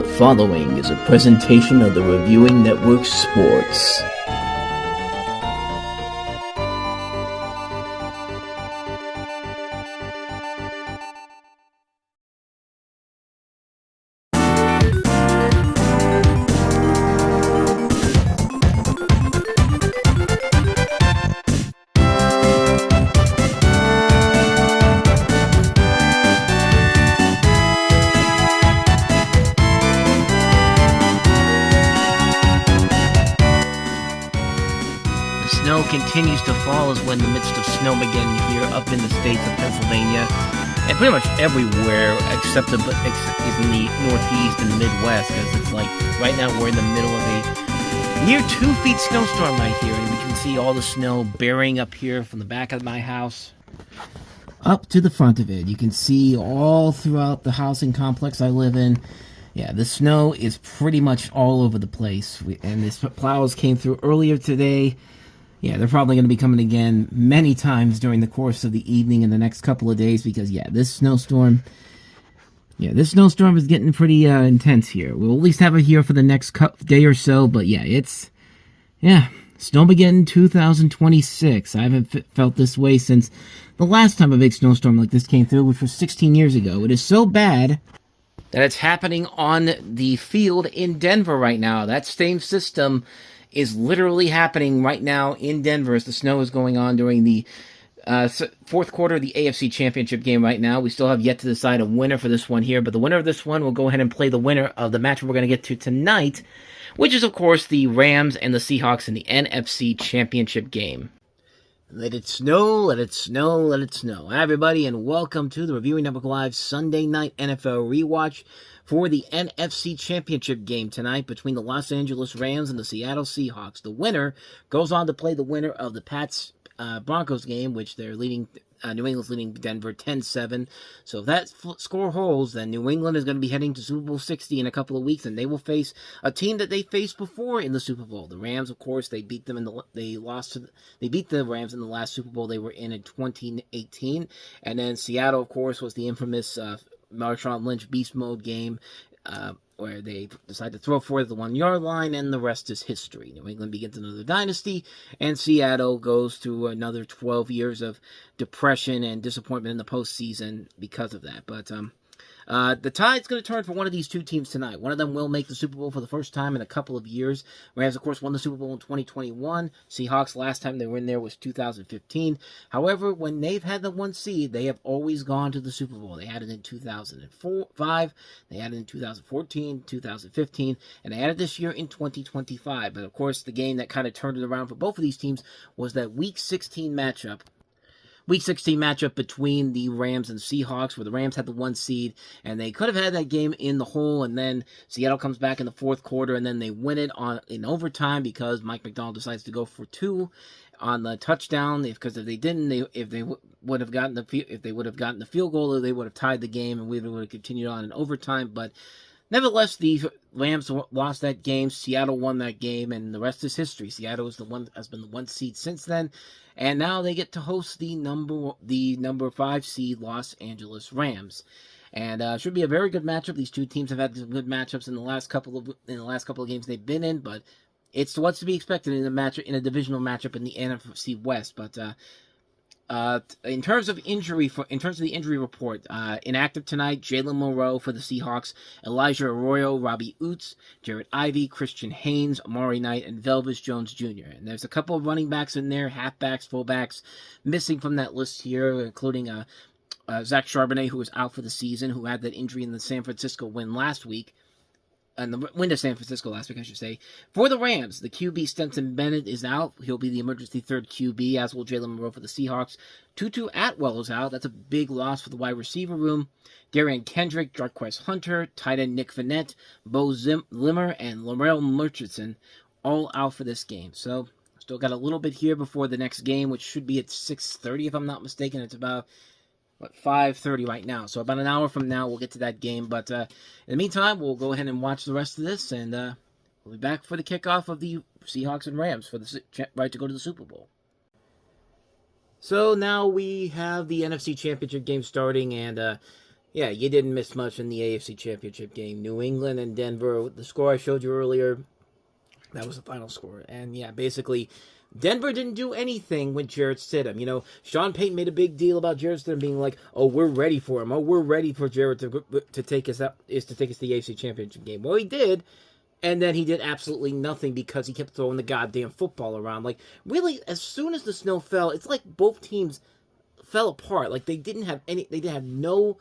The following is a presentation of the Reviewing Network Sports. Continues to fall as we're in the midst of snowmageddon here up in the states of Pennsylvania and pretty much everywhere except is in the Northeast and the Midwest, because it's like right now we're in the middle of a near 2 feet snowstorm right here, and we can see all the snow burying up here from the back of my house up to the front of it. You can see all throughout the housing complex I live in. Yeah, the snow is pretty much all over the place, and these plows came through earlier today. Yeah, they're probably going to be coming again many times during the course of the evening in the next couple of days because, this snowstorm is getting pretty intense here. We'll at least have it here for the next day or so, but Snowmageddon 2026. I haven't felt this way since the last time a big snowstorm like this came through, which was 16 years ago. It is so bad that it's happening on the field in Denver right now. That same system is literally happening right now in Denver as the snow is going on during the fourth quarter of the AFC Championship game right now. We still have yet to decide a winner for this one here, but the winner of this one will go ahead and play the winner of the match we're going to get to tonight, which is, of course, the Rams and the Seahawks in the NFC Championship game. Let it snow, let it snow, let it snow. Hi, everybody, and welcome to the Reviewing Network Live Sunday Night NFL Rewatch for the NFC Championship game tonight between the Los Angeles Rams and the Seattle Seahawks. The winner goes on to play the winner of the Pats-Broncos game, which they're leading. New England's leading Denver 10-7. So if that score holds, then New England is going to be heading to Super Bowl 60 in a couple of weeks, and they will face a team that they faced before in the Super Bowl. The Rams, of course, they beat them they beat the Rams in the last Super Bowl they were in 2018. And then Seattle, of course, was the infamous Marshawn Lynch beast mode game, where they decide to throw for the 1 yard line, and the rest is history. New England begins another dynasty, and Seattle goes through another 12 years of depression and disappointment in the postseason because of that. But the tide's going to turn for one of these two teams tonight. One of them will make the Super Bowl for the first time in a couple of years. Rams, of course, won the Super Bowl in 2021. Seahawks, last time they were in there was 2015. However, when they've had the 1 seed, they have always gone to the Super Bowl. They had it in 2005, they had it in 2014, 2015, and they had it this year in 2025. But, of course, the game that kind of turned it around for both of these teams was that Week 16 matchup. Week 16 matchup between the Rams and Seahawks, where the Rams had the 1 seed, and they could have had that game in the hole, and then Seattle comes back in the fourth quarter, and then they win it in overtime because Mike McDonald decides to go for 2 on the touchdown. Because if they didn't, if they would have gotten the field goal, they would have tied the game, and we would have continued on in overtime. But nevertheless, the Rams lost that game. Seattle won that game, and the rest is history. Seattle has been the 1 seed since then. And now they get to host the number 5 seed Los Angeles Rams, and should be a very good matchup. These two teams have had some good matchups in the last couple of games they've been in, but it's what's to be expected in a divisional matchup in the NFC West. But in terms of the injury report, inactive tonight: Jalen Monroe for the Seahawks, Elijah Arroyo, Robbie Oots, Jared Ivey, Christian Haynes, Amari Knight, and Velvis Jones Jr. And there's a couple of running backs in there, halfbacks, fullbacks, missing from that list here, including Zach Charbonnet, who was out for the season, who had that injury in the San Francisco win last week. And the win to San Francisco last week, I should say. For the Rams, the QB Stetson Bennett is out. He'll be the emergency third QB, as will Jalen Monroe for the Seahawks. Tutu Atwell is out. That's a big loss for the wide receiver room. Darian Kendrick, Jarquez Hunter, tight end Nick Vannett, Bo Limmer, and Laurel Murchison all out for this game. So, still got a little bit here before the next game, which should be at 6:30 if I'm not mistaken. It's about 5:30 right now. So about an hour from now, we'll get to that game. But in the meantime, we'll go ahead and watch the rest of this, and we'll be back for the kickoff of the Seahawks and Rams for the right to go to the Super Bowl. So now we have the NFC Championship game starting, and Yeah, you didn't miss much in the AFC Championship game. New England and Denver, the score I showed you earlier, that was the final score. And yeah, basically, Denver didn't do anything with Jarrett Stidham. You know, Sean Payton made a big deal about Jarrett Stidham being like, "Oh, we're ready for him. Oh, we're ready for Jarrett to take us up, to take us to the AFC Championship game." Well, he did, and then he did absolutely nothing because he kept throwing the goddamn football around. Like, really, as soon as the snow fell, it's like both teams fell apart. Like they didn't have no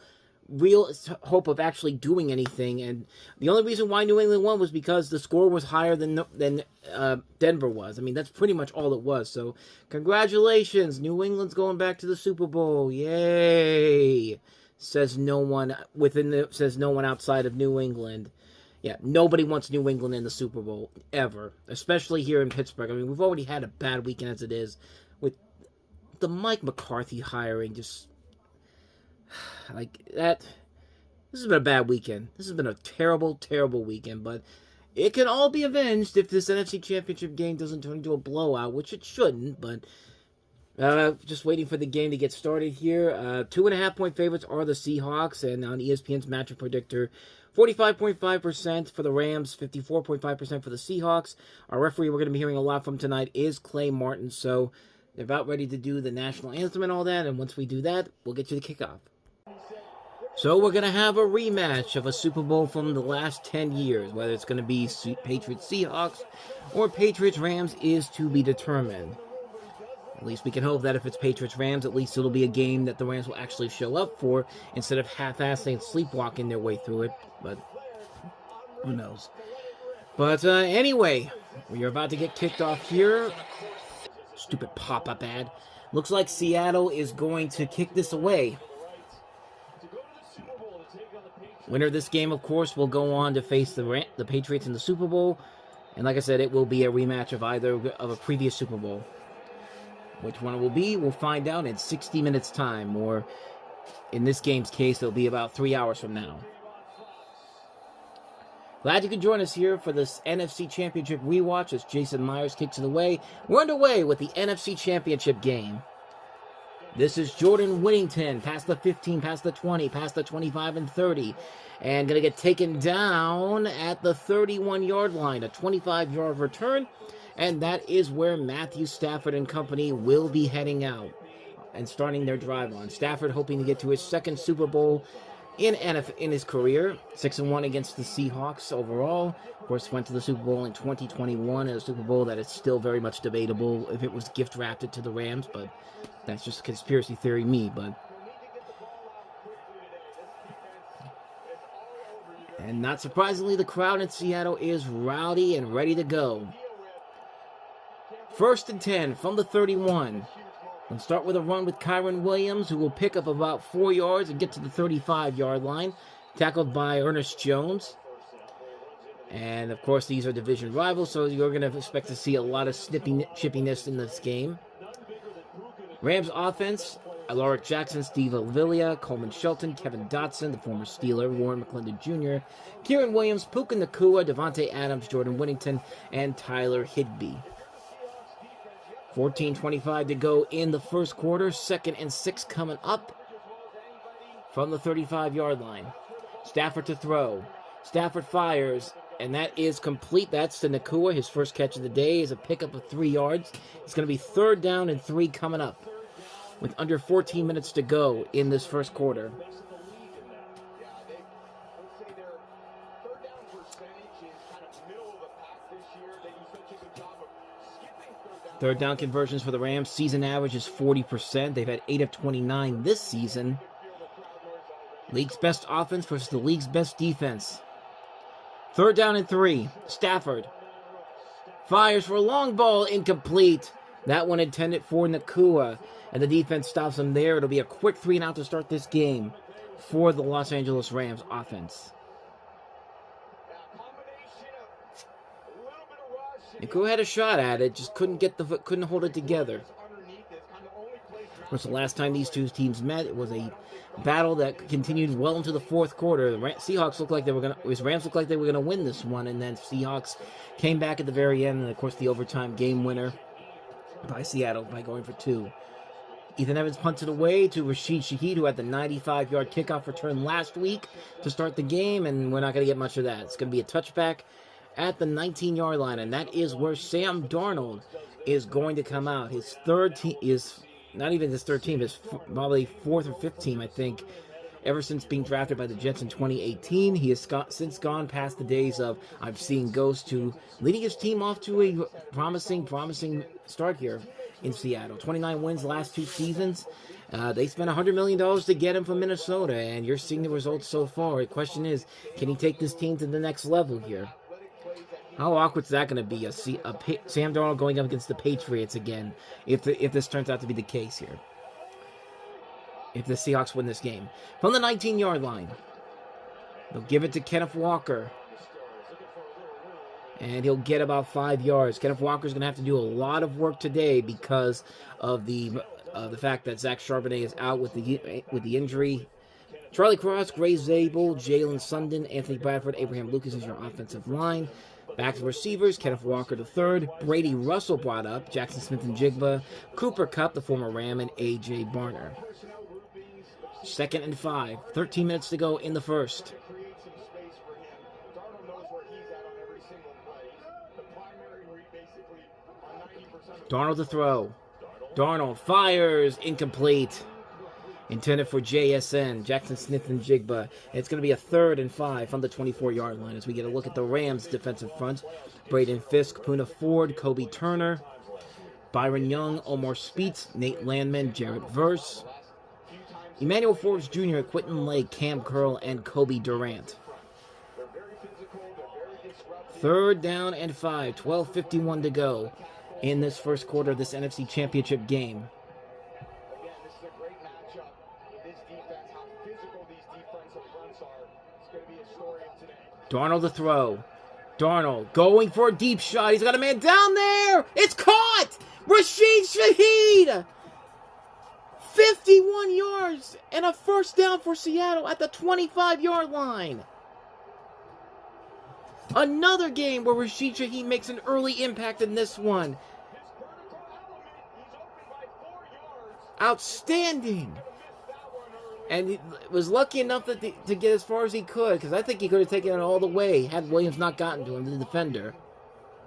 real hope of actually doing anything, and the only reason why New England won was because the score was higher than Denver was. I mean, that's pretty much all it was. So, congratulations, New England's going back to the Super Bowl. Yay! Says no one outside of New England. Yeah, nobody wants New England in the Super Bowl ever, especially here in Pittsburgh. I mean, we've already had a bad weekend as it is with the Mike McCarthy hiring. Just like that, this has been a bad weekend. This has been a terrible, terrible weekend, but it can all be avenged if this NFC Championship game doesn't turn into a blowout, which it shouldn't, but just waiting for the game to get started here. 2.5-point favorites are the Seahawks, and on ESPN's matchup predictor, 45.5% for the Rams, 54.5% for the Seahawks. Our referee we're going to be hearing a lot from tonight is Clay Martin, so they're about ready to do the national anthem and all that, and once we do that, we'll get you the kickoff. So we're going to have a rematch of a Super Bowl from the last 10 years. Whether it's going to be Patriots-Seahawks or Patriots-Rams is to be determined. At least we can hope that if it's Patriots-Rams, at least it'll be a game that the Rams will actually show up for instead of half-assing and sleepwalking their way through it. But who knows? But anyway, we are about to get kicked off here. Stupid pop-up ad. Looks like Seattle is going to kick this away. Winner of this game, of course, will go on to face the Patriots in the Super Bowl. And like I said, it will be a rematch of either of a previous Super Bowl. Which one it will be, we'll find out in 60 minutes' time. Or in this game's case, it'll be about 3 hours from now. Glad you could join us here for this NFC Championship rewatch as Jason Myers kicks it away. We're underway with the NFC Championship game. This is Jordan Whittington, past the 15, past the 20, past the 25 and 30. And going to get taken down at the 31-yard line, a 25-yard return. And that is where Matthew Stafford and company will be heading out and starting their drive on. Stafford hoping to get to his second Super Bowl in his career, 6-1 against the Seahawks overall. Of course, went to the Super Bowl in 2021, a Super Bowl that is still very much debatable if it was gift-wrapped to the Rams, but that's just conspiracy theory but... And not surprisingly, the crowd in Seattle is rowdy and ready to go. 1st and 10 from the 31. Let's start with a run with Kyren Williams, who will pick up about 4 yards and get to the 35-yard line. Tackled by Ernest Jones. And, of course, these are division rivals, so you're going to expect to see a lot of chippiness in this game. Rams offense, Alaric Jackson, Steve Avila, Coleman Shelton, Kevin Dotson, the former Steeler, Warren McClendon Jr., Kieran Williams, Puka Nacua, Devontae Adams, Jordan Whittington, and Tyler Higbee. 14:25 to go in the first quarter. 2nd and 6 coming up from the 35-yard line. Stafford to throw. Stafford fires, and that is complete. That's to Nacua. His first catch of the day is a pickup of 3 yards. It's going to be 3rd down and 3 coming up with under 14 minutes to go in this first quarter. Third down conversions for the Rams. Season average is 40%. They've had 8 of 29 this season. League's best offense versus the league's best defense. 3rd down and 3. Stafford fires for a long ball, incomplete. That one intended for Nacua, and the defense stops him there. It'll be a quick 3-and-out to start this game for the Los Angeles Rams offense. Nacua had a shot at it, just couldn't hold it together. Of course, the last time these two teams met, it was a battle that continued well into the fourth quarter. The Rams looked like they were gonna win this one, and then Seahawks came back at the very end, and of course the overtime game winner by Seattle by going for 2. Ethan Evans punts it away to Rashid Shaheed, who had the 95-yard kickoff return last week to start the game, and we're not going to get much of that. It's going to be a touchback at the 19-yard line, and that is where Sam Darnold is going to come out. His third team is not even his third team, his probably fourth or fifth team, I think. Ever since being drafted by the Jets in 2018, he has since gone past the days of I've seen ghosts to leading his team off to a promising start here in Seattle. 29 wins last 2 seasons. They spent $100 million to get him from Minnesota, and you're seeing the results so far. The question is, can he take this team to the next level here? How awkward is that going to be? Sam Darnold going up against the Patriots again, if this turns out to be the case here. If the Seahawks win this game. From the 19-yard line, they'll give it to Kenneth Walker. And he'll get about 5 yards. Kenneth Walker's going to have to do a lot of work today because of the fact that Zach Charbonnet is out with the injury. Charlie Cross, Gray Zabel, Jalen Sundin, Anthony Bradford, Abraham Lucas is your offensive line. Back to receivers, Kenneth Walker III, Brady Russell brought up, Jackson Smith and Jigba, Cooper Kupp, the former Ram, and A.J. Barner. 2nd and 5, 13 minutes to go in the first. Darnold to throw. Darnold fires, incomplete. Intended for JSN, Jackson Smith and Jigba. It's going to be a 3rd and 5 from the 24-yard line as we get a look at the Rams' defensive front. Braden Fisk, Poona Ford, Kobe Turner, Byron Young, Omar Speets, Nate Landman, Jarrett Verse, Emmanuel Forbes Jr., Quentin Lake, Cam Curl, and Kobe Durant. 3rd down and 5, 12:51 to go in this first quarter of this NFC Championship game. Darnold to throw. Darnold going for a deep shot. He's got a man down there. It's caught. Rashid Shaheed. 51 yards and a first down for Seattle at the 25-yard line. Another game where Rashid Shaheed makes an early impact in this one. Outstanding. And he was lucky enough to get as far as he could, because I think he could have taken it all the way had Williams not gotten to him, the defender.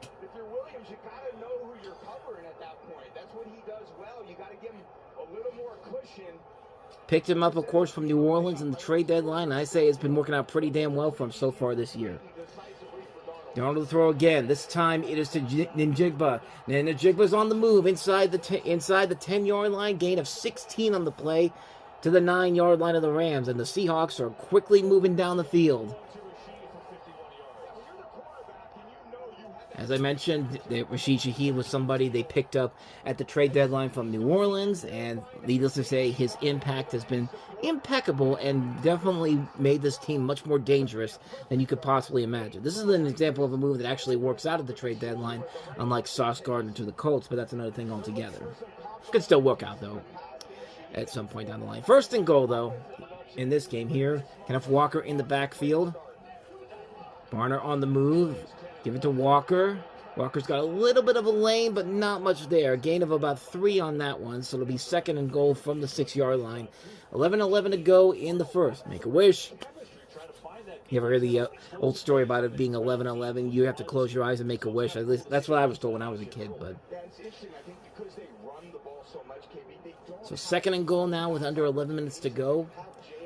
If you're Williams, you got to know who you're covering at that point. That's what he does well. You got to give him a little more cushion. Picked him up, of course, from New Orleans in the trade deadline. And I say it's been working out pretty damn well for him so far this year. Darnold to throw again. This time it is to Njigba. And Njigba's on the move inside the 10-yard line. Gain of 16 on the play to the 9-yard line of the Rams. And the Seahawks are quickly moving down the field. As I mentioned, Rashid Shaheed was somebody they picked up at the trade deadline from New Orleans, and needless to say, his impact has been impeccable and definitely made this team much more dangerous than you could possibly imagine. This is an example of a move that actually works out at the trade deadline, unlike Sauce Gardner to the Colts, but that's another thing altogether. Could still work out, though, at some point down the line. 1st and goal, though, in this game here. Kenneth Walker in the backfield. Barner on the move. Give it to Walker. Walker's got a little bit of a lane, but not much there. A gain of about 3 on that one, so it'll be 2nd and goal from the 6-yard line. 11:11 to go in the first. Make a wish. You ever heard the old story about it being 11:11? You have to close your eyes and make a wish. At least that's what I was told when I was a kid. But so 2nd and goal now with under 11 minutes to go.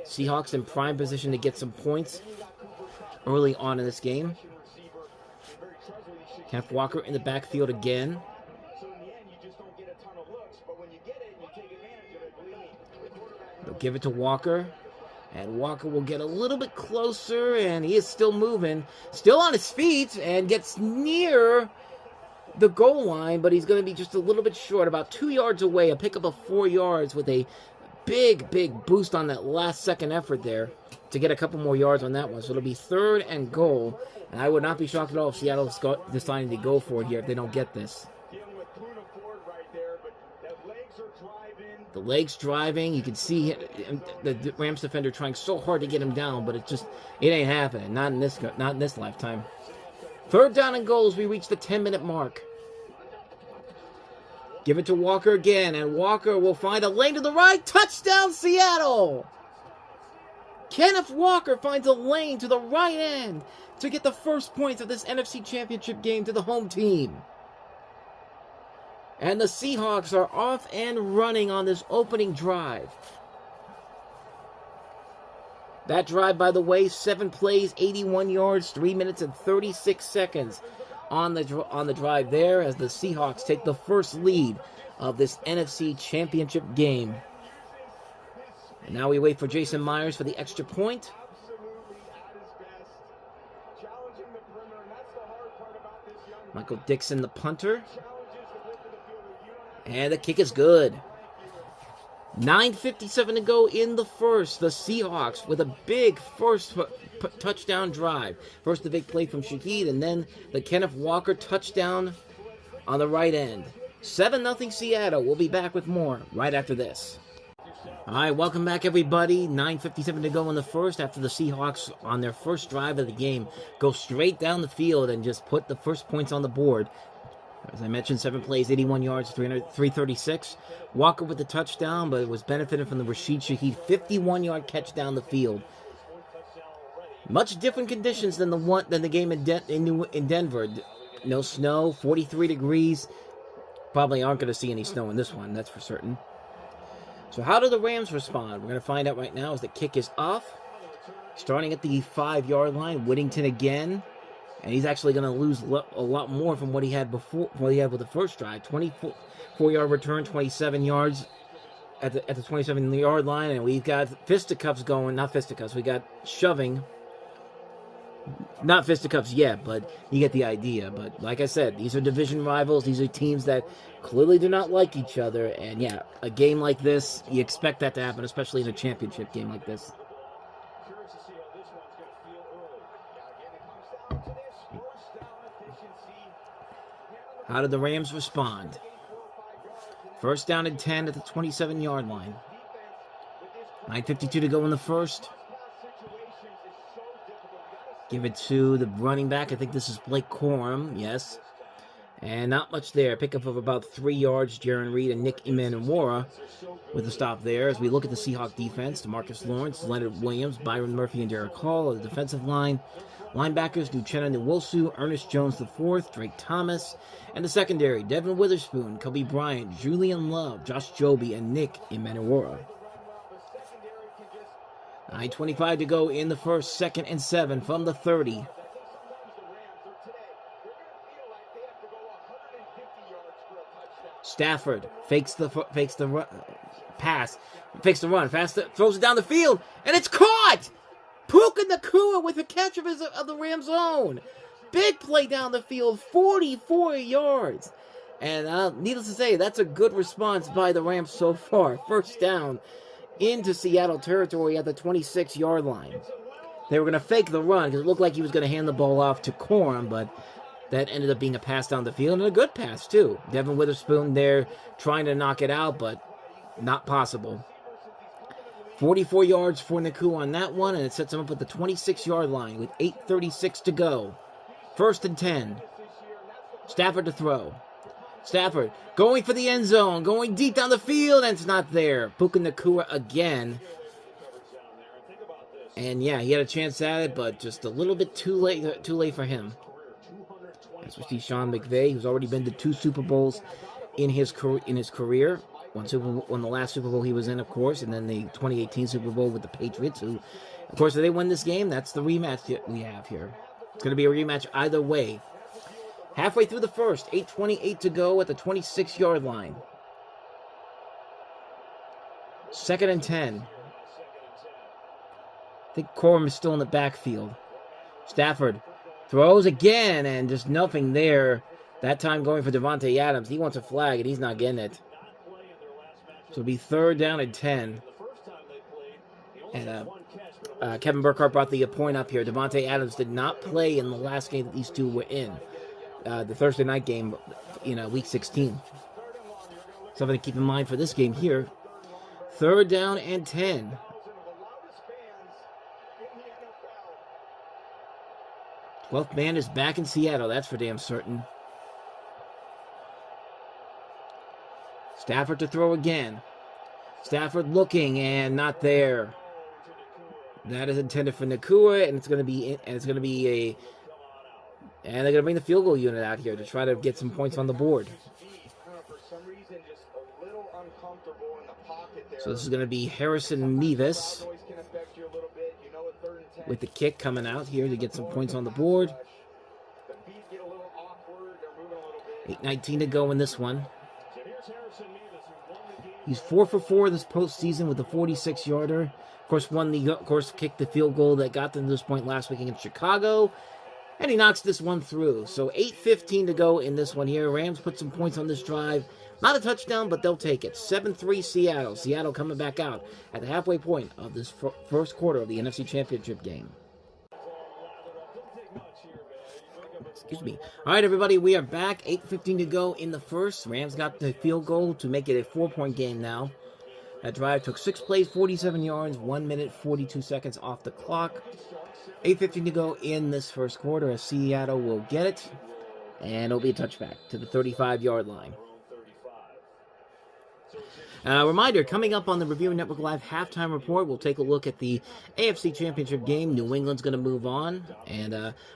Seahawks in prime position to get some points early on in this game. Kenneth Walker in the backfield again. They'll give it to Walker. And Walker will get a little bit closer, and he is still moving. Still on his feet, and gets near the goal line, but he's going to be just a little bit short, about 2 yards away. A pickup of 4 yards with a big boost on that last-second effort there to get a couple more yards on that one. So it'll be 3rd and goal. And I would not be shocked at all if Seattle's deciding to go for it here if they don't get this. The legs driving. You can see the Rams defender trying so hard to get him down, but it ain't happening. Not in this lifetime. 3rd down and goal as we reach the 10-minute mark. Give it to Walker again, and Walker will find a lane to the right. Touchdown, Seattle! Kenneth Walker finds a lane to the right end to get the first points of this NFC Championship game to the home team. And the Seahawks are off and running on this opening drive. That drive, by the way, 7 plays, 81 yards, 3 minutes and 36 seconds on the drive there as the Seahawks take the first lead of this NFC Championship game. And now we wait for Jason Myers for the extra point. Michael Dixon, the punter. And the kick is good. 9:57 to go in the first. The Seahawks with a big first touchdown drive. First the big play from Shaheed, and then the Kenneth Walker touchdown on the right end. 7-0 Seattle. We'll be back with more right after this. All right, welcome back, everybody. 9:57 to go in the first after the Seahawks, on their first drive of the game, go straight down the field and just put the first points on the board. As I mentioned, 7 plays, 81 yards, 336. Walker with the touchdown, but it was benefited from the Rashid Shaheed 51-yard catch down the field. Much different conditions than the game in Denver. No snow, 43 degrees. Probably aren't going to see any snow in this one, that's for certain. So how do the Rams respond? We're going to find out right now as the kick is off. Starting at the 5-yard line, Whittington again. And he's actually going to lose a lot more from what he had before, what he had with the first drive. 24-yard return, 27 yards at the 27-yard line. And we've got fisticuffs going. Not fisticuffs. We got shoving. Not fisticuffs yet, but you get the idea. But like I said, these are division rivals. These are teams that clearly do not like each other. And yeah, a game like this, you expect that to happen, especially in a championship game like this. How did the Rams respond? First down and 10 at the 27-yard line. 9:52 to go in the first. Give it to the running back. I think this is Blake Corum. Yes. And not much there. Pickup of about 3 yards. Jaron Reed and Nick Emanwara with the stop there. As we look at the Seahawk defense, DeMarcus Lawrence, Leonard Williams, Byron Murphy, and Derek Hall at the defensive line. Linebackers, Uchenna Nwosu, Ernest Jones IV, Drake Thomas. And the secondary, Devin Witherspoon, Kobe Bryant, Julian Love, Josh Joby, and Nick Emanwara. 9:25 to go in the first, 2nd and 7 from the 30. Stafford fakes the run, throws it down the field, and it's caught! Puka Nacua with a catch of the Rams' own. Big play down the field, 44 yards. And needless to say, that's a good response by the Rams so far. First down into Seattle territory at the 26-yard line. They were going to fake the run because it looked like he was going to hand the ball off to Corum, but that ended up being a pass down the field, and a good pass, too. Devin Witherspoon there trying to knock it out, but not possible. 44 yards for Nacua on that one, and it sets him up at the 26-yard line with 8:36 to go. 1st and 10. Stafford to throw. Stafford going for the end zone, going deep down the field, and it's not there. Puka Nacua again. And yeah, he had a chance at it, but just a little bit too late for him. That's what Sean McVay, who's already been to 2 Super Bowls in his career. One the last Super Bowl he was in, of course, and then the 2018 Super Bowl with the Patriots, who, of course, if they win this game, that's the rematch that we have here. It's going to be a rematch either way. Halfway through the first, 8:28 to go at the 26-yard line. 2nd and 10. I think Corum is still in the backfield. Stafford throws again, and just nothing there. That time going for Devontae Adams. He wants a flag, and he's not getting it. So it'll be 3rd down and 10. And Kevin Burkhardt brought the point up here. Devontae Adams did not play in the last game that these two were in. The Thursday night game, Week 16. Something to keep in mind for this game here. 3rd down and 10. Twelfth man is back in Seattle. That's for damn certain. Stafford to throw again. Stafford looking and not there. That is intended for Nakua, and they're going to bring the field goal unit out here to try to get some points on the board. So this is going to be Harrison Mevis with the kick coming out here to get some points on the board. 8:19 to go in this one. He's 4 for 4 this postseason with a 46-yarder. Of course, kicked the field goal that got them to this point last week against Chicago. And he knocks this one through. So 8:15 to go in this one here. Rams put some points on this drive. Not a touchdown, but they'll take it. 7-3 Seattle. Seattle coming back out at the halfway point of this first quarter of the NFC Championship game. Excuse me. All right, everybody, we are back. 8:15 to go in the first. Rams got the field goal to make it a 4-point game now. That drive took 6 plays, 47 yards, 1 minute, 42 seconds off the clock. 8:15 to go in this first quarter as Seattle will get it. And it'll be a touchback to the 35-yard line. Reminder, coming up on the Reviewing Network Live halftime report, we'll take a look at the AFC Championship game. New England's going to move on, and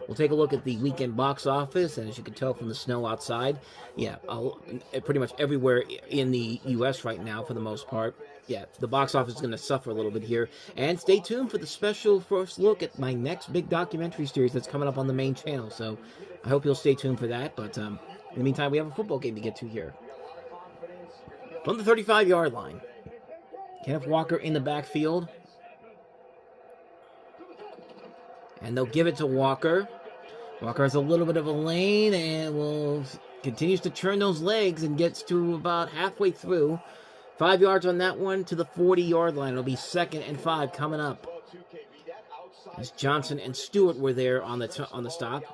we'll take a look at the weekend box office, and as you can tell from the snow outside, pretty much everywhere in the U.S. right now for the most part. Yeah, the box office is going to suffer a little bit here. And stay tuned for the special first look at my next big documentary series that's coming up on the main channel, so I hope you'll stay tuned for that, but in the meantime, we have a football game to get to here. From the 35-yard line, Kenneth Walker in the backfield. And they'll give it to Walker. Walker has a little bit of a lane and continues to turn those legs and gets to about halfway through. 5 yards on that one to the 40-yard line. It'll be 2nd and 5 coming up. As Johnson and Stewart were there on the stop.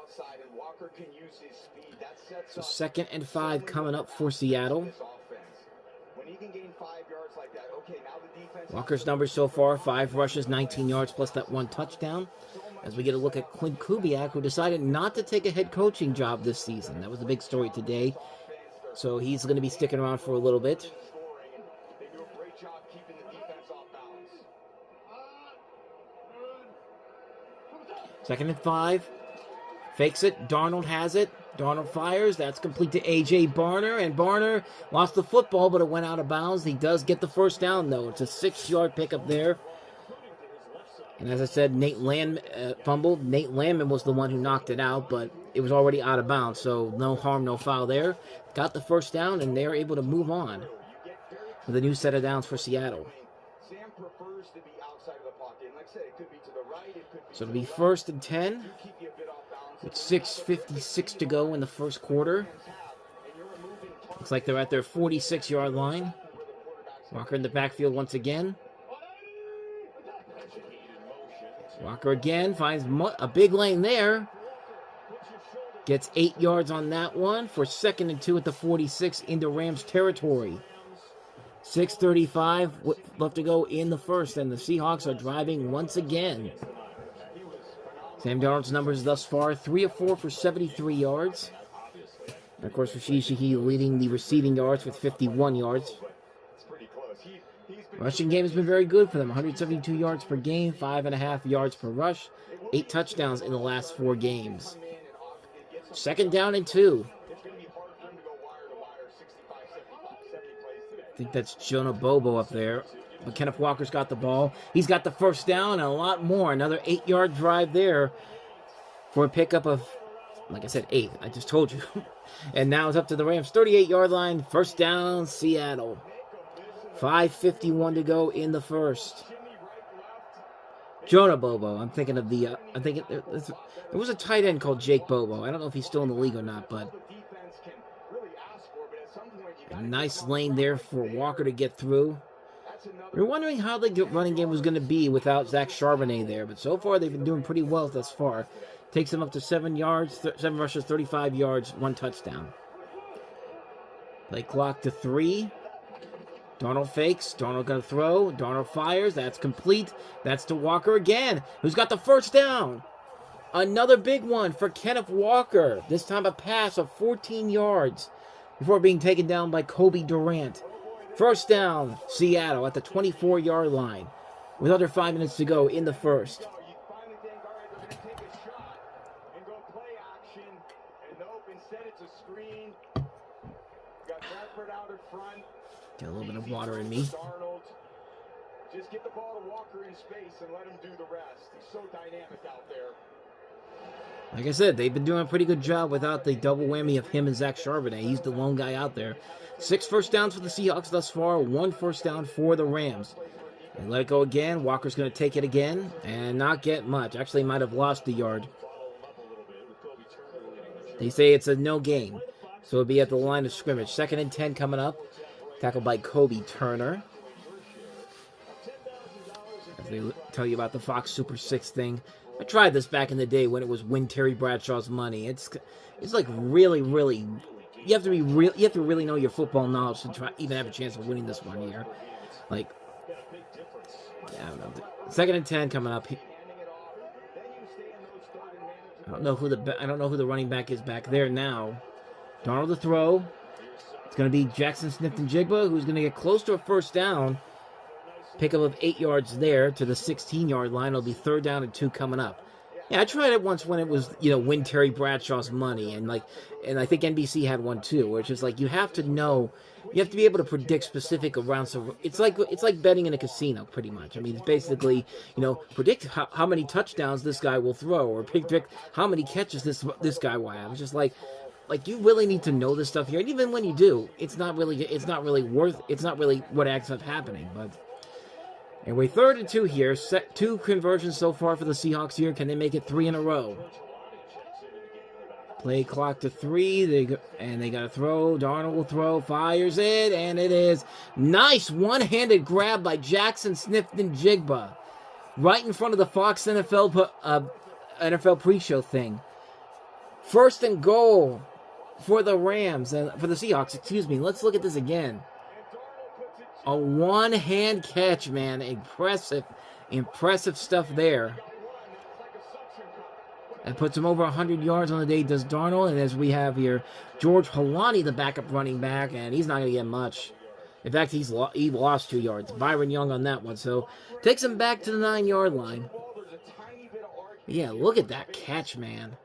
So 2nd and 5 coming up for Seattle. Walker's numbers so far, 5 rushes, 19 yards, plus that 1 touchdown. As we get a look at Clint Kubiak, who decided not to take a head coaching job this season. That was the big story today. So he's going to be sticking around for a little bit. Second and 5. Fakes it. Darnold has it. Darnold fires. That's complete to A.J. Barner. And Barner lost the football, but it went out of bounds. He does get the first down, though. It's a 6-yard pickup there. And as I said, Nate Landman fumbled. Nate Landman was the one who knocked it out, but it was already out of bounds. So no harm, no foul there. Got the first down, and they're able to move on with a new set of downs for Seattle. So it'll be 1st and 10. With 6:56 to go in the first quarter. Looks like they're at their 46-yard line. Walker in the backfield once again. Walker again finds a big lane there. Gets 8 yards on that one for 2nd and 2 at the 46 into Rams territory. 6:35 left to go in the first, and the Seahawks are driving once again. Sam Darnold's numbers thus far, 3 of 4 for 73 yards. And of course, Rashid Shaheed leading the receiving yards with 51 yards. Rushing game has been very good for them. 172 yards per game, 5.5 yards per rush, 8 touchdowns in the last 4 games. 2nd down and 2. I think that's Jonah Bobo up there. But Kenneth Walker's got the ball. He's got the first down and a lot more. Another 8-yard drive there for a pickup of, like I said, 8. I just told you. And now it's up to the Rams' 38-yard line. First down, Seattle. 5:51 to go in the first. Jonah Bobo. I'm thinking of there was a tight end called Jake Bobo. I don't know if he's still in the league or not, but a nice lane there for Walker to get through. We were wondering how the running game was going to be without Zach Charbonnet there, but so far they've been doing pretty well thus far. Takes them up to 7 rushes, 35 yards, 1 touchdown. Play clock to 3. Darnold fakes. Darnold going to throw. Darnold fires. That's complete. That's to Walker again, who's got the first down. Another big one for Kenneth Walker. This time a pass of 14 yards before being taken down by Kobe Durant. First down, Seattle at the 24-yard line with under 5 minutes to go in the first. You finally think, all right, we're going to take a shot and go play action. And nope, instead it's a screen. Got Bradford out in front. Get a little bit of water in me. Darnold. Just get the ball to Walker in space and let him do the rest. He's so dynamic out there. Like I said, they've been doing a pretty good job without the double whammy of him and Zach Charbonnet. He's the lone guy out there. 6 first downs for the Seahawks thus far, 1 first down for the Rams. And let it go again. Walker's going to take it again and not get much. Actually, might have lost the yard. They say it's a no gain, so it'll be at the line of scrimmage. 2nd and 10 coming up. Tackled by Kobe Turner. As they tell you about the Fox Super 6 thing. I tried this back in the day when it was Win Terry Bradshaw's money. It's like really, really... You have to be real. You have to really know your football knowledge to try even have a chance of winning this one here. Like, yeah, I don't know. 2nd and 10 coming up. I don't know who the running back is back there now. Darnold to throw. It's going to be Jackson Smith-Njigba, who's going to get close to a first down. Pickup of 8 yards there to the 16-yard line. It'll be 3rd down and 2 coming up. Yeah, I tried it once when it was, Win Terry Bradshaw's money, and I think NBC had one too, where it's just like you have to know, you have to be able to predict specific around. So it's like betting in a casino, pretty much. I mean, it's basically, predict how many touchdowns this guy will throw, or predict how many catches this guy will have. It's just like you really need to know this stuff here, and even when you do, it's not really what ends up happening, but. Anyway, 3rd and 2 here. 2 conversions so far for the Seahawks here. Can they make it 3 in a row? Play clock to 3. They got to throw. Darnold will throw. Fires it, and it is nice one-handed grab by Jackson Smith-Njigba, right in front of the Fox NFL pre-show thing. 1st and goal for the Rams for the Seahawks. Excuse me. Let's look at this again. A one-hand catch, man. Impressive stuff there. That puts him over 100 yards on the day, does Darnold. And as we have here, George Holani, the backup running back, and he's not going to get much. In fact, he lost 2 yards. Byron Young on that one. So, takes him back to the 9-yard line. Yeah, look at that catch, man.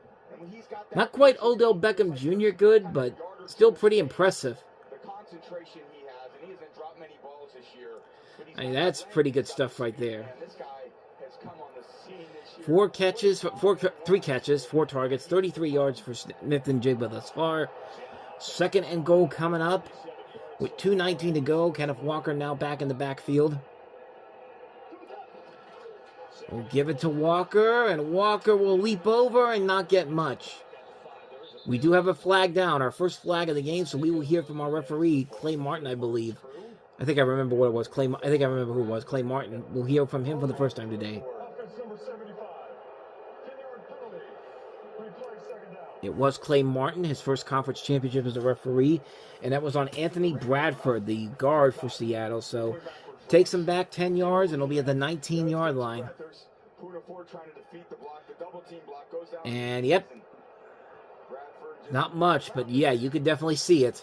Not quite Odell Beckham Jr. good, but still pretty impressive. I mean, that's pretty good stuff right there. 3 catches, 4 targets, 33 yards for Smith-Njigba thus far. 2nd and goal coming up with 2:19 to go. Kenneth Walker now back in the backfield. We'll give it to Walker, and Walker will leap over and not get much. We do have a flag down, our first flag of the game, so we will hear from our referee, Clay Martin, I believe. I think I remember what it was. I think I remember who it was. Clay Martin. We'll hear from him for the first time today. It was Clay Martin, his first conference championship as a referee, and that was on Anthony Bradford, the guard for Seattle. So takes him back 10 yards, and it'll be at the 19-yard line. And yep, not much, but yeah, you could definitely see it.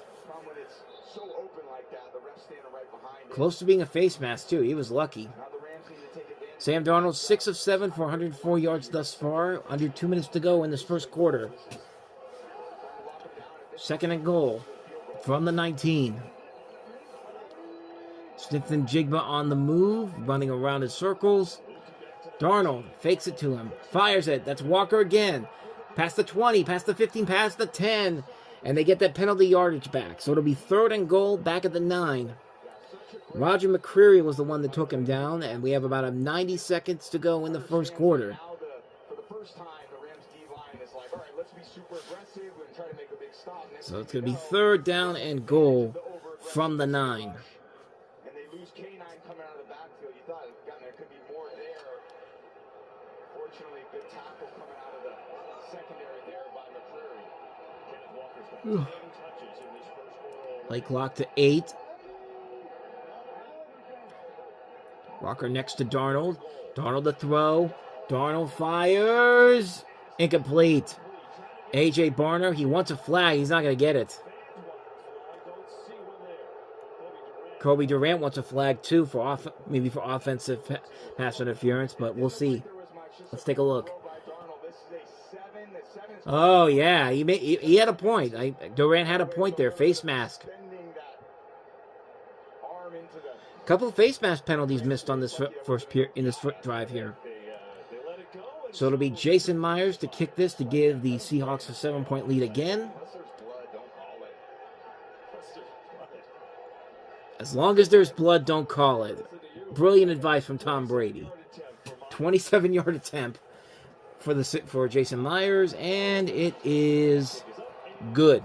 Close to being a face mask, too. He was lucky. Sam Darnold, 6 of 7 for 104 yards thus far. Under 2 minutes to go in this first quarter. 2nd and goal from the 19. Smith-Njigba on the move, running around in circles. Darnold fakes it to him. Fires it. That's Walker again. Past the 20, past the 15, past the 10. And they get that penalty yardage back. So it'll be 3rd and goal back at the 9. Roger McCreary was the one that took him down, and we have about 90 seconds to go in the first quarter. So it's going to be 3rd down and goal from the 9. And they lose K9 coming out of the backfield. You thought there could be more there. Fortunately, good tackle coming out of the secondary there by McCreary. Play clock to 8. Walker next to Darnold. Darnold to throw. Darnold fires. Incomplete. A.J. Barner, he wants a flag. He's not going to get it. Kobe Durant wants a flag too for maybe for offensive pass interference, but we'll see. Let's take a look. Oh yeah, he had a point. Durant had a point there. Face mask. A couple of face mask penalties missed on this first drive here. So it'll be Jason Myers to kick this to give the Seahawks a 7-point lead again. As long as there's blood, don't call it. Brilliant advice from Tom Brady. 27-yard attempt for Jason Myers, and it is good.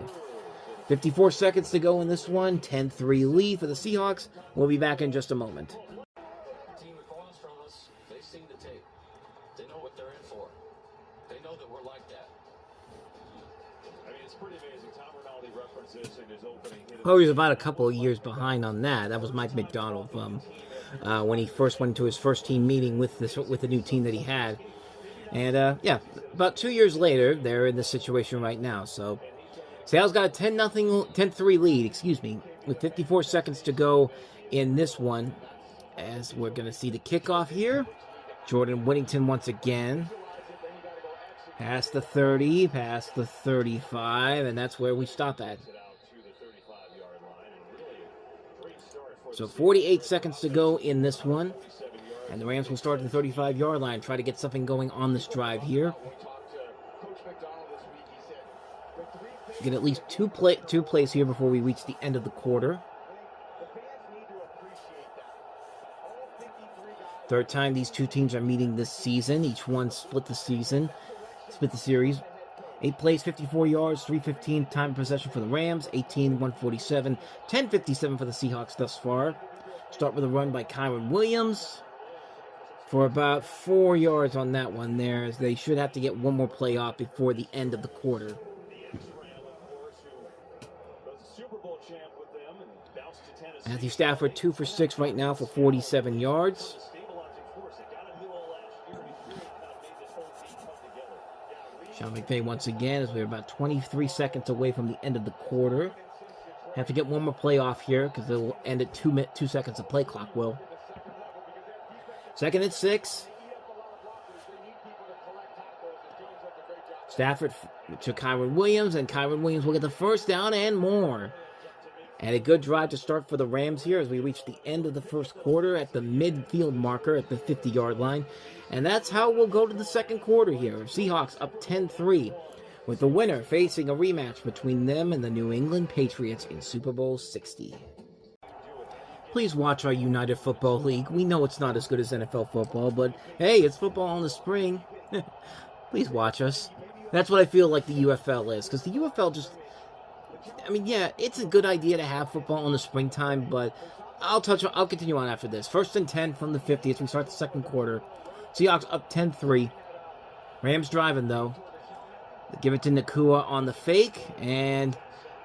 54 seconds to go in this one. 10-3 lead for the Seahawks. We'll be back in just a moment. Team across from us, they've seen the tape. They know what they're in for. They know that we're like that. I mean, it's pretty amazing. Tom Rinaldi references in his opening. Oh, he's about a couple of years behind on that. That was Mike McDonald when he first went to his first team meeting with the new team that he had. And yeah, about 2 years later, they're in this situation right now. So Seattle's got a 10-3 lead, with 54 seconds to go in this one. As we're going to see the kickoff here. Jordan Whittington once again. Past the 30, past the 35, and that's where we stop at. So 48 seconds to go in this one. And the Rams will start at the 35-yard line, try to get something going on this drive here. Get at least two plays here before we reach the end of the quarter. Third time these two teams are meeting this season. Each one split the series. 8 plays, 54 yards, 3:15 time of possession for the Rams, 18-147, 10:57 for the Seahawks thus far. Start with a run by Kyren Williams for about 4 yards on that one there, as they should have to get one more play off before the end of the quarter. Matthew Stafford 2 for 6 right now for 47 yards. Sean McVay once again, as we're about 23 seconds away from the end of the quarter. Have to get one more play off here because it will end at 2 seconds of play clock will. 2nd and 6. Stafford to Kyren Williams, and Kyren Williams will get the first down and more. And a good drive to start for the Rams here as we reach the end of the first quarter at the midfield marker at the 50-yard line. And that's how we'll go to the second quarter here. Seahawks up 10-3, with the winner facing a rematch between them and the New England Patriots in Super Bowl 60. Please watch our United Football League. We know it's not as good as NFL football, but hey, it's football in the spring. Please watch us. That's what I feel like the UFL is, because the UFL just... I mean, yeah, it's a good idea to have football in the springtime, but I'll continue on after this. 1st and 10 from the 50 as we start the second quarter. Seahawks up 10-3. Rams driving, though. They give it to Nakua on the fake, and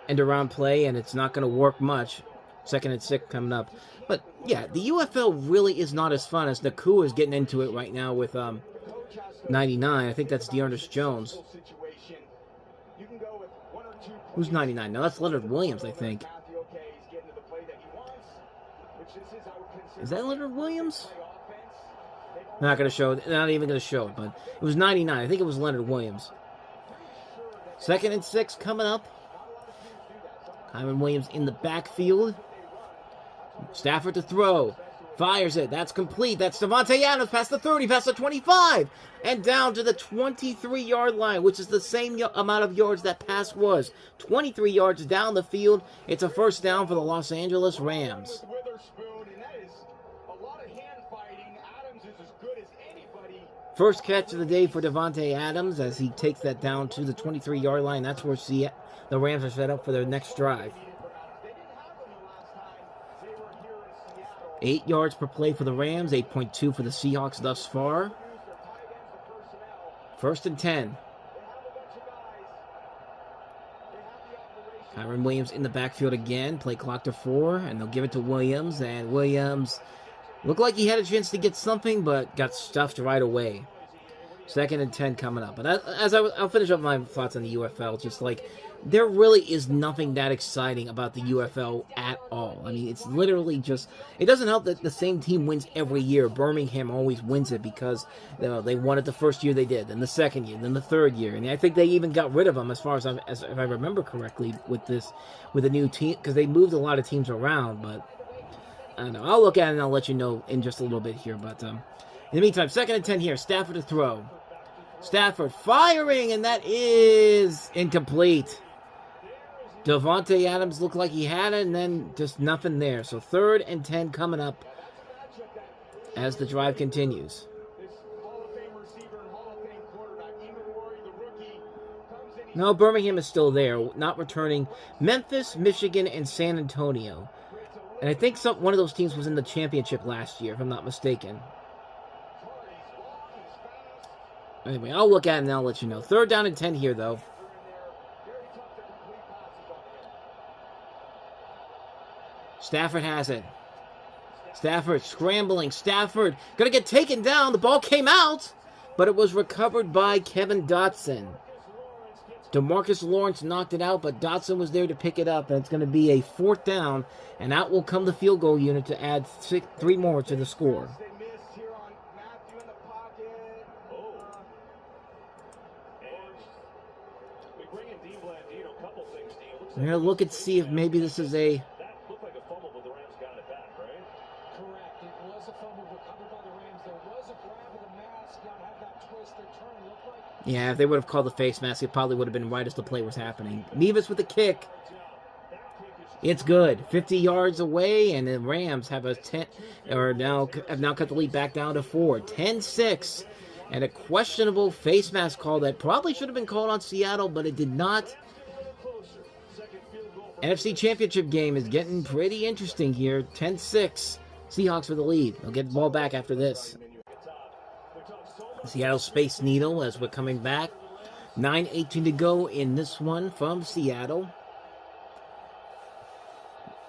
end around play, and it's not going to work much. 2nd and 6 coming up. But, yeah, the UFL really is not as fun as Nakua is getting into it right now with 99. I think that's Dearness Jones. Who's 99? No, that's Leonard Williams, I think. Is that Leonard Williams? Not going to show it. Not even going to show it, but it was 99. I think it was Leonard Williams. 2nd and 6 coming up. Kyren Williams in the backfield. Stafford to throw. Fires it. That's complete. That's Davante Adams past the 30, past the 25, and down to the 23-yard line, which is the same amount of yards that pass was. 23 yards down the field. It's a first down for the Los Angeles Rams. First catch of the day for Davante Adams as he takes that down to the 23-yard line. That's where the Rams are set up for their next drive. 8 yards per play for the Rams, 8.2 for the Seahawks thus far. 1st and 10. Kyren Williams in the backfield again. Play clock to 4, and they'll give it to Williams. And Williams looked like he had a chance to get something, but got stuffed right away. 2nd and 10 coming up. But I'll finish up my thoughts on the UFL. Just like, there really is nothing that exciting about the UFL at all. I mean, it's literally just, it doesn't help that the same team wins every year. Birmingham always wins it because they won it the first year they did, then the second year, then the third year. And I think they even got rid of them, as far as if I remember correctly, with a new team, because they moved a lot of teams around. But I don't know. I'll look at it and I'll let you know in just a little bit here. But in the meantime, 2nd and 10 here. Stafford to throw. Stafford firing, and that is incomplete. Devontae Adams looked like he had it, and then just nothing there. So 3rd and 10 coming up as the drive continues. No, Birmingham is still there, not returning. Memphis, Michigan, and San Antonio. And I think one of those teams was in the championship last year, if I'm not mistaken. Anyway, I'll look at it and I'll let you know. 3rd down and 10 here, though. Stafford has it. Stafford scrambling. Stafford going to get taken down. The ball came out, but it was recovered by Kevin Dotson. DeMarcus Lawrence knocked it out, but Dotson was there to pick it up, and it's going to be a 4th down, and out will come the field goal unit to add 3 more to the score. We're going to look and see if maybe this is a... Yeah, if they would have called the face mask, it probably would have been right as the play was happening. Nevis with the kick. It's good. 50 yards away, and the Rams have have now cut the lead back down to 4. 10-6. And a questionable face mask call that probably should have been called on Seattle, but it did not. NFC Championship game is getting pretty interesting here. 10-6. Seahawks for the lead. They'll get the ball back after this. Seattle Space Needle as we're coming back. 9:18 to go in this one from Seattle.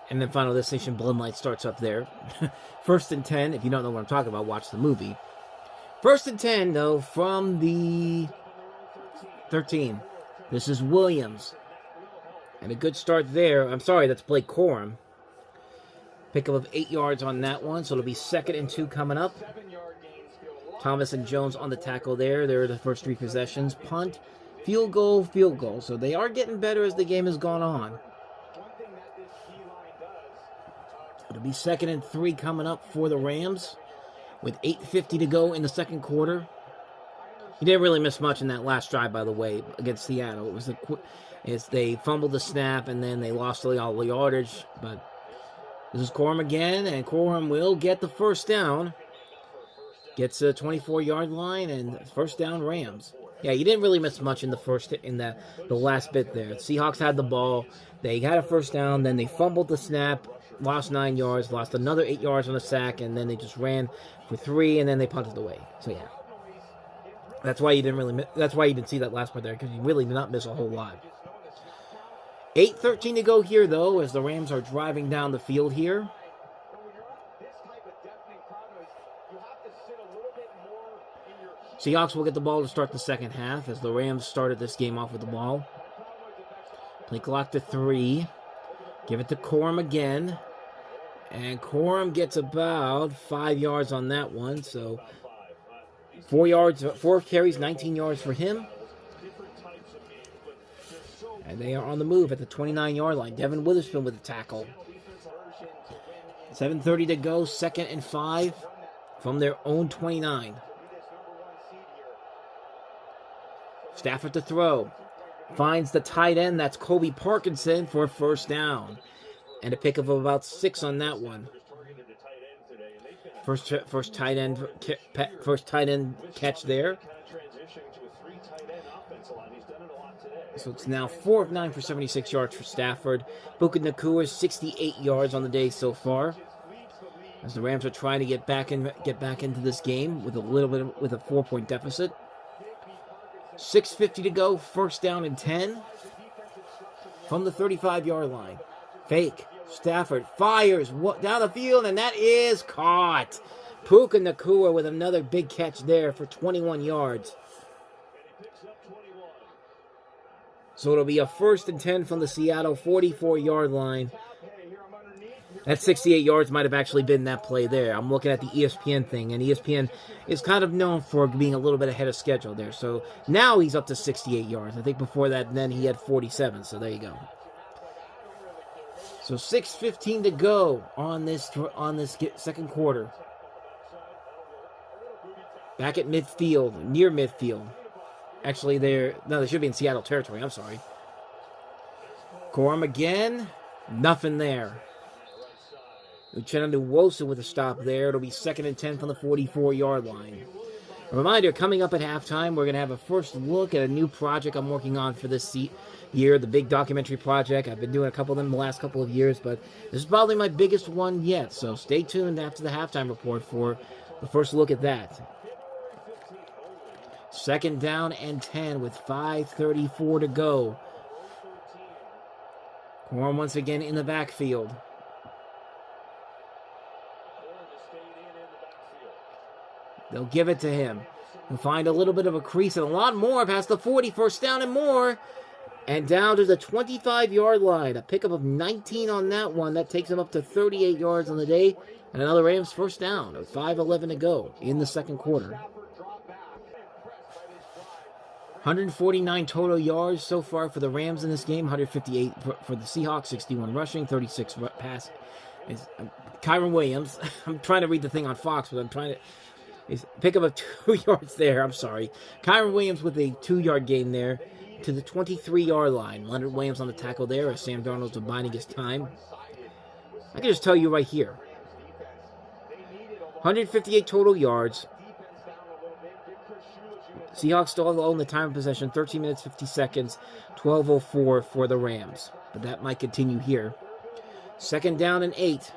And then Final Destination Bloodlight starts up there. 1st and 10. If you don't know what I'm talking about, watch the movie. 1st and 10, though, from the 13. This is Williams. And a good start there. I'm sorry, that's Blake Corum. Pickup of 8 yards on that one, so it'll be 2nd and 2 coming up. Thomas and Jones on the tackle there. They're the first 3 possessions. Punt, field goal, field goal. So they are getting better as the game has gone on. It'll be 2nd and 3 coming up for the Rams with 8:50 to go in the 2nd quarter. He didn't really miss much in that last drive, by the way, against Seattle. It was they fumbled the snap and then they lost all the yardage. But this is Corum again, and Corum will get the 1st down. Gets a 24-yard line and 1st down Rams. Yeah, you didn't really miss much in the last bit there. Seahawks had the ball. They had a 1st down. Then they fumbled the snap, lost 9 yards, lost another 8 yards on a sack, and then they just ran for 3, and then they punted away. So yeah, that's why you didn't see that last part there, because you really did not miss a whole lot. 8:13 to go here though, as the Rams are driving down the field here. Seahawks will get the ball to start the 2nd half as the Rams started this game off with the ball. Play clock to 3. Give it to Corum again. And Corum gets about 5 yards on that one. So 4 carries, 19 yards for him. And they are on the move at the 29-yard line. Devin Witherspoon with the tackle. 7:30 to go, 2nd and 5 from their own 29. Stafford to throw. Finds the tight end. That's Kobe Parkinson for a 1st down. And a pickup of about 6 on that one. First tight end catch there. So it's now 4 of 9 for 76 yards for Stafford. Buka Nakua 68 yards on the day so far. As the Rams are trying to get back into this game with a 4-point deficit. 6:50 to go, 1st down and 10 from the 35-yard line. Fake. Stafford fires down the field, and that is caught Puka Nacua with another big catch there for 21 yards. So it'll be a 1st and 10 from the Seattle 44-yard line. That 68 yards might have actually been that play there. I'm looking at the ESPN thing, and ESPN is kind of known for being a little bit ahead of schedule there. So now he's up to 68 yards. I think before that, then he had 47. So there you go. So 6:15 to go on this second quarter. Back at midfield, near midfield. Actually, they should be in Seattle territory. I'm sorry. Corum again. Nothing there. Uchenna Nwosu with a stop there. It'll be 2nd and 10 from the 44-yard line. A reminder, coming up at halftime, we're going to have a first look at a new project I'm working on for this year, the big documentary project. I've been doing a couple of them the last couple of years, but this is probably my biggest one yet. So stay tuned after the halftime report for the first look at that. 2nd down and 10 with 5:34 to go. Corum once again in the backfield. They'll give it to him. He'll find a little bit of a crease and a lot more past the 40. 1st down and more. And down to the 25-yard line. A pickup of 19 on that one. That takes him up to 38 yards on the day. And another Rams 1st down with 5:11 to go in the second quarter. 149 total yards so far for the Rams in this game. 158 for the Seahawks. 61 rushing. 36 pass. Kyron Williams. I'm trying to read the thing on Fox, but I'm trying to... Pick up of 2 yards there. I'm sorry. Kyron Williams with a 2-yard gain there to the 23-yard line. Leonard Williams on the tackle there as Sam Darnold's biding his time. I can just tell you right here. 158 total yards. Seahawks still own the time of possession. 13 minutes, 50 seconds. 12:04 for the Rams. But that might continue here. 2nd down and 8.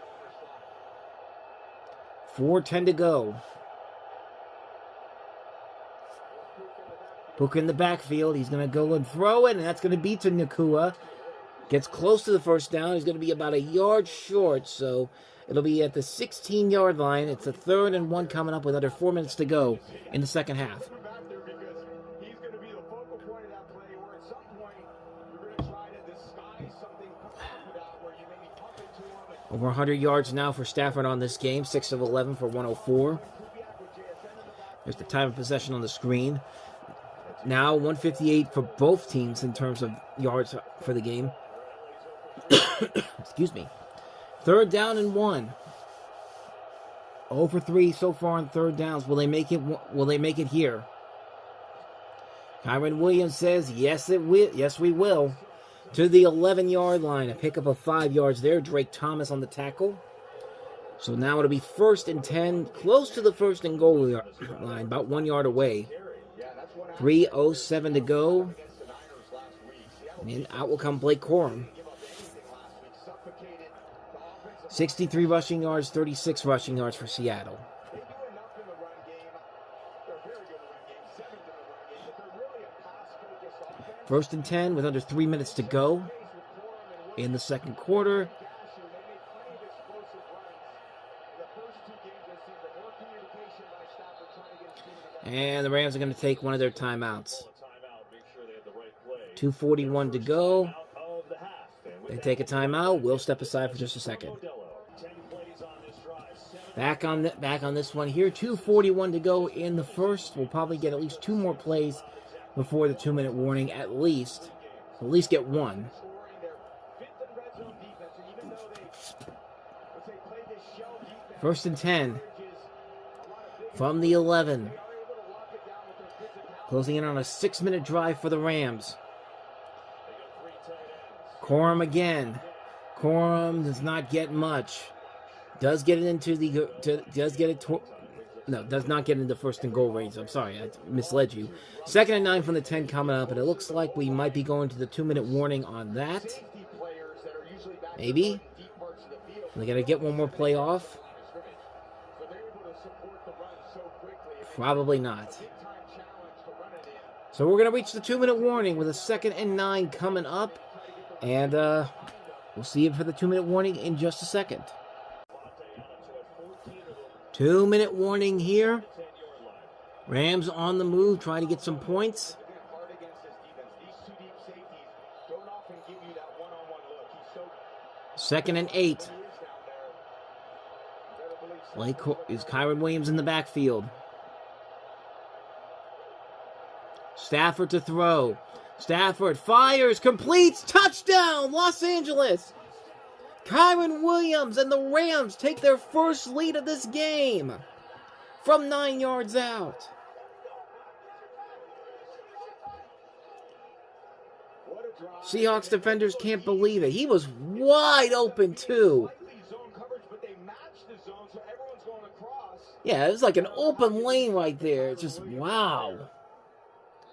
4:10 to go. Puka in the backfield. He's going to go and throw it, and that's going to be to Nacua. Gets close to the 1st down. He's going to be about a yard short, so it'll be at the 16-yard line. It's a 3rd and 1 coming up with under 4 minutes to go in the second half. Over 100 yards now for Stafford on this game. 6 of 11 for 104. There's the time of possession on the screen. Now 158 for both teams in terms of yards for the game. Excuse me. 3rd down and 1. 0 for 3 so far on 3rd downs. Will they make it? Will they make it here? Kyron Williams says, yes, it will. Yes, we will. To the 11-yard line. A pickup of 5 yards there. Drake Thomas on the tackle. So now it'll be 1st and 10. Close to the 1st and goal line. About 1 yard away. 3:07 to go. And out will come Blake Corum. 63 rushing yards, 36 rushing yards for Seattle. 1st and 10 with under 3 minutes to go in the second quarter. And the Rams are going to take one of their timeouts. 2:41 to go. They take a timeout. We'll step aside for just a second. Back on this one here. 2:41 to go in the first. We'll probably get at least 2 more plays before the 2-minute warning. At least get one. First and 10 from the 11. Closing in on a 6-minute drive for the Rams. Corum again. Corum does not get much. Does get it into the does not get into 1st and goal range. I'm sorry, I misled you. 2nd and 9 from the 10 coming up, and it looks like we might be going to the 2-minute warning on that. Maybe. Are they going to get one more play off? Probably not. So we're going to reach the 2-minute warning with a 2nd and 9 coming up. And we'll see you for the 2-minute warning in just a second. 2-minute warning here. Rams on the move, trying to get some points. Hard against this defense. These two deep safeties don't often give you that one-on-one look. He's so 2nd and 8. he is down there. Is Kyron Williams in the backfield. Stafford to throw. Stafford fires, completes, touchdown, Los Angeles. Kyron Williams and the Rams take their first lead of this game from 9 yards out. Seahawks defenders can't believe it. He was wide open too. Yeah, it was like an open lane right there. It's just, wow.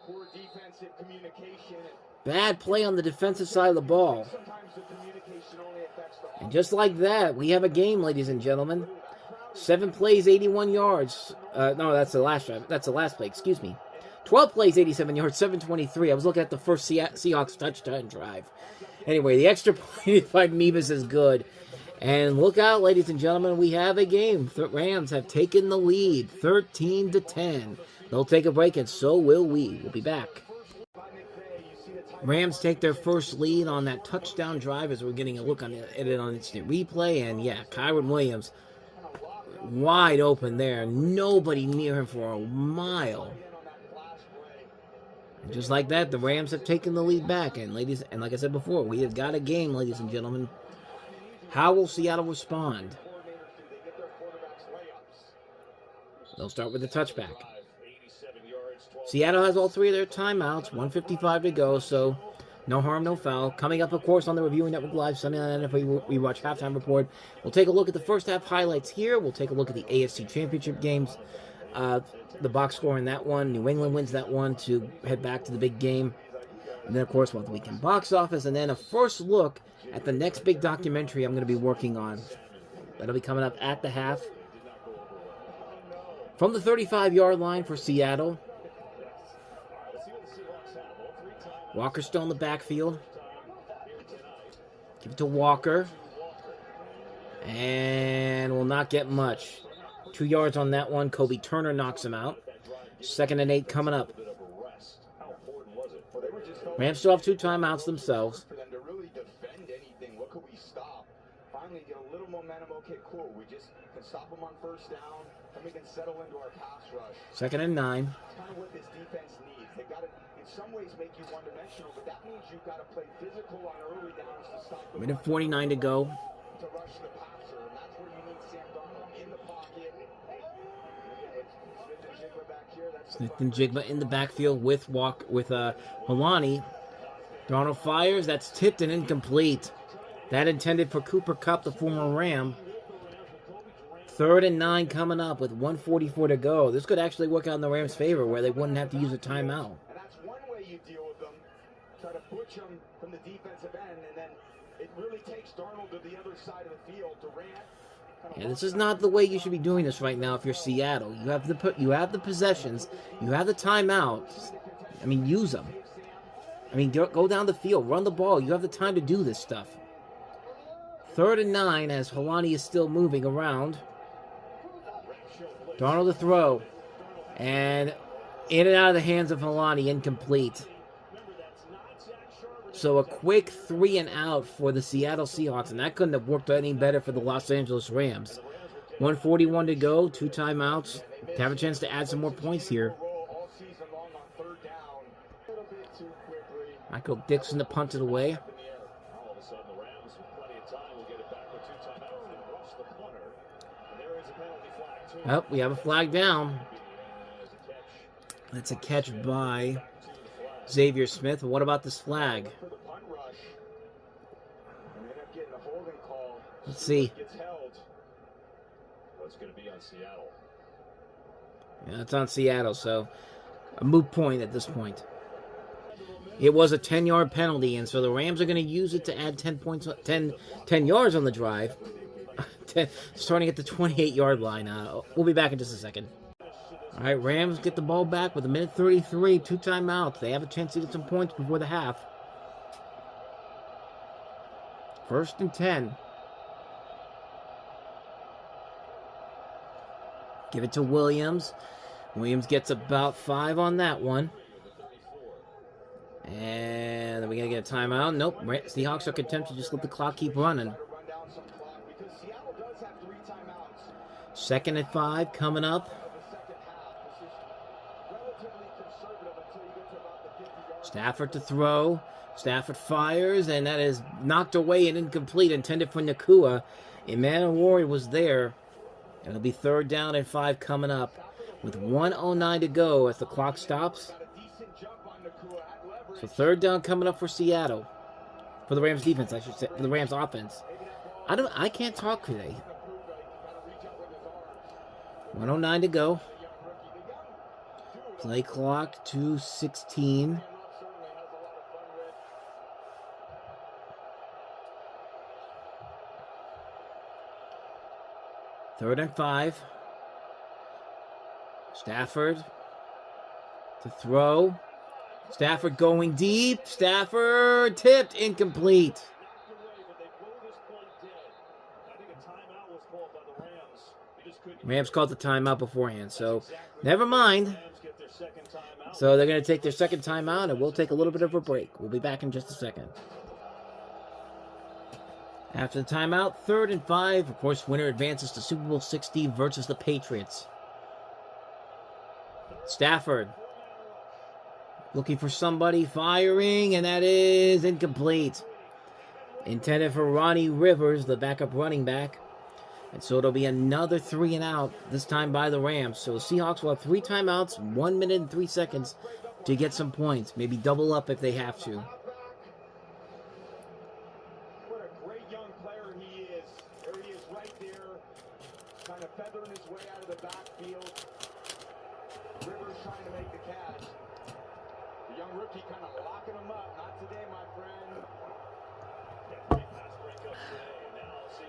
Poor defensive communication. Bad play on the defensive side of the ball. Sometimes the communication only affects the And just like that, we have a game, ladies and gentlemen. 7 plays, 81 yards. No, that's the last drive. That's the last play, excuse me. 12 plays, 87 yards, 723. I was looking at the first Seahawks touchdown drive. Anyway, the extra point by Mevis is good. And look out, ladies and gentlemen, we have a game. The Rams have taken the lead, 13-10. They'll take a break, and so will we. We'll be back. Rams take their first lead on that touchdown drive as we're getting a look at it on instant replay. And yeah, Kyron Williams wide open there. Nobody near him for a mile. And just like that, the Rams have taken the lead back. And like I said before, we have got a game, ladies and gentlemen. How will Seattle respond? They'll start with the touchback. Seattle has all 3 of their timeouts, 1:55 to go, so no harm, no foul. Coming up, of course, on the Reviewing Network Live Sunday Night NFL Rewatch Halftime Report. We'll take a look at the first half highlights here. We'll take a look at the AFC Championship games. The box score in that one. New England wins that one to head back to the big game. And then, of course, we'll have the weekend box office. And then a first look at the next big documentary I'm going to be working on. That'll be coming up at the half. From the 35-yard line for Seattle. Walker still in the backfield. Give it to Walker. And will not get much. 2 yards on that one. Kobe Turner knocks him out. 2nd and 8 coming up. Rams still have 2 timeouts themselves. For them to really defend anything, what could we stop? Finally get a little momentum. Okay, cool. We just can stop them on first down, and we can settle into our pass rush. 2nd and 9. That's kind of what this defense needs. They got to, in some ways, make you one-dimensional, but that means you've got to play physical on early downs to stop the Minute 49 to go. to rush the passer, and that's where you need Sam Darnold in the pocket. Smith and Jigba back here. That's Smith and Jigba in the backfield with Holani. Darnold fires. That's tipped and incomplete. That intended for Cooper Kupp, the former Ram. 3rd and 9 coming up with 1:44 to go. This could actually work out in the Rams' favor where they wouldn't have to use a timeout. And that's one way you deal with them. Try to butch them from the defensive end, and then it really takes Darnold to the other side of the field. Durant. Yeah, this is not the way you should be doing this right now if you're Seattle. You have the possessions. You have the timeouts. I mean, use them. I mean, go down the field. Run the ball. You have the time to do this stuff. 3rd and 9 as Holani is still moving around. Darnold to throw. And in and out of the hands of Holani, incomplete. So a quick 3 and out for the Seattle Seahawks, and that couldn't have worked any better for the Los Angeles Rams. 1:41 to go, 2 timeouts. To have a chance to add some more points here. Michael Dixon to punt it away. Oh, we have a flag down. That's a catch by Xavier Smith. What about this flag? Let's see. What's going to be on Seattle? Yeah, it's on Seattle, so a moot point at this point. It was a 10-yard penalty, and so the Rams are going to use it to add 10 yards on the drive. Starting at the 28-yard line. We'll be back in just a second. All right, Rams get the ball back with 1:33, 2 timeouts. They have a chance to get some points before the half. 1st and 10. Give it to Williams. Williams gets about 5 on that one. And are we going to get a timeout? Nope. Seahawks are content to just let the clock keep running. 2nd and 5 coming up. Stafford to throw. Stafford fires, and that is knocked away and incomplete, intended for Nakua. Emmanuel Ward was there. It'll be 3rd down and 5 coming up with 1:09 to go as the clock stops. So 3rd down coming up for Seattle. For the Rams defense, I should say. For the Rams offense. I can't talk today. 1:09 to go. Play clock 2:16. Third and 5. Stafford to throw. Stafford going deep. Stafford tipped, incomplete. Rams called the timeout beforehand, so never mind. So they're going to take their second timeout, and we'll take a little bit of a break. We'll be back in just a second. After the timeout, 3rd and 5. Of course, winner advances to Super Bowl 60 versus the Patriots. Stafford looking for somebody, firing, and that is incomplete. Intended for Ronnie Rivers, the backup running back. And so it'll be another 3 and out, this time by the Rams. So the Seahawks will have 3 timeouts, 1 minute and 3 seconds to get some points. Maybe double up if they have to. What a great young player he is. There he is right there, kind of feathering his way out of the backfield. Rivers trying to make the catch. The young rookie kind of locking him up. Not today, my friend.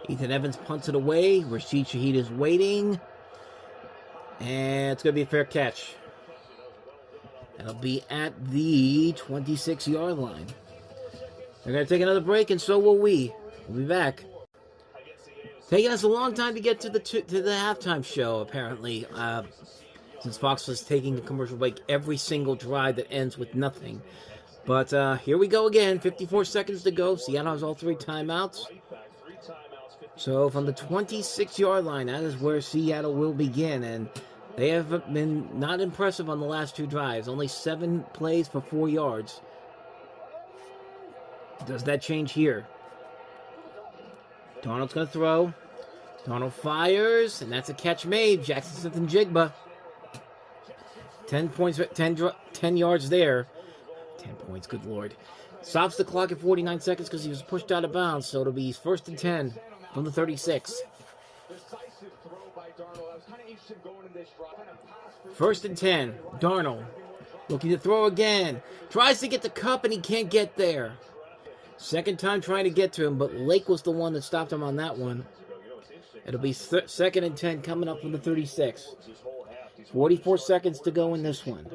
Ethan Evans punts it away. Rashid Shaheed is waiting. And it's going to be a fair catch. It'll be at the 26-yard line. They're going to take another break, and so will we. We'll be back. Taking us a long time to get to the halftime show, apparently. Since Fox was taking a commercial break every single drive that ends with nothing. But here we go again. 54 seconds to go. Seattle has all 3 timeouts. So from the 26-yard line, that is where Seattle will begin. And they have been not impressive on the last 2 drives. Only 7 plays for 4 yards. Does that change here? Darnold's going to throw. Darnold fires, and that's a catch made. Jackson Smith-Njigba. 10 points, 10 yards there. 10 points, good Lord. Stops the clock at 49 seconds because he was pushed out of bounds. So it'll be 1st and 10 from the 36. 1st and 10. Darnold looking to throw again. Tries to get the cup and he can't get there. Second time trying to get to him, but Lake was the one that stopped him on that one. It'll be 2nd and 10 coming up from the 36. 44 seconds to go in this one.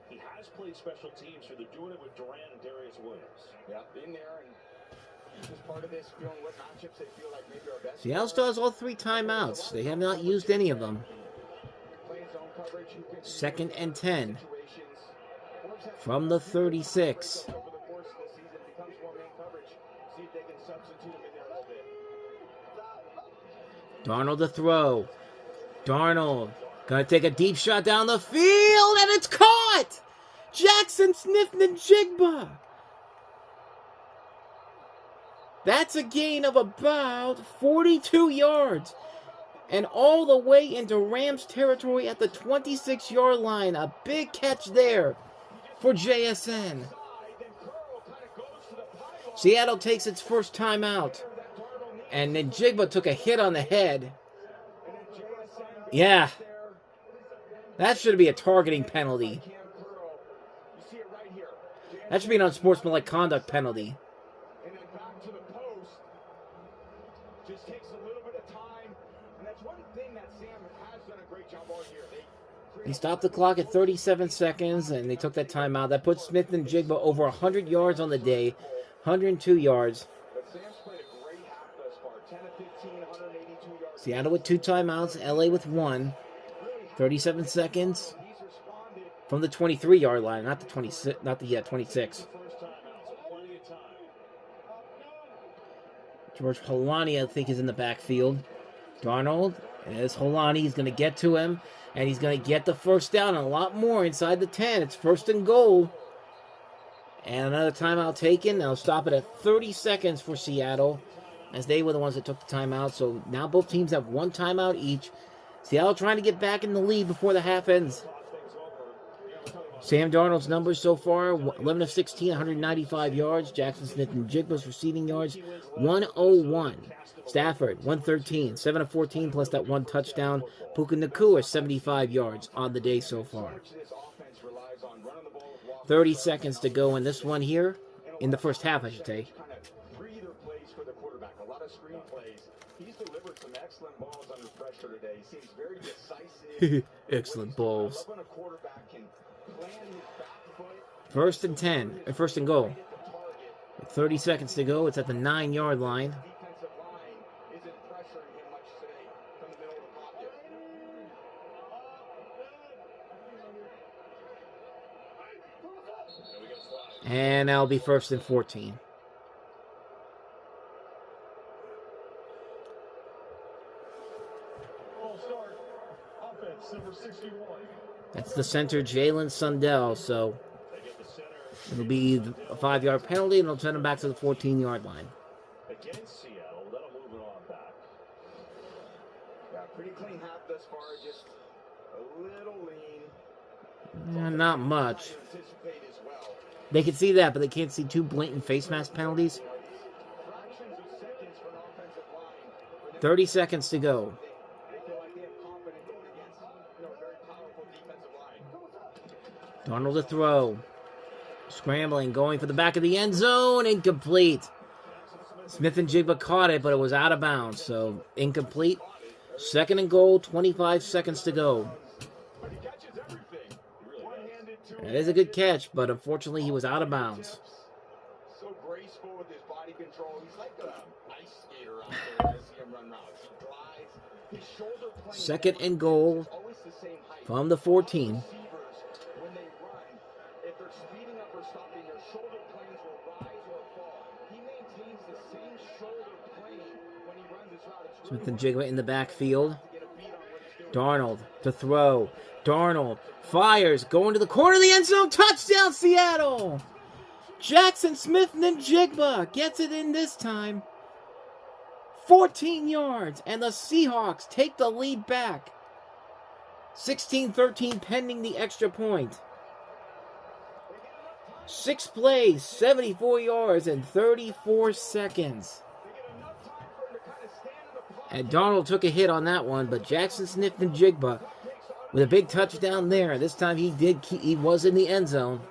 He has played special teams, so they're doing it with Durant and Darius Williams. Yeah, been there, and just part of this, feeling what matchups they feel like maybe are best. Seattle still has all 3 timeouts. They have not used any of them. 2nd and 10 from the 36. Darnold to throw. Darnold gonna take a deep shot down the field, and it's caught! Jackson Smith-Njigba. That's a gain of about 42 yards. And all the way into Rams territory at the 26-yard line. A big catch there for JSN. Seattle takes its first timeout. And Njigba took a hit on the head. Yeah. That should be a targeting penalty. That should be an unsportsmanlike conduct penalty. And then back to the post. Just takes a little bit of time. And that's one thing that Sam has done a great job on here. They stopped the clock at 37 seconds, and they took that timeout. That puts Smith-Njigba over 100 yards on the day. 102 yards. But Sam's played a great half thus far. 10 of 15, 182 yards. Seattle with 2 timeouts, LA with 1. 37 seconds from the 23-yard line, not the 26, 26. George Holani, I think, is in the backfield. Darnold, as Holani, he's going to get to him, and he's going to get the first down and a lot more inside the 10. It's 1st and goal. And another timeout taken. They'll stop it at 30 seconds for Seattle, as they were the ones that took the timeout. So now both teams have 1 timeout each. Seattle trying to get back in the lead before the half ends. Sam Darnold's numbers so far, 11 of 16, 195 yards. Jackson Smith and Jigba's receiving yards, 101. Stafford, 113, 7 of 14, plus that 1 touchdown. Puka Nacua, 75 yards on the day so far. 30 seconds to go in this one here, in the first half, I should say. Excellent balls. 1st and 10, or 1st and goal. With 30 seconds to go, it's at the 9-yard line. And that'll be 1st and 14. That's the center, Jalen Sundell. So it'll be a 5-yard penalty, and it'll send him back to the 14-yard line. Against Seattle, that'll move it on back. Yeah, pretty clean half thus far, just a little lean. Not much. They can see that, but they can't see 2 blatant face mask penalties. 30 seconds to go. Darnold to throw. Scrambling, going for the back of the end zone. Incomplete. Smith and Jigba caught it, but it was out of bounds. So, incomplete. 2nd and goal, 25 seconds to go. That is a good catch, but unfortunately he was out of bounds. So graceful with his body control. He's like an ice skater out there. I see him run routes. He glides. His shoulder plane 2nd and goal from the 14. When they run, if they're speeding up or stopping, their shoulder planes will rise or fall. He maintains the same shoulder plane when he runs his route. Smith and Jigba in the backfield. Darnold to throw. Darnold fires, going to the corner of the end zone. Touchdown, Seattle! Jackson Smith and Jigba gets it in this time. 14 yards, and the Seahawks take the lead back. 16-13 pending the extra point. 6 plays, 74 yards, and 34 seconds. And Darnold took a hit on that one, but Jackson Smith and Jigba with a big touchdown there. This time he was in the end zone.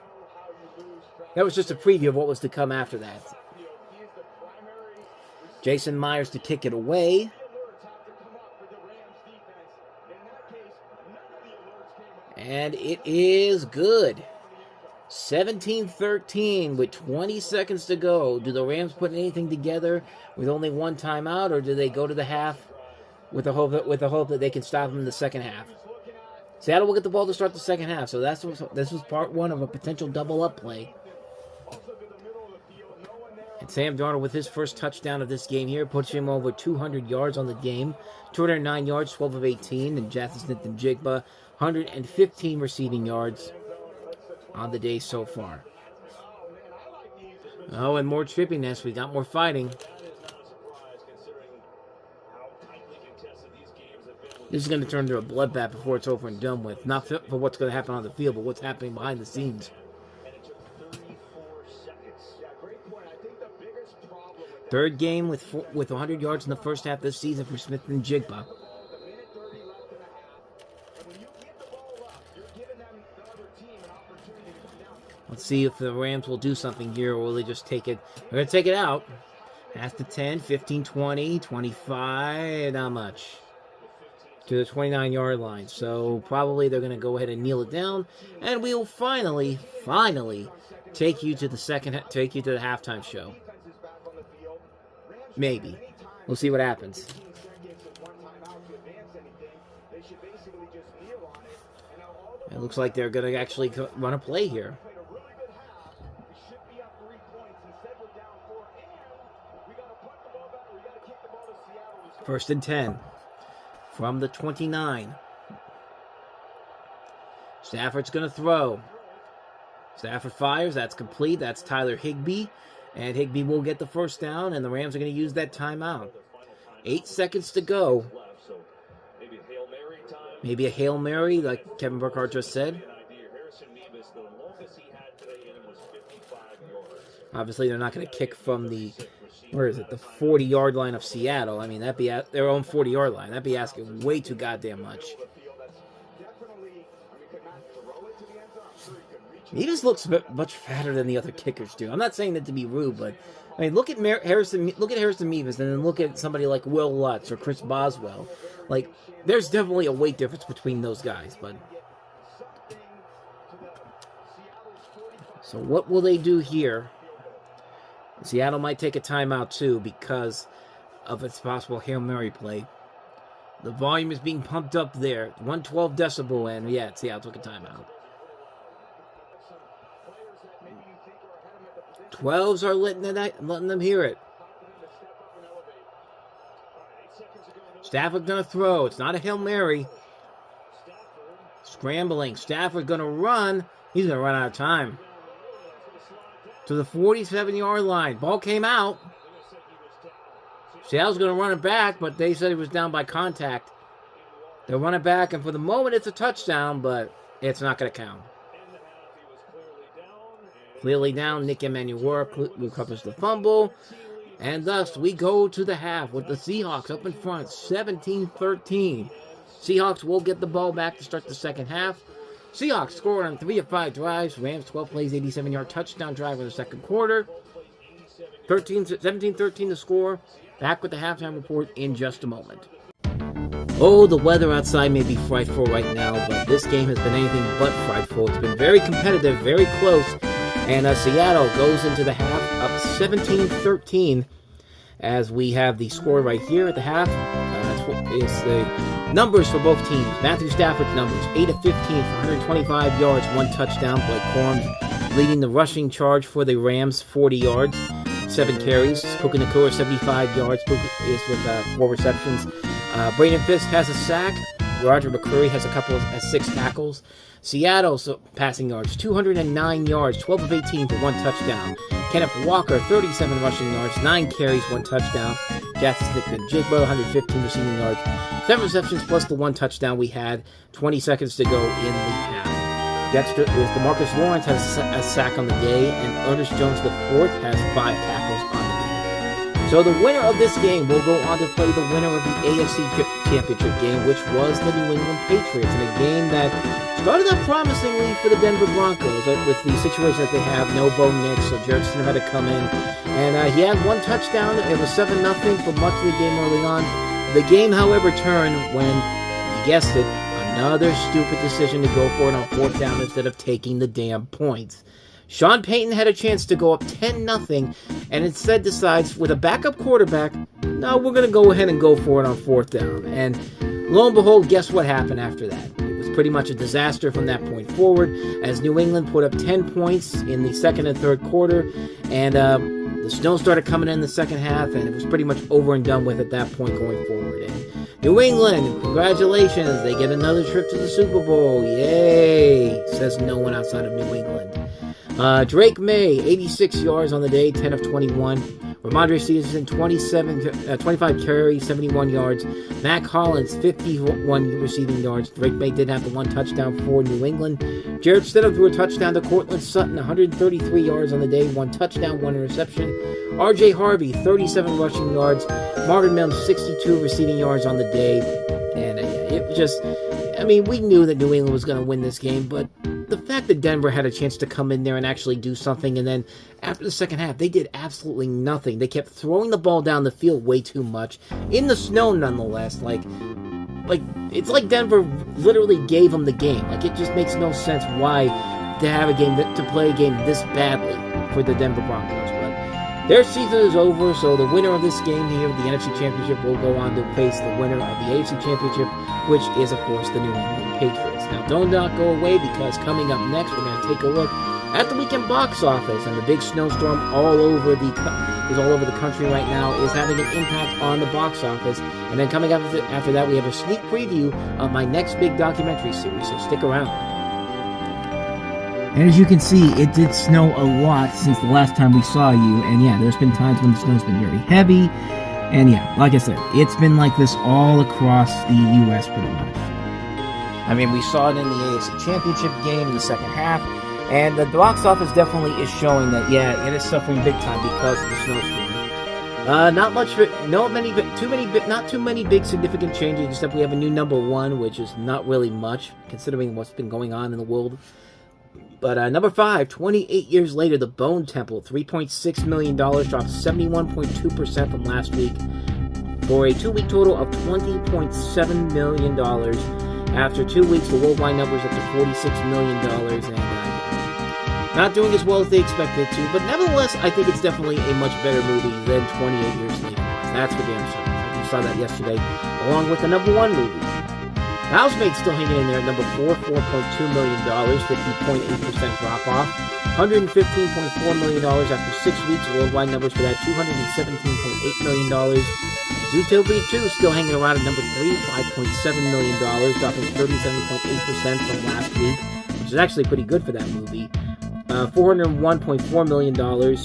That was just a preview of what was to come after that. Jason Myers to kick it away. And it is good. 17-13 with 20 seconds to go. Do the Rams put anything together with only 1 timeout, or do they go to the half with the hope that they can stop them in the second half? Seattle will get the ball to start the second half, so this was part 1 of a potential double-up play. And Sam Darnold with his first touchdown of this game here puts him over 200 yards on the game. 209 yards, 12 of 18, and Jackson Smith and Jigba, 115 receiving yards on the day so far. Oh, and more trippiness. We got more fighting. This is going to turn into a bloodbath before it's over and done with. Not for what's going to happen on the field, but what's happening behind the scenes. Third game with 100 yards in the first half this season for Smith and Jigba. Let's see if the Rams will do something here, or will they just take it? They're going to take it out. At the 10, 15, 20, 25, not much. To the 29-yard line. So probably they're going to go ahead and kneel it down, and we will finally take you to the halftime show. Maybe. We'll see what happens. looks like they're going to actually run a play here. Played a really good half. We should be up 3 points. Instead, we're down 4. And we got to punt the ball back. We got to kick the ball to Seattle. First and 10 from the 29. Stafford's going to throw. Stafford fires. That's complete. That's Tyler Higbee. And Higbee will get the first down, and the Rams are going to use that timeout. 8 seconds to go. Maybe a Hail Mary, like Kevin Burkhardt just said. Obviously, they're not going to kick from the, where is it, the 40-yard line of Seattle. I mean, that'd be at their own 40-yard line. That'd be asking way too goddamn much. He just looks much fatter than the other kickers do. I'm not saying that to be rude, but I mean, look at Harrison Mevis, and then look at somebody like Will Lutz or Chris Boswell. Like, there's definitely a weight difference between those guys. But so what will they do here? Seattle might take a timeout too because of its possible Hail Mary play. The volume is being pumped up there, 112 decibel, and yeah, Seattle took a timeout. 12s are letting them hear it. Stafford going to throw. It's not a Hail Mary. Scrambling. Stafford going to run. He's going to run out of time. To the 47-yard line. Ball came out. Seattle's going to run it back, but they said he was down by contact. They'll run it back, and for the moment it's a touchdown, but it's not going to count. Clearly down, Nick Emmanuel recovers the fumble. And thus, we go to the half with the Seahawks up in front, 17-13. Seahawks will get the ball back to start the second half. Seahawks scored on 3 of 5 drives. Rams 12 plays, 87-yard touchdown drive in the second quarter. 17-13 the score. Back with the halftime report in just a moment. Oh, the weather outside may be frightful right now, but this game has been anything but frightful. It's been very competitive, very close. And Seattle goes into the half up 17-13 as we have the score right here at the half. It's the numbers for both teams. Matthew Stafford's numbers, 8 of 15 for 125 yards, 1 touchdown. Blake Corum leading the rushing charge for the Rams, 40 yards, 7 carries. Puka Nacua, 75 yards. Puka is with 4 receptions. Braden Fisk has a sack. Roger McCreary has 6 tackles. Seattle's passing yards, 209 yards, 12 of 18 for 1 touchdown. Kenneth Walker, 37 rushing yards, 9 carries, 1 touchdown. Jackson Jigbo, 115 receiving yards, 7 receptions plus the 1 touchdown we had. 20 seconds to go in the half. DeMarcus Lawrence has a sack on the day, and Ernest Jones IV has 5 tackles on the day. So the winner of this game will go on to play the winner of the AFC Championship game, which was the New England Patriots, in a game that started out promisingly for the Denver Broncos with the situation that they have. No Bo Nix, so Jared Stidham had to come in. And he had 1 touchdown. It was 7-0 for much of the game early on. The game, however, turned when, you guessed it, another stupid decision to go for it on 4th down instead of taking the damn points. Sean Payton had a chance to go up 10-0 and instead decides, with a backup quarterback, no, we're going to go ahead and go for it on 4th down. And lo and behold, guess what happened after that? It was pretty much a disaster from that point forward, as New England put up 10 points in the second and third quarter, and the snow started coming in the second half, and it was pretty much over and done with at that point going forward. And New England, congratulations, they get another trip to the Super Bowl. Yay, says no one outside of New England. Drake May, 86 yards on the day, 10 of 21. Ramondre Stevenson, 25 carries, 71 yards. Mac Hollins, 51 receiving yards. Drake May did have the 1 touchdown for New England. Jared Stidham threw a touchdown to Cortland Sutton, 133 yards on the day, 1 touchdown, 1 interception. R.J. Harvey, 37 rushing yards. Marvin Mims, 62 receiving yards on the day. And it was just, I mean, we knew that New England was going to win this game, but the fact that Denver had a chance to come in there and actually do something, and then after the second half, they did absolutely nothing. They kept throwing the ball down the field way too much, in the snow nonetheless. Like it's like Denver literally gave them the game. Like, it just makes no sense why to have a game, to play a game this badly for the Denver Broncos. But their season is over, so the winner of this game here, the NFC Championship, will go on to face the winner of the AFC Championship, which is, of course, the New England Patriots. Now, don't not go away, because coming up next, we're going to take a look at the weekend box office, and the big snowstorm is all over the country right now is having an impact on the box office. And then coming up after that, we have a sneak preview of my next big documentary series, so stick around. And as you can see, it did snow a lot since the last time we saw you, and yeah, there's been times when the snow's been very heavy, and yeah, like I said, it's been like this all across the U.S. pretty much. I mean, we saw it in the AFC Championship game in the second half, and the box office definitely is showing that, yeah, it is suffering big time because of the snowstorm. Not too many big significant changes, except we have a new number one, which is not really much, considering what's been going on in the world. But number 5, 28 years later, The Bone Temple, $3.6 million, dropped 71.2% from last week, for a 2-week total of $20.7 million. After 2 weeks, the worldwide number is up to $46 million, and not doing as well as they expected it to. But nevertheless, I think it's definitely a much better movie than 28 years later. That's for damn certain. I saw that yesterday, along with the number 1 movie. Housemaid's still hanging in there at number 4, $4.2 million, 50.8% drop-off. $115.4 million after 6 weeks. Worldwide numbers for that, $217.8 million. Zootopia 2 still hanging around at number 3, $5.7 million, dropping 37.8% from last week, which is actually pretty good for that movie. $401.4 million,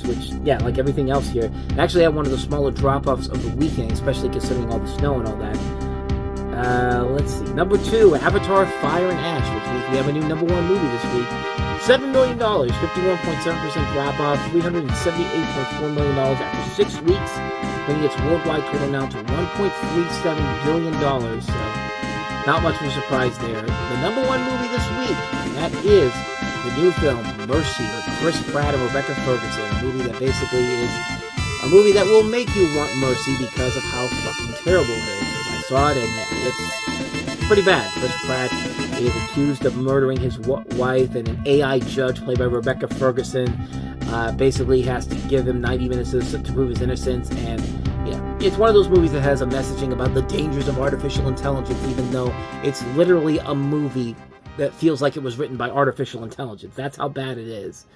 which, yeah, like everything else here, actually had one of the smaller drop-offs of the weekend, especially considering all the snow and all that. Let's see. Number 2, Avatar Fire and Ash, which means we have a new number 1 movie this week. $7 million, 51.7% drop-off, $378.4 million after 6 weeks, bringing its worldwide total now to $1.37 billion, so not much of a surprise there. The number 1 movie this week, that is the new film, Mercy, with Chris Pratt and Rebecca Ferguson, a movie that basically is a movie that will make you want mercy because of how fucking terrible it is. I saw it, and yeah, it's pretty bad. Chris Pratt is accused of murdering his wife, and an AI judge played by Rebecca Ferguson basically has to give him 90 minutes to prove his innocence. And yeah, it's one of those movies that has a messaging about the dangers of artificial intelligence, even though it's literally a movie that feels like it was written by artificial intelligence. That's how bad it is.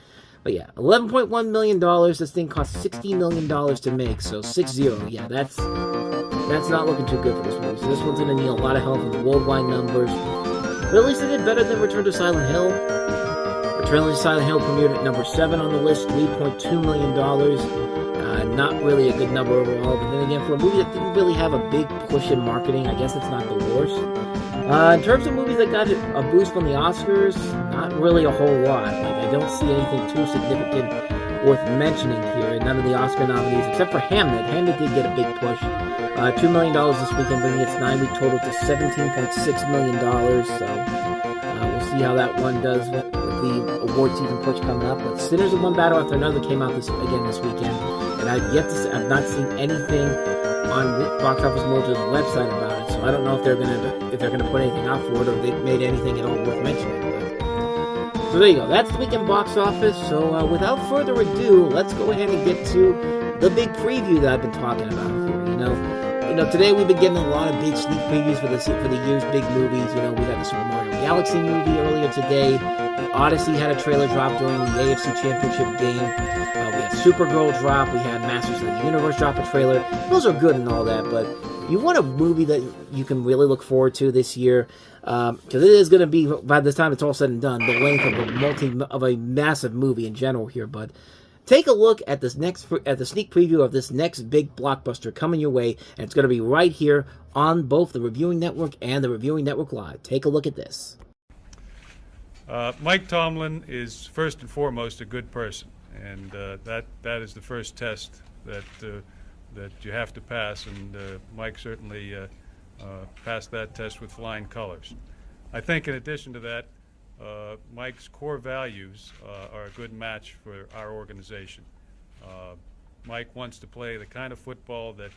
But yeah, $11.1 million. This thing cost $60 million to make, so 6-0. Yeah, that's not looking too good for this movie. So this one's going to need a lot of help with worldwide numbers. But at least it did better than Return to Silent Hill. Return to Silent Hill premiered at number 7 on the list, $3.2 million. Not really a good number overall, but then again, for a movie that didn't really have a big push in marketing, I guess it's not the worst. In terms of movies that got a boost from the Oscars, not really a whole lot. Like, I don't see anything too significant worth mentioning here. None of the Oscar nominees, except for Hamnet. Hamnet did get a big push. $2 million this weekend, bringing its 9-week total to $17.6 million. So we'll see how that one does with the award season push coming up. But Sinners of One Battle After Another came out this weekend, and I've not seen anything on Box Office Mojo's website about it. So I don't know if they're gonna put anything out for it, or if they've made anything at all worth mentioning. So there you go. That's the weekend box office. So without further ado, let's go ahead and get to the big preview that I've been talking about here. You know, today we've been getting a lot of big sneak previews for the year's big movies. You know, we had the Super Mario Galaxy movie earlier today. The Odyssey had a trailer drop during the AFC Championship game. We had Supergirl drop. We had Masters of the Universe drop a trailer. Those are good and all that, but you want a movie that you can really look forward to this year, because it is going to be, by the time it's all said and done, the length of a massive movie in general here. But take a look at the sneak preview of this next big blockbuster coming your way, and it's going to be right here on both the Reviewing Network and the Reviewing Network Live. Take a look at this. Mike Tomlin is first and foremost a good person, and that is the first test that you have to pass, and Mike certainly passed that test with flying colors. I think in addition to that, Mike's core values are a good match for our organization. Mike wants to play the kind of football that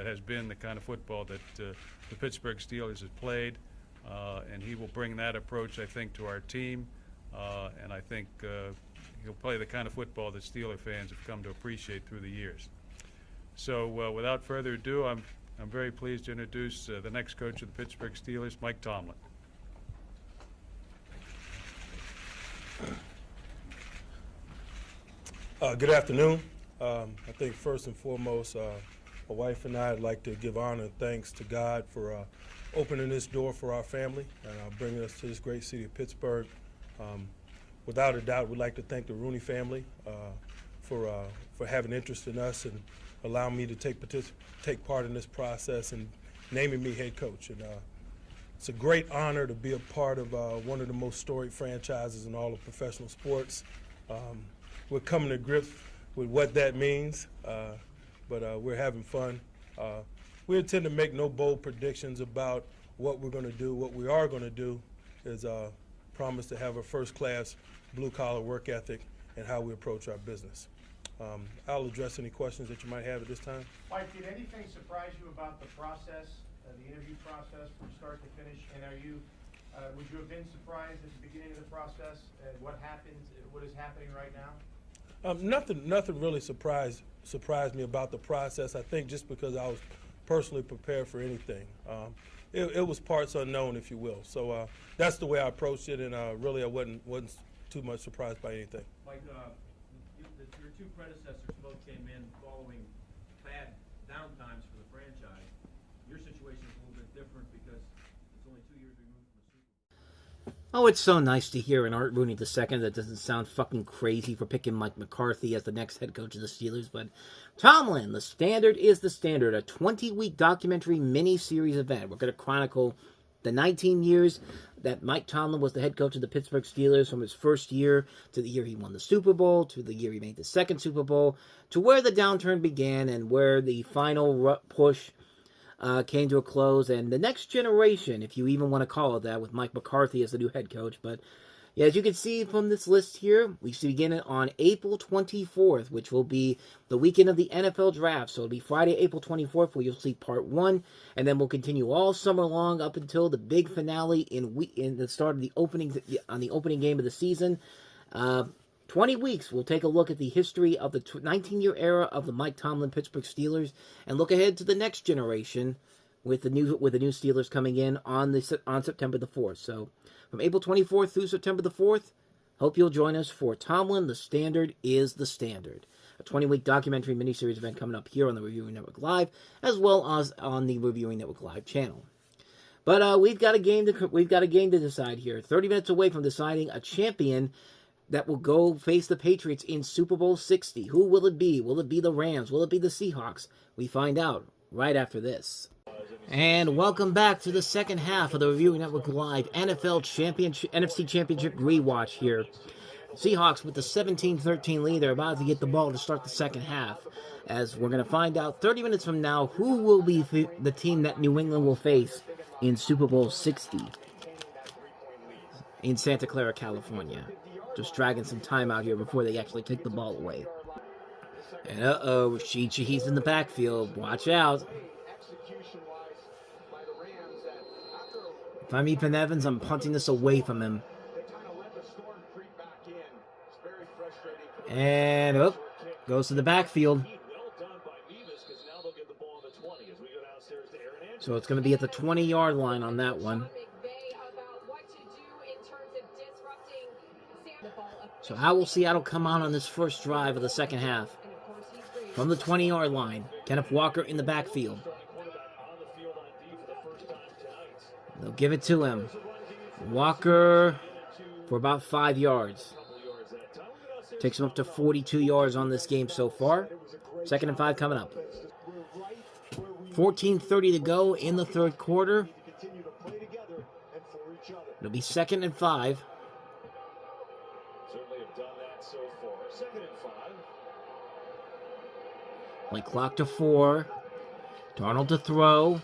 has been the kind of football that the Pittsburgh Steelers have played, and he will bring that approach, I think, to our team, and I think he'll play the kind of football that Steeler fans have come to appreciate through the years. So without further ado, I'm very pleased to introduce the next coach of the Pittsburgh Steelers, Mike Tomlin. Good afternoon. I think first and foremost, my wife and I would like to give honor and thanks to God for opening this door for our family and bringing us to this great city of Pittsburgh. Without a doubt, we'd like to thank the Rooney family for having interest in us and allowing me to take part in this process and naming me head coach. And it's a great honor to be a part of one of the most storied franchises in all of professional sports. We're coming to grips with what that means, but we're having fun. We intend to make no bold predictions about what we're going to do. What we are going to do is promise to have a first-class blue-collar work ethic and how we approach our business. I'll address any questions that you might have at this time. Mike, did anything surprise you about the process, the interview process from start to finish? And would you have been surprised at the beginning of the process at what is happening right now? Nothing really surprised me about the process. I think just because I was personally prepared for anything. It was parts unknown, if you will. So that's the way I approached it, and really I wasn't too much surprised by anything. Mike, your two predecessors both came in following bad downtimes for the franchise. Your situation is a little bit different because it's only 2 years removed from the Super Bowl. Oh, it's so nice to hear an Art Rooney II that doesn't sound fucking crazy for picking Mike McCarthy as the next head coach of the Steelers. But Tomlin, the standard is the standard, a 20-week documentary mini-series event. We're going to chronicle the 19 years that Mike Tomlin was the head coach of the Pittsburgh Steelers, from his first year to the year he won the Super Bowl, to the year he made the second Super Bowl, to where the downturn began and where the final push came to a close, and the next generation, if you even want to call it that, with Mike McCarthy as the new head coach. But yeah, as you can see from this list here, we should begin it on April 24th, which will be the weekend of the NFL Draft. So it'll be Friday, April 24th, where you'll see part 1, and then we'll continue all summer long up until the big finale in the start of the opening game of the season. 20 weeks, we'll take a look at the history of the 19-year era of the Mike Tomlin Pittsburgh Steelers and look ahead to the next generation with the new Steelers coming in on September the 4th. So from April 24th through September the 4th, hope you'll join us for Tomlin, the Standard is the Standard, a 20-week documentary miniseries event coming up here on the Reviewing Network Live, as well as on the Reviewing Network Live channel. But we've got a game to decide here. 30 minutes away from deciding a champion that will go face the Patriots in Super Bowl 60. Who will it be? Will it be the Rams? Will it be the Seahawks? We find out right after this. And welcome back to the second half of the Reviewing Network Live NFC Championship Rewatch here. Seahawks with the 17-13 lead. They're about to get the ball to start the second half, as we're going to find out 30 minutes from now who will be the team that New England will face in Super Bowl 60 in Santa Clara, California. Just dragging some time out here before they actually take the ball away. And he's in the backfield. Watch out. If I'm Ethan Evans, I'm punting this away from him. And goes to the backfield. So it's going to be at the 20-yard line on that one. So how will Seattle come out on this first drive of the second half? From the 20-yard line, Kenneth Walker in the backfield. They'll give it to him. Walker for about 5 yards. Takes him up to 42 yards on this game so far. 2nd and 5 coming up. 14:30 to go in the third quarter. It'll be 2nd and 5. Play clock to 4. Darnold to throw.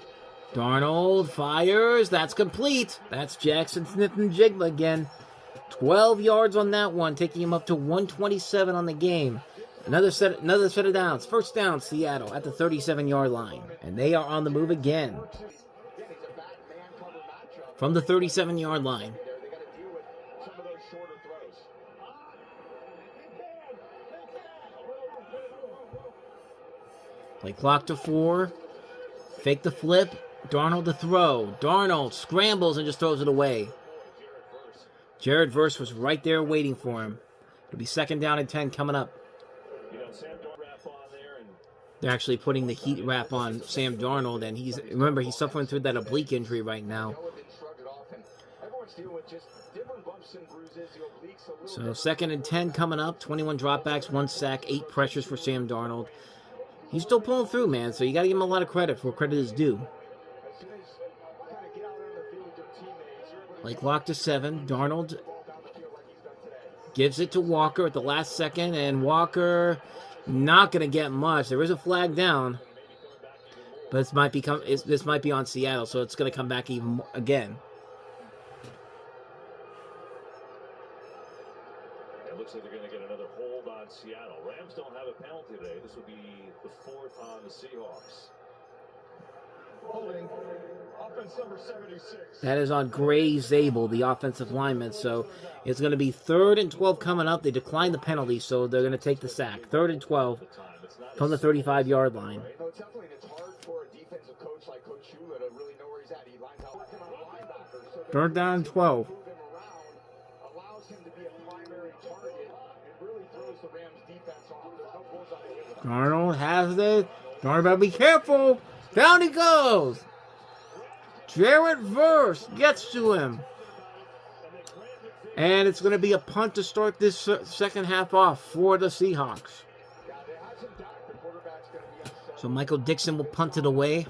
Darnold fires. That's complete. That's Jackson Smith-Njigba again. 12 yards on that one, taking him up to 127 on the game. Another set of downs. First down, Seattle at the 37-yard line. And they are on the move again. From the 37-yard line. Play clock to 4. Fake the flip. Darnold to throw. Darnold scrambles and just throws it away. Jared Verse was right there waiting for him. It'll be 2nd down and 10 coming up. They're actually putting the heat wrap on Sam Darnold, and he's suffering through that oblique injury right now. So 2nd and 10 coming up, 21 dropbacks, 1 sack, 8 pressures for Sam Darnold. He's still pulling through, man, so you got to give him a lot of credit for credit is due. Like lock to 7, Darnold gives it to Walker at the last second, and Walker not going to get much. There is a flag down, but this might be on Seattle, so it's going to come back even more, again. It looks like they're going to get another hold on Seattle. Rams don't have a penalty today. This would be the 4th on the Seahawks. Holding, offense number 76. That is on Gray Zabel, the offensive lineman. So it's going to be 3rd and 12 coming up. They declined the penalty, so they're going to take the sack. 3rd and 12 from the 35-yard line. It's hard for a defensive coach like Coach Shula to really know where he's at. He lines out working on a linebacker. So 3rd down and 12. move him around, allows him to be a primary target, and really throws the Rams defense off. There's no bullseye. Darnold has it. Darnold better be careful. Down he goes. Jared Verse gets to him. And it's going to be a punt to start this second half off for the Seahawks. So Michael Dixon will punt it away.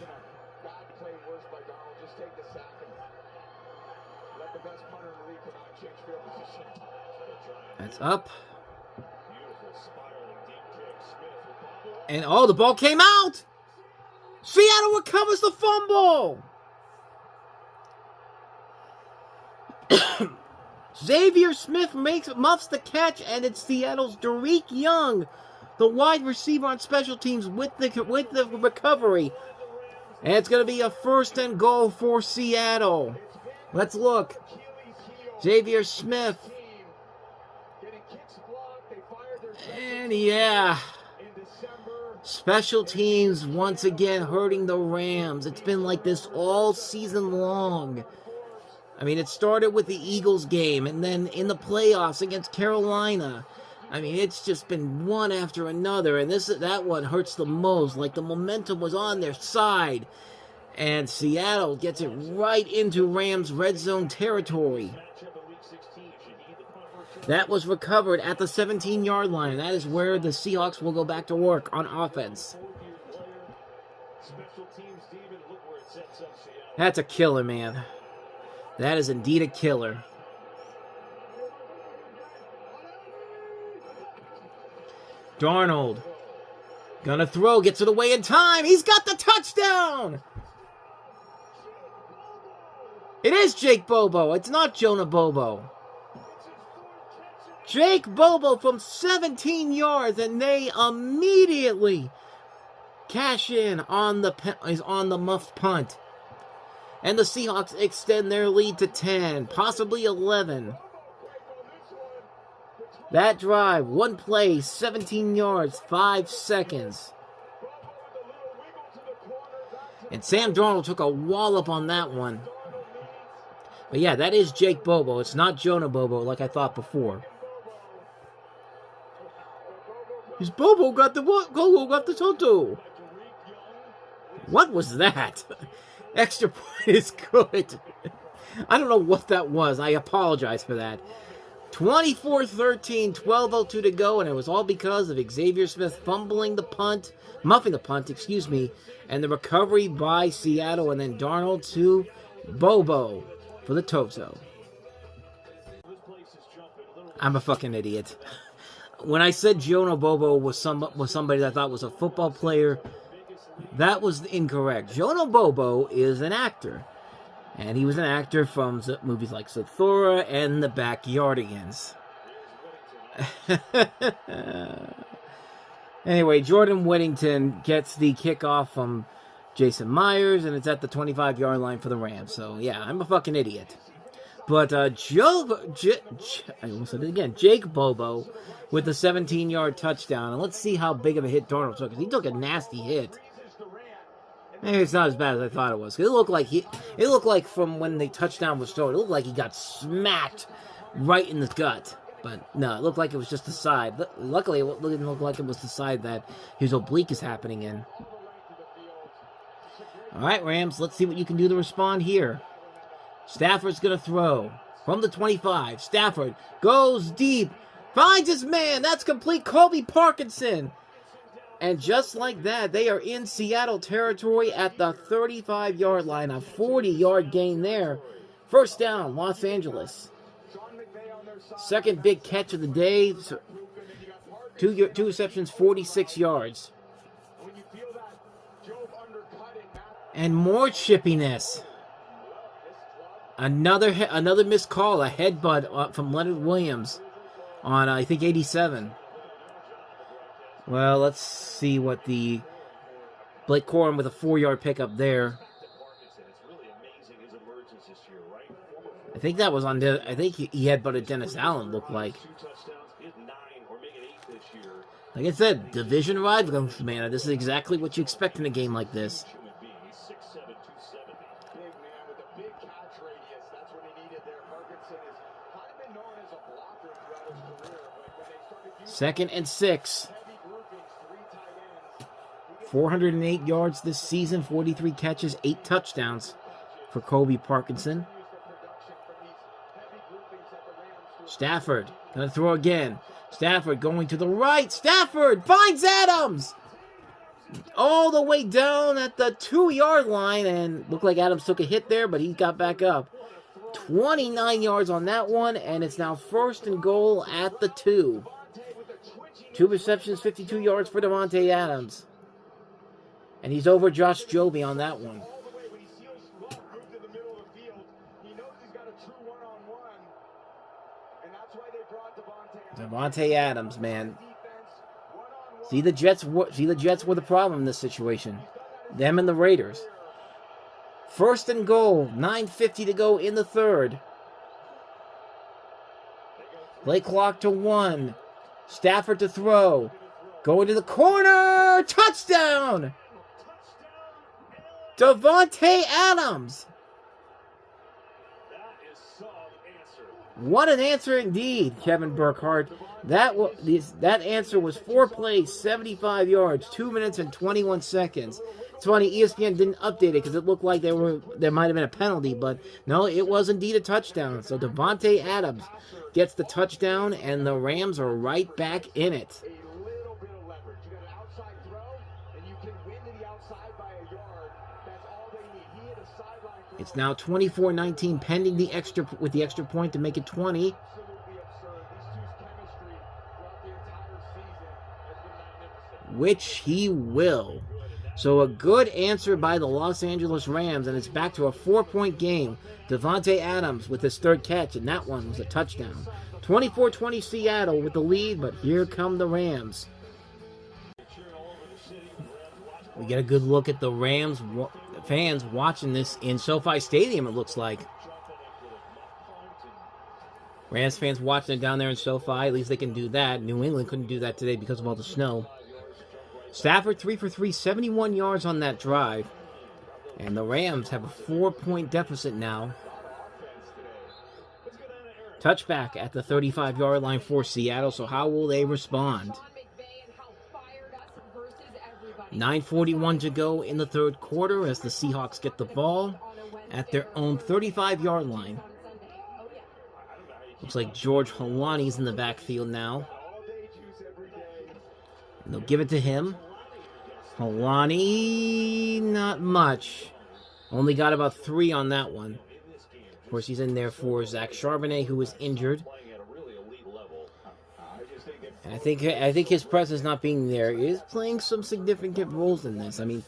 That's up. And the ball came out. Seattle recovers the fumble. Xavier Smith muffs the catch, and it's Seattle's Derek Young, the wide receiver on special teams, with the recovery. And it's going to be a 1st and goal for Seattle. Let's look. Xavier Smith. And yeah. Special teams once again hurting the Rams. It's been like this all season long. I mean, it started with the Eagles game, and then in the playoffs against Carolina. I mean, it's just been one after another, and that one hurts the most. Like, the momentum was on their side, and Seattle gets it right into Rams red zone territory. That was recovered at the 17-yard line. That is where the Seahawks will go back to work on offense. That's a killer, man. That is indeed a killer. Darnold. Gonna throw, gets it away in time. He's got the touchdown! It is Jake Bobo. It's not Jonah Bobo. Jake Bobo from 17 yards, and they immediately cash in on the muffed punt. And the Seahawks extend their lead to 10, possibly 11. That drive, one play, 17 yards, 5 seconds. And Sam Darnold took a wallop on that one. But yeah, that is Jake Bobo. It's not Jonah Bobo like I thought before. His Bobo got the what? Bobo got the toto. What was that? Extra point is good. I don't know what that was. I apologize for that. 24-13, 12:02 to go, and it was all because of Xavier Smith muffing the punt, and the recovery by Seattle, and then Darnold to Bobo for the toto. I'm a fucking idiot. When I said Jonah Bobo was somebody that I thought was a football player, that was incorrect. Jonah Bobo is an actor. And he was an actor from movies like Zathura and The Backyardigans. Anyway, Jordan Whittington gets the kickoff from Jason Myers, and it's at the 25-yard line for the Rams. So, yeah, I'm a fucking idiot. But I almost said it again. Jake Bobo with the 17-yard touchdown. And let's see how big of a hit Darnold took. Because he took a nasty hit. Maybe it's not as bad as I thought it was. It looked like from when the touchdown was thrown, it looked like he got smacked right in the gut But no, it looked like it was just the side. Luckily, it didn't look like it was the side that his oblique is happening in. All right, Rams, let's see what you can do to respond here. Stafford's going to throw from the 25. Stafford goes deep, finds his man. That's complete. Colby Parkinson. And just like that, they are in Seattle territory at the 35-yard line. A 40-yard gain there. First down, Los Angeles. Second big catch of the day. Two receptions, 46 yards. And more chippiness. Another missed call, a headbutt from Leonard Williams on, I think, 87. Well, let's see what the Blake Corum with a 4-yard pickup there. I think that was on. I think he headbutted Dennis Allen. Looked like. Like I said, division rivals, man. This is exactly what you expect in a game like this. Second and 6. 408 yards this season, 43 catches, 8 touchdowns for Colby Parkinson. Stafford gonna throw again. Stafford going to the right. Stafford finds Adams all the way down at the 2-yard line, and looked like Adams took a hit there, but he got back up. 29 yards on that one, and it's now first and goal at the 2. 2 receptions, 52 yards for Davante Adams. And he's over Josh Joby on that one. Davante Adams, man. See the Jets were the problem in this situation. Them and the Raiders. First and goal, 9:50 to go in the third. Play clock to 1. Stafford to throw. Going to the corner. Touchdown! Davante Adams. What an answer indeed, Kevin Burkhardt. That answer was 4 plays, 75 yards, 2 minutes and 21 seconds. It's funny, ESPN didn't update it because it looked like there might have been a penalty, but no, it was indeed a touchdown. So Davante Adams gets the touchdown, and the Rams are right back in it. It's now 24-19, pending the extra point to make it 20. Which he will. So a good answer by the Los Angeles Rams, and it's back to a 4-point game. Davante Adams with his third catch, and that one was a touchdown. 24-20 Seattle with the lead, but here come the Rams. We get a good look at the Rams fans watching this in SoFi Stadium, it looks like. Rams fans watching it down there in SoFi. At least they can do that. New England couldn't do that today because of all the snow. Stafford 3 for 3, 71 yards on that drive. And the Rams have a 4-point deficit now. Touchback at the 35-yard line for Seattle. So how will they respond? 9:41 to go in the third quarter as the Seahawks get the ball at their own 35-yard line. Looks like George Holani's in the backfield now. And they'll give it to him. Holani, not much. Only got about 3 on that one. Of course, he's in there for Zach Charbonnet, who was injured. And I think his presence not being there is playing some significant roles in this. I mean,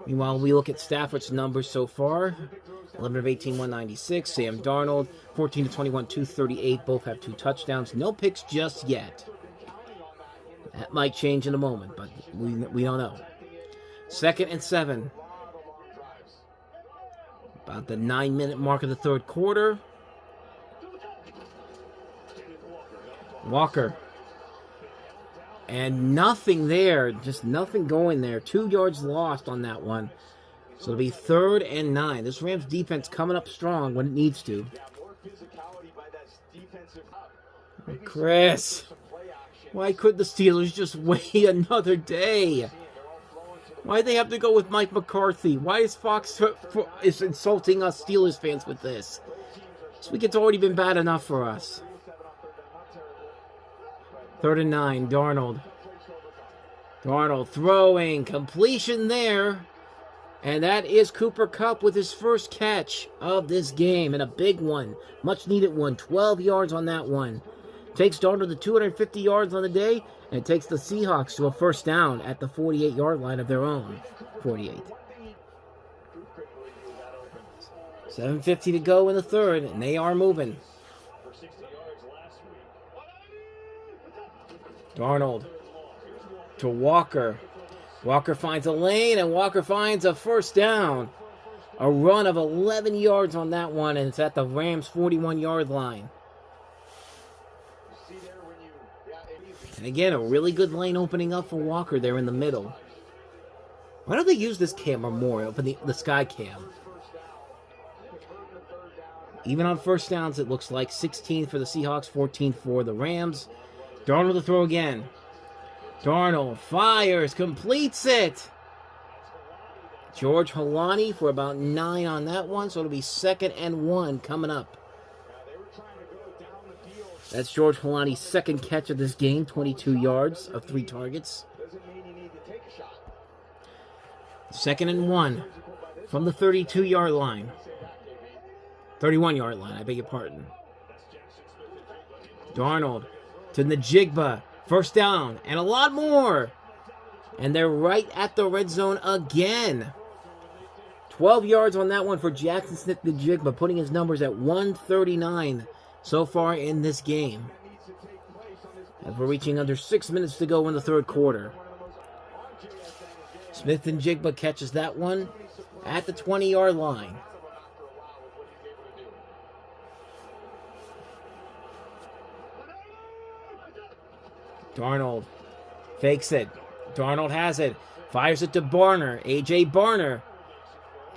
meanwhile, we look at Stafford's numbers so far. 11 of 18, 196. Sam Darnold, 14 of 21, 238. Both have 2 touchdowns. No picks just yet. That might change in a moment, but we don't know. 2nd and 7. About the 9-minute mark of the third quarter. Walker. And nothing there. Just nothing going there. 2 yards lost on that one. So it'll be 3rd and 9. This Rams defense coming up strong when it needs to. Chris, why could the Steelers just wait another day? Why do they have to go with Mike McCarthy? Why is Fox is insulting us Steelers fans with this? This week it's already been bad enough for us. 3rd and 9, Darnold. Darnold throwing, completion there. And that is Cooper Kupp with his first catch of this game, and a big one. Much needed one. 12 yards on that one. Takes Darnold to 250 yards on the day, and it takes the Seahawks to a first down at the 48-yard line of their own. 48. 7:50 to go in the third, and they are moving. Darnold to Walker. Walker finds a lane, and Walker finds a first down. A run of 11 yards on that one, and it's at the Rams' 41-yard line. And again, a really good lane opening up for Walker there in the middle. Why don't they use this camera more, open the sky cam? Even on first downs, it looks like 16 for the Seahawks, 14 for the Rams. Darnold to throw again. Darnold fires, completes it. George Holani for about 9 on that one, so it'll be 2nd and 1 coming up. That's George Holani's second catch of this game, 22 yards of 3 targets. 2nd and 1 from the 32-yard line. 31-yard line, I beg your pardon. Darnold to Njigba. First down, and a lot more. And they're right at the red zone again. 12 yards on that one for Jackson Smith-Njigba, putting his numbers at 139 so far in this game. As we're reaching under 6 minutes to go in the third quarter. Smith-Njigba catches that one at the 20-yard line. Darnold fakes it. Darnold has it. Fires it to Barner. A.J. Barner.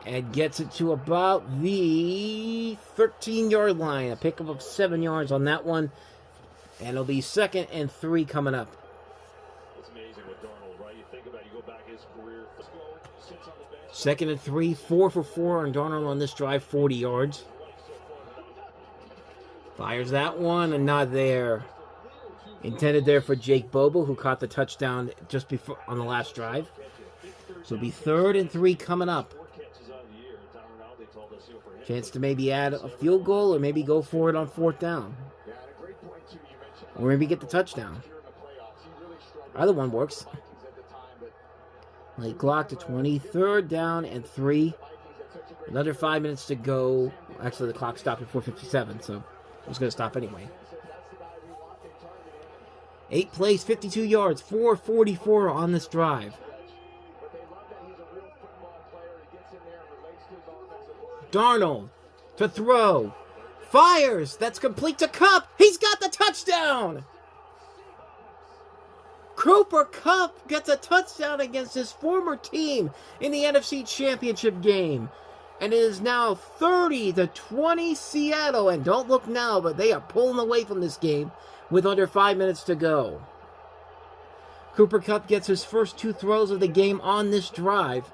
And gets it to about the 13-yard line. A pickup of 7 yards on that one. And it'll be 2nd and 3 coming up. It's amazing with Darnold, right? You think about it, you go back his career. 2nd and 3. 4 for 4 on Darnold on this drive. 40 yards. Fires that one and not there. Intended there for Jake Bobo, who caught the touchdown just before on the last drive. So it'll be 3rd and 3 coming up. Chance to maybe add a field goal or maybe go for it on 4th down. Or maybe get the touchdown. Either one works. Late clock to 23rd down and 3. Another 5 minutes to go. Actually, the clock stopped at 4:57, so it was going to stop anyway. 8 plays, 52 yards, 4:44 on this drive. Darnold to throw. Fires. That's complete to Kupp. He's got the touchdown. Cooper Kupp gets a touchdown against his former team in the NFC Championship game. And it is now 30-20 Seattle. And don't look now, but they are pulling away from this game with under 5 minutes to go. Cooper Kupp gets his first 2 throws of the game on this drive.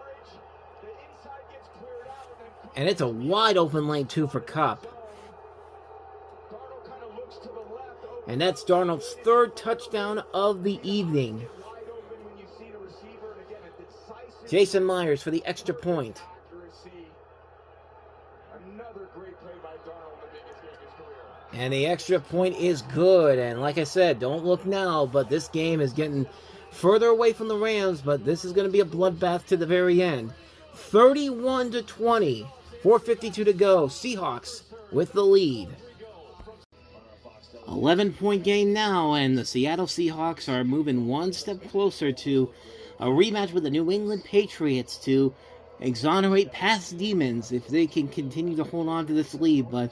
And it's a wide open lane, too, for Kupp. And that's Darnold's 3rd touchdown of the evening. Jason Myers for the extra point. And the extra point is good. And like I said, don't look now, but this game is getting further away from the Rams, but this is going to be a bloodbath to the very end. 31-20. 4:52 to go. Seahawks with the lead. 11-point game now, and the Seattle Seahawks are moving one step closer to a rematch with the New England Patriots to exonerate past demons if they can continue to hold on to this lead. But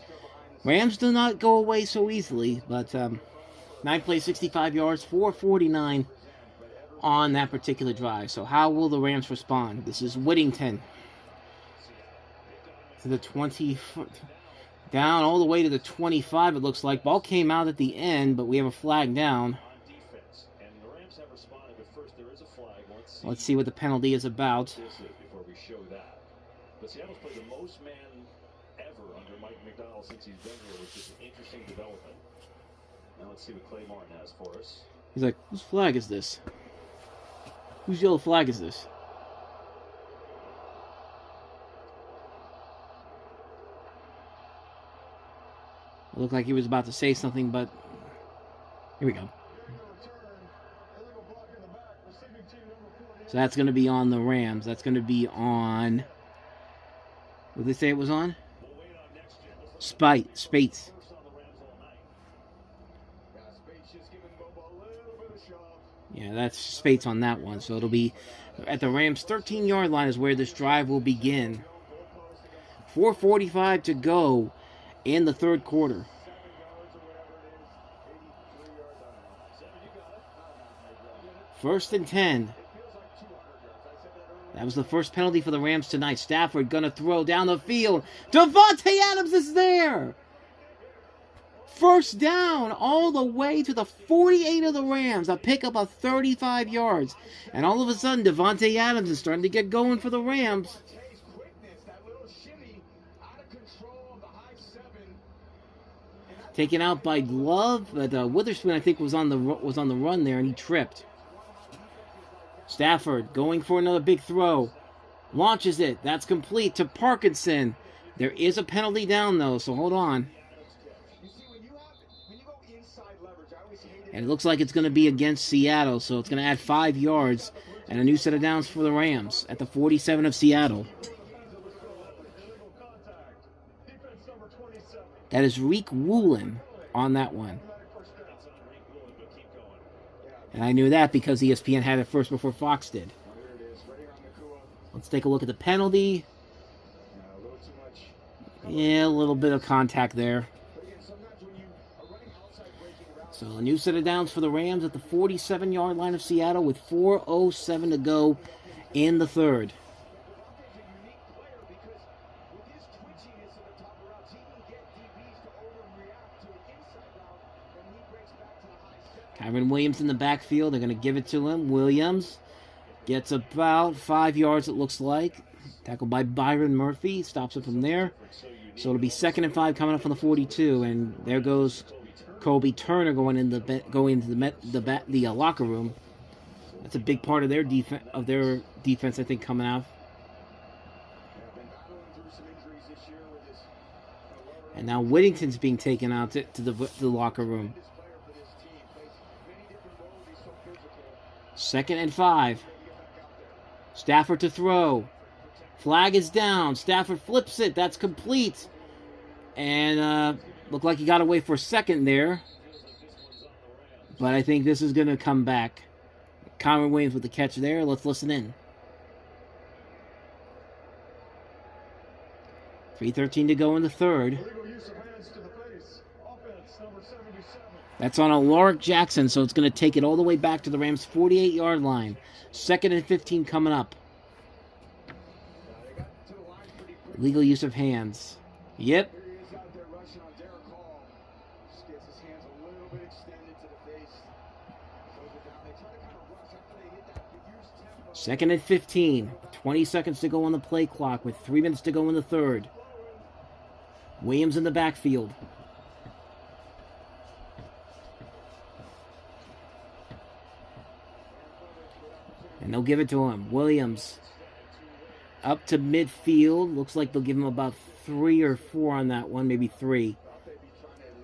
Rams do not go away so easily. But 9 plays, 65 yards, 449 on that particular drive. So how will the Rams respond? This is Whittington to the 20. Down all the way to the 25, it looks like. Ball came out at the end, but we have a flag down. Let's see what the penalty is about. Before we show that. But Seattle's played the most man ever under Mike McDonald since he's been here, which is an interesting development. Now let's see what Clay Martin has for us. He's like, whose flag is this? Whose yellow flag is this? It looked like he was about to say something, but here we go. So that's going to be on the Rams. That's going to be on... What did they say it was on? Spates. Yeah, that's Spates on that one. So it'll be at the Rams' 13-yard line is where this drive will begin. 4:45 to go in the third quarter. First and 10. That was the first penalty for the Rams tonight. Stafford gonna throw down the field. Davante Adams is there. First down all the way to the 48 of the Rams. A pickup of 35 yards. And all of a sudden, Davante Adams is starting to get going for the Rams. Taken out by Love, but Witherspoon I think was on the run there, and he tripped. Stafford going for another big throw. Launches it. That's complete to Parkinson. There is a penalty down, though, so hold on. And it looks like it's going to be against Seattle, so it's going to add 5 yards and a new set of downs for the Rams at the 47 of Seattle. That is Reek Woolen on that one. And I knew that because ESPN had it first before Fox did. Let's take a look at the penalty. Yeah, a little bit of contact there. So a new set of downs for the Rams at the 47-yard line of Seattle with 4:07 to go in the third. Kyron Williams in the backfield. They're going to give it to him. Williams gets about 5 yards, it looks like. Tackled by Byron Murphy. Stops it from there. So it'll be 2nd and 5 coming up from the 42. And there goes Kobe Turner going into the locker room. That's a big part of their defense, I think, coming out. And now Whittington's being taken out to the locker room. 2nd and 5. Stafford to throw. Flag is down. Stafford flips it. That's complete. And looked like he got away for a second there. But I think this is going to come back. Kyron Williams with the catch there. Let's listen in. 3:13 to go in the third. That's on Alaric Jackson, so it's going to take it all the way back to the Rams' 48-yard line. 2nd and 15 coming up. Legal use of hands. Yep. Second and 15. 20 seconds to go on the play clock with 3 minutes to go in the third. Williams in the backfield. And they'll give it to him. Williams up to midfield. Looks like they'll give him about 3 or 4 on that one. Maybe 3.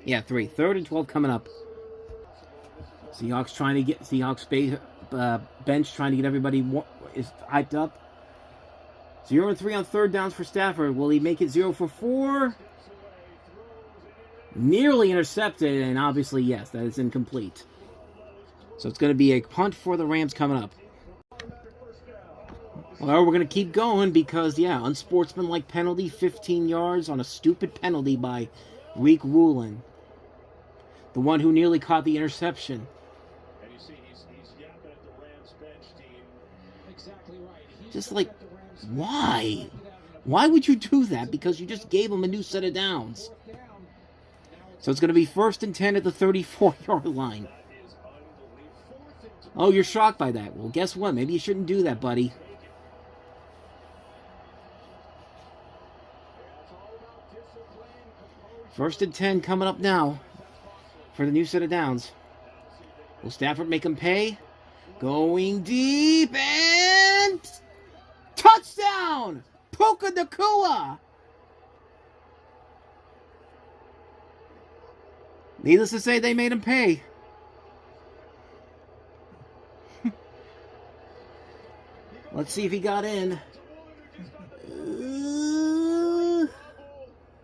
Yeah, 3. 3rd and 12 coming up. Seahawks trying to get... bench trying to get everybody is hyped up. 0 and 3 on 3rd downs for Stafford. Will he make it 0 for 4? Nearly intercepted. And obviously, yes, that is incomplete. So it's going to be a punt for the Rams coming up. Well, we're going to keep going because, yeah, unsportsmanlike penalty, 15 yards on a stupid penalty by Reek Woolen. The one who nearly caught the interception. And you see he's yapping at the Rams bench team. Exactly right. Just like, why? Why would you do that? Because you just gave him a new set of downs. So it's going to be 1st and 10 at the 34-yard line. Oh, you're shocked by that. Well, guess what? Maybe you shouldn't do that, buddy. First and 10 coming up now for the new set of downs. Will Stafford make him pay? Going deep and touchdown! Puka Nakua! Needless to say, they made him pay. Let's see if he got in.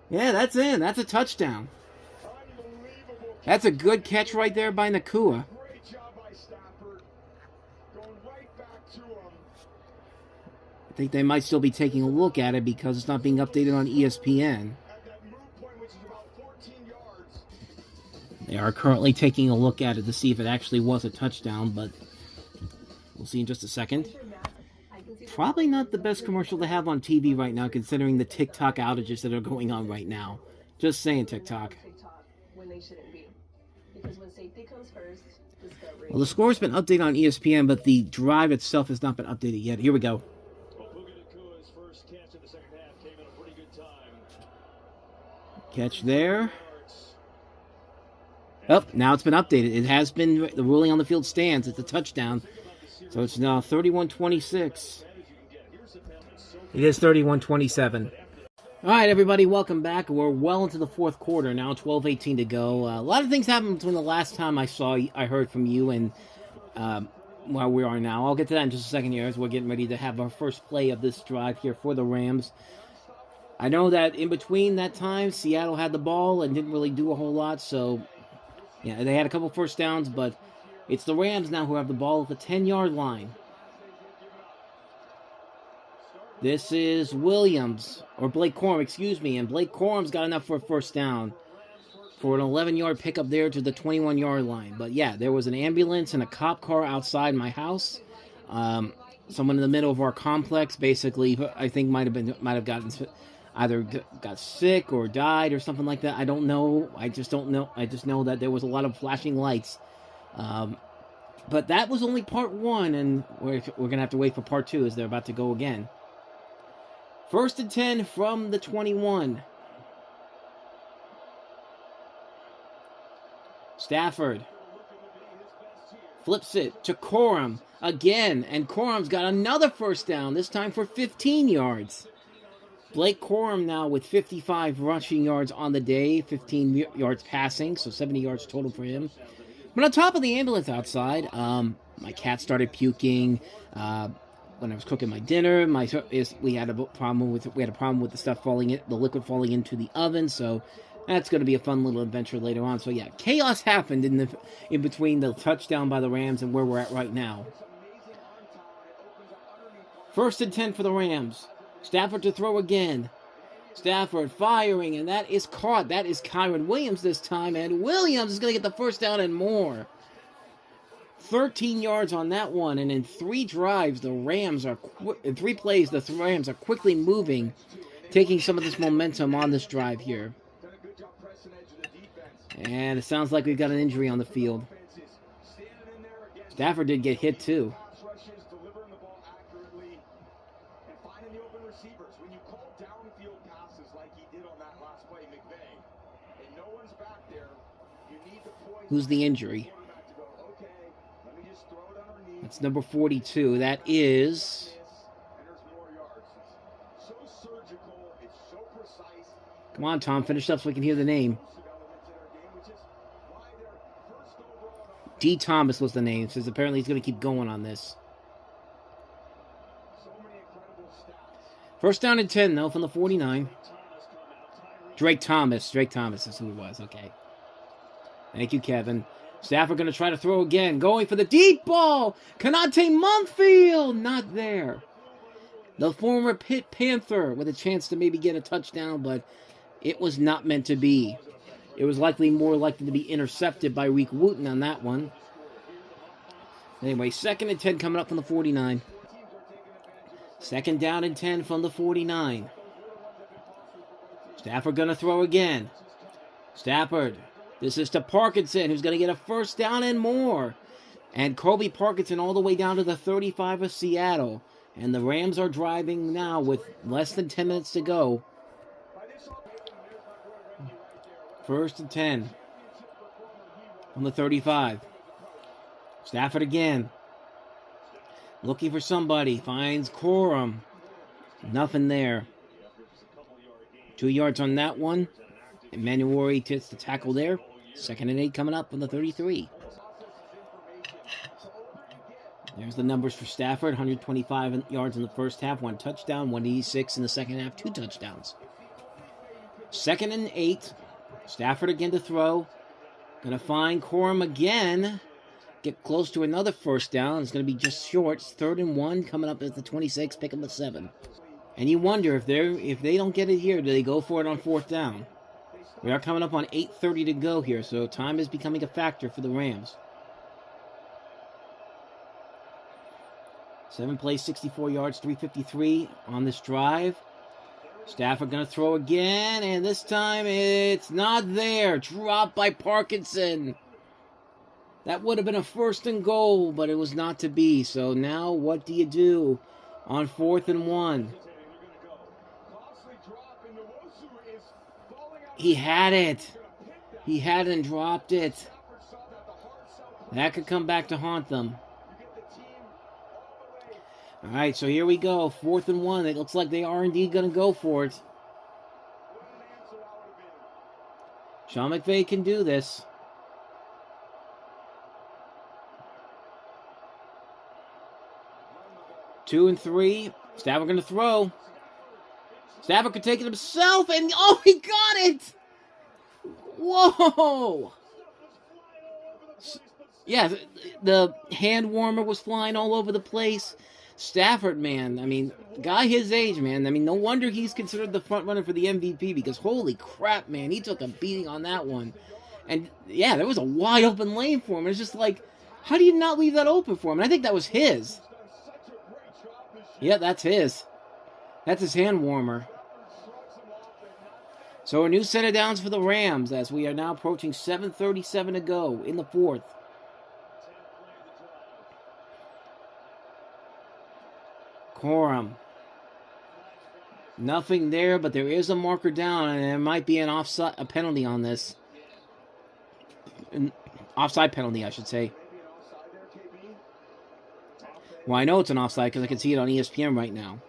Yeah, that's in. That's a touchdown. That's a good catch right there by Nakua. Great job by Stafford. Going right back to him. I think they might still be taking a look at it because it's not being updated on ESPN. At that move point, which is about 14 yards. They are currently taking a look at it to see if it actually was a touchdown, but we'll see in just a second. Probably not the best commercial to have on TV right now, considering the TikTok outages that are going on right now. Just saying, TikTok. Well, the score's been updated on ESPN, but the drive itself has not been updated yet. Here we go. Catch there. Oh, now it's been updated. It has been, the ruling on the field stands. It's a touchdown. So it's now 31-26. It is 31-27. All right, everybody, welcome back. We're well into the fourth quarter now, 12:18 to go. A lot of things happened between the last time I heard from you and where we are now. I'll get to that in just a second here as we're getting ready to have our first play of this drive here for the Rams. I know that in between that time, Seattle had the ball and didn't really do a whole lot. So, yeah, they had a couple first downs, but it's the Rams now who have the ball at the 10-yard line. This is Williams, or Blake Corum, excuse me, and Blake Corum's got enough for a first down for an 11-yard pickup there to the 21-yard line. But yeah, there was an ambulance and a cop car outside my house. Someone in the middle of our complex, basically, I think might have gotten either got sick or died or something like that. I don't know. I just don't know. I just know that there was a lot of flashing lights. But that was only part one, and we're going to have to wait for part two as they're about to go again. 1st and 10 from the 21. Stafford flips it to Corum again, and Corum's got another first down, this time for 15 yards. Blake Corum now with 55 rushing yards on the day, 15 yards passing, so 70 yards total for him. But on top of the ambulance outside, my cat started puking. When I was cooking my dinner, we had a problem with the stuff the liquid falling into the oven. So that's going to be a fun little adventure later on. So yeah, chaos happened in between the touchdown by the Rams and where we're at right now. 1st and 10 for the Rams. Stafford to throw again. Stafford firing, and that is caught. That is Kyron Williams this time, and Williams is going to get the first down and more. 13 yards on that one, and in 3 drives, in 3 plays, the Rams are quickly moving, taking some of this momentum on this drive here. And it sounds like we've got an injury on the field. Stafford did get hit too. Who's the injury? That's number 42. That is... Come on, Tom. Finish up so we can hear the name. D. Thomas was the name. Says apparently he's going to keep going on this. 1st down and 10, though, from the 49. Drake Thomas. Drake Thomas is who it was. Okay. Thank you, Kevin. Stafford going to try to throw again. Going for the deep ball. Kanate Muffed. Not there. The former Pitt Panther with a chance to maybe get a touchdown, but it was not meant to be. It was more likely to be intercepted by Reek Wooten on that one. Anyway, 2nd and 10 coming up from the 49. 2nd down and 10 from the 49. Stafford going to throw again. Stafford. This is to Parkinson, who's going to get a first down and more. And Kobe Parkinson all the way down to the 35 of Seattle. And the Rams are driving now with less than 10 minutes to go. First and 10 on the 35. Stafford again. Looking for somebody. Finds Corum. Nothing there. 2 yards on that one. Emmanuel hits the tackle there. 2nd and 8 coming up on the 33. There's the numbers for Stafford. 125 yards in the first half. 1 touchdown. 186 in the second half. 2 touchdowns. 2nd and 8. Stafford again to throw. Going to find Corum again. Get close to another first down. It's going to be just short. It's 3rd and 1 coming up at the 26. Pick up a 7. And you wonder if they don't get it here, do they go for it on 4th down? We are coming up on 8:30 to go here, so time is becoming a factor for the Rams. 7 plays, 64 yards, 353 on this drive. Stafford going to throw again, and this time it's not there. Dropped by Parkinson. That would have been a 1st and goal, but it was not to be. So now what do you do on 4th and 1? He had it. He hadn't dropped it. That could come back to haunt them. All right, so here we go. 4th and 1. It looks like they are indeed going to go for it. Sean McVay can do this. Two and 3. Stafford going to throw. Stafford could take it himself, and oh, he got it! Whoa! Yeah, the hand warmer was flying all over the place. Stafford, man, I mean, guy his age, man, I mean, no wonder he's considered the front runner for the MVP, because holy crap, man, he took a beating on that one. And yeah, there was a wide open lane for him. It's just like, how do you not leave that open for him? And I think that was his. Yeah, that's his. That's his hand warmer. So a new set of downs for the Rams as we are now approaching 7:37 to go in the 4th. Corum. Nothing there, but there is a marker down, and there might be a penalty on this. An offside penalty, I should say. Well, I know it's an offside because I can see it on ESPN right now.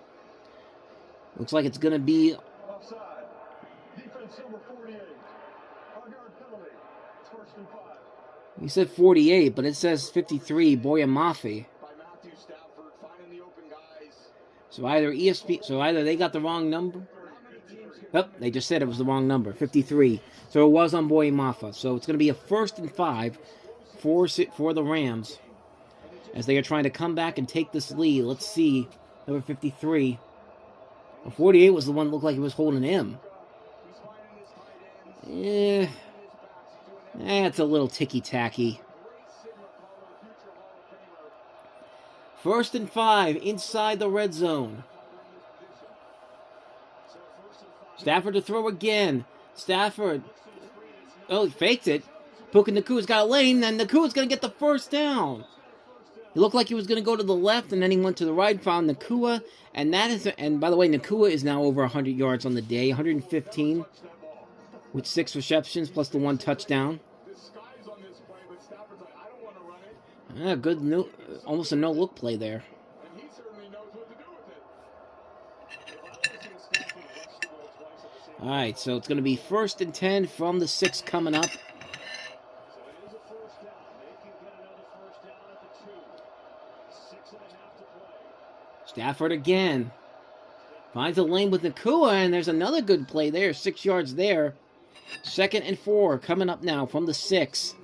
Looks like it's going to be... He said 48, but it says 53, Boyamafi. So either they got the wrong number. Oh, they just said it was the wrong number, 53. So it was on Boyamafa. So it's going to be a 1st and 5 for the Rams as they are trying to come back and take this lead. Let's see, number 53. Well, 48 was the one that looked like he was holding him. Yeah. That's a little ticky-tacky. 1st and 5 inside the red zone. Stafford to throw again. Stafford. Oh, he faked it. Puka Nakua's got a lane, and Nakua's going to get the first down. He looked like he was going to go to the left, and then he went to the right, found Nakua. And by the way, Nakua is now over 100 yards on the day, 115 with 6 receptions plus the 1 touchdown. Good, almost a no-look play there. All right, so it's going to be 1st and 10 from the 6 coming up. Stafford again. Finds a lane with Nakua, and there's another good play there. 6 yards there. 2nd and 4 coming up now from the 6.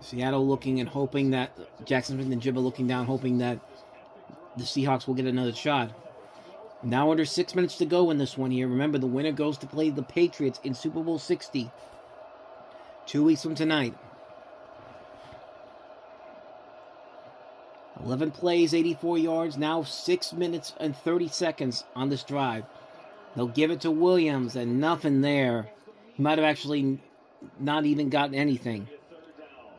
Seattle looking and hoping that Jackson Smith and Jibba looking down, hoping that the Seahawks will get another shot. Now under 6 minutes to go in this one here. Remember, the winner goes to play the Patriots in Super Bowl 60. 2 weeks from tonight. 11 plays, 84 yards. Now 6 minutes and 30 seconds on this drive. They'll give it to Williams, and nothing there. He might have actually not even gotten anything.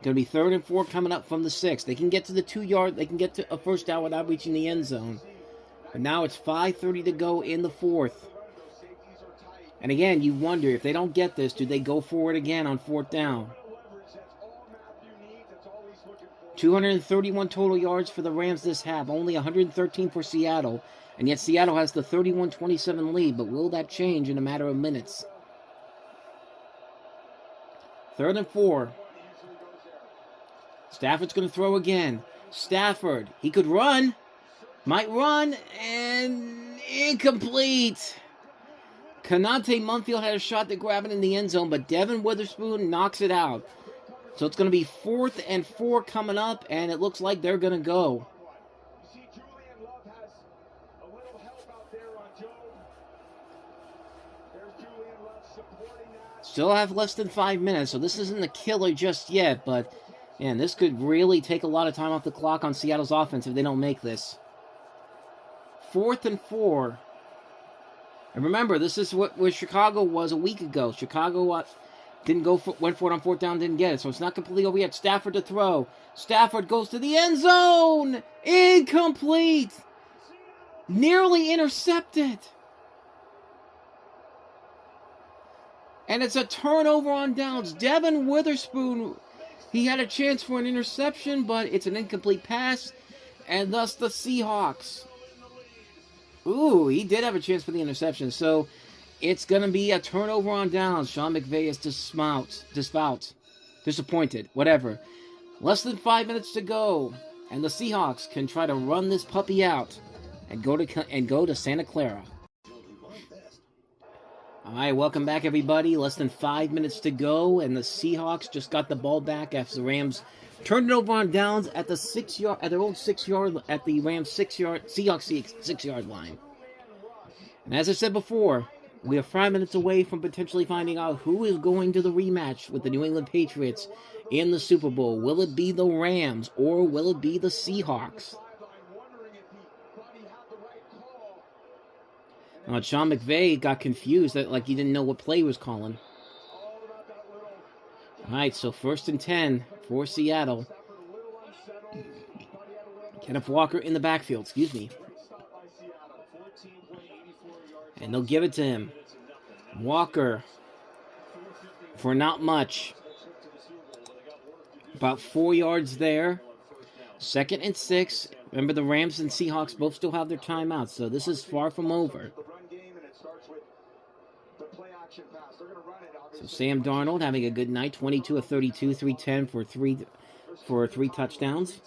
Going to be 3rd and 4 coming up from the 6. They can get to the 2-yard. They can get to a first down without reaching the end zone. But now it's 5:30 to go in the 4th. And again, you wonder, if they don't get this, do they go for it again on 4th down? 231 total yards for the Rams this half. Only 113 for Seattle. And yet Seattle has the 31-27 lead. But will that change in a matter of minutes? 3rd and 4. Stafford's going to throw again. Stafford, he could run. Might run. And incomplete. Kanate Munfield had a shot to grab it in the end zone, but Devin Witherspoon knocks it out. So it's going to be 4th and 4 coming up, and it looks like they're going to go. Still have less than 5 minutes, so this isn't a killer just yet, but man, this could really take a lot of time off the clock on Seattle's offense if they don't make this. 4th and 4. And remember, this is where Chicago was a week ago. Chicago went for it on 4th down, didn't get it. So it's not completely over yet. Stafford to throw. Stafford goes to the end zone. Incomplete. Nearly intercepted. And it's a turnover on downs. Devin Witherspoon, he had a chance for an interception, but it's an incomplete pass. And thus the Seahawks. Ooh, he did have a chance for the interception. So it's going to be a turnover on downs. Sean McVay is disappointed, whatever. Less than 5 minutes to go. And the Seahawks can try to run this puppy out and go to Santa Clara. All right, welcome back, everybody. Less than 5 minutes to go, and the Seahawks just got the ball back after the Rams turned it over on downs at the 6-yard, at their own 6-yard, at the Rams 6-yard, Seahawks 6-yard line. And as I said before, we are 5 minutes away from potentially finding out who is going to the rematch with the New England Patriots in the Super Bowl. Will it be the Rams or will it be the Seahawks? Sean McVay got confused that he didn't know what play he was calling. All right, so 1st and 10 for Seattle. Kenneth Walker in the backfield, And they'll give it to him. Walker for not much. About 4 yards there. 2nd and 6. Remember, the Rams and Seahawks both still have their timeouts, so this is far from over. So Sam Darnold having a good night, 22 of 32, 310 for three touchdowns.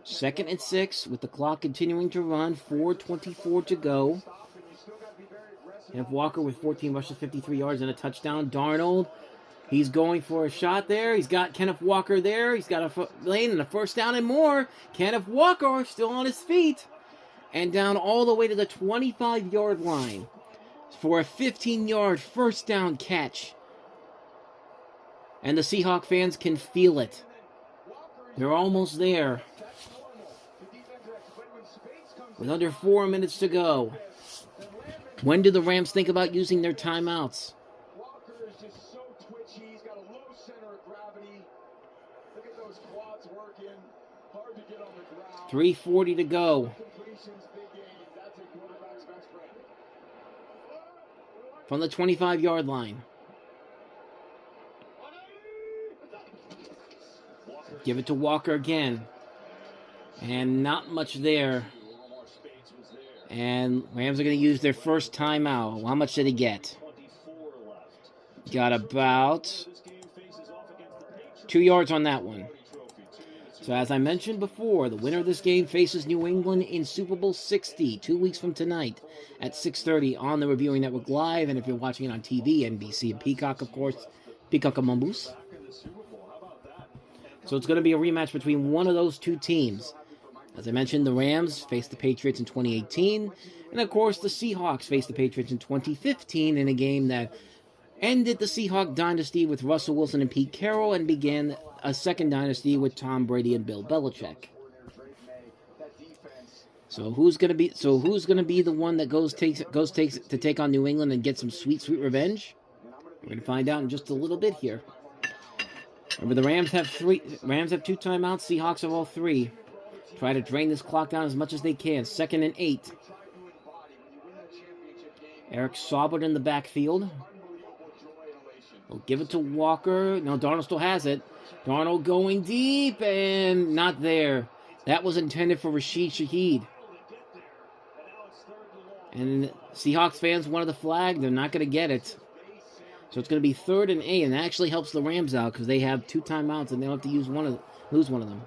2nd and 6 with the clock continuing to run, 4:24 to go. Kenneth Walker with 14 rushes, 53 yards and a touchdown. Darnold, he's going for a shot there. He's got Kenneth Walker there. He's got a lane and a first down and more. Kenneth Walker still on his feet. And down all the way to the 25-yard line for a 15-yard first down catch. And the Seahawk fans can feel it. They're almost there. With under 4 minutes to go. When do the Rams think about using their timeouts? 3:40 to go. From the 25-yard line. Give it to Walker again. And not much there. And Rams are going to use their first timeout. How much did he get? Got about 2 yards on that one. So as I mentioned before, the winner of this game faces New England in Super Bowl 60, 2 weeks from tonight at 6:30 on the Reviewing Network Live. And if you're watching it on TV, NBC and Peacock, of course, Peacock and Mambus. So it's going to be a rematch between one of those two teams. As I mentioned, the Rams faced the Patriots in 2018. And of course, the Seahawks faced the Patriots in 2015 in a game that ended the Seahawk dynasty with Russell Wilson and Pete Carroll, and began a second dynasty with Tom Brady and Bill Belichick. So who's gonna be the one that goes to take on New England and get some sweet revenge? We're gonna find out in just a little bit here. Remember, the Rams have 2 timeouts. Seahawks have all 3. Try to drain this clock down as much as they can. 2nd and 8. Eric Saubert in the backfield. We'll give it to Walker. No, Darnold still has it. Darnold going deep and not there. That was intended for Rashid Shaheed. And Seahawks fans wanted the flag. They're not going to get it. So it's going to be 3rd and 8, and that actually helps the Rams out because they have 2 timeouts and they don't have to lose one of them.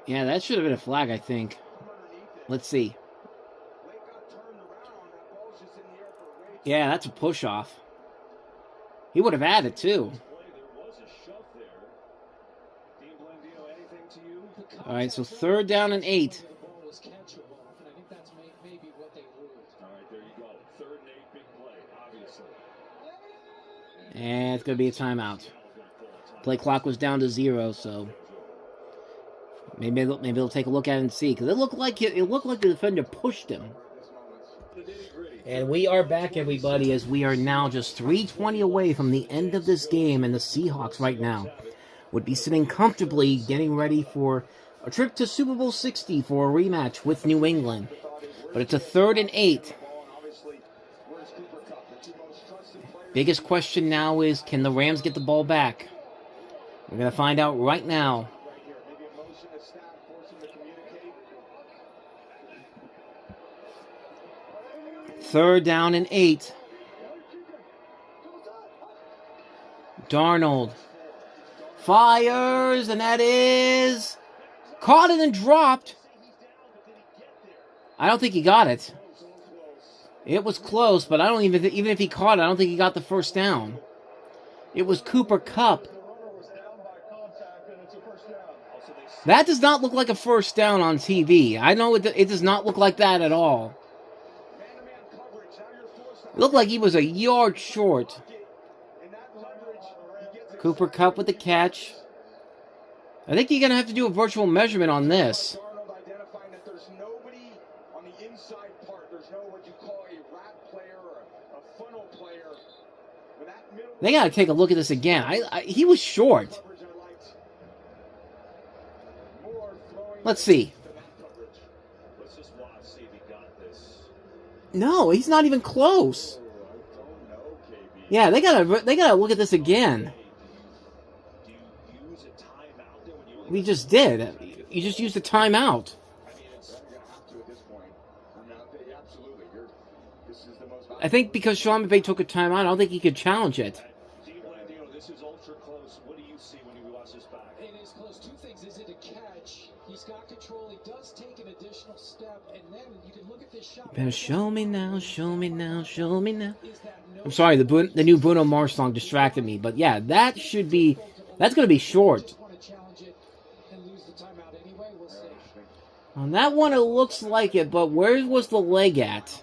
Yeah, that should have been a flag, I think. Let's see. Yeah, that's a push-off. He would have had it, too. All right, so 3rd down and 8. And it's going to be a timeout. Play clock was down to 0, so maybe they'll take a look at it and see, because it looked like the defender pushed him. And we are back, everybody, as we are now just 3:20 away from the end of this game, and the Seahawks right now would be sitting comfortably, getting ready for a trip to Super Bowl 60 for a rematch with New England. But it's a 3rd and 8. Biggest question now is, can the Rams get the ball back? We're going to find out right now. Third down and 8. Darnold fires, and that is caught and then dropped. I don't think he got it. It was close, but I don't even if he caught it, I don't think he got the first down. It was Cooper Kupp. That does not look like a first down on TV. I know it does not look like that at all. It looked like he was a yard short. Cooper Kupp with the catch. I think you're going to have to do a virtual measurement on this. They got to take a look at this again. He was short. Let's see. No, he's not even close. Yeah, they gotta look at this again. We just did. You just used a timeout. I think because Sean McVay took a timeout, I don't think he could challenge it. This is ultra close. What do you see when you watch this back? It is close. 2 things. Is it a catch? He's got control. He does take an additional step, and then you can look at this shot. Better show me now, show me now, show me now. I'm sorry, the new Bruno Mars song distracted me, but yeah, that's going to be short. On that one, it looks like it, but where was the leg at?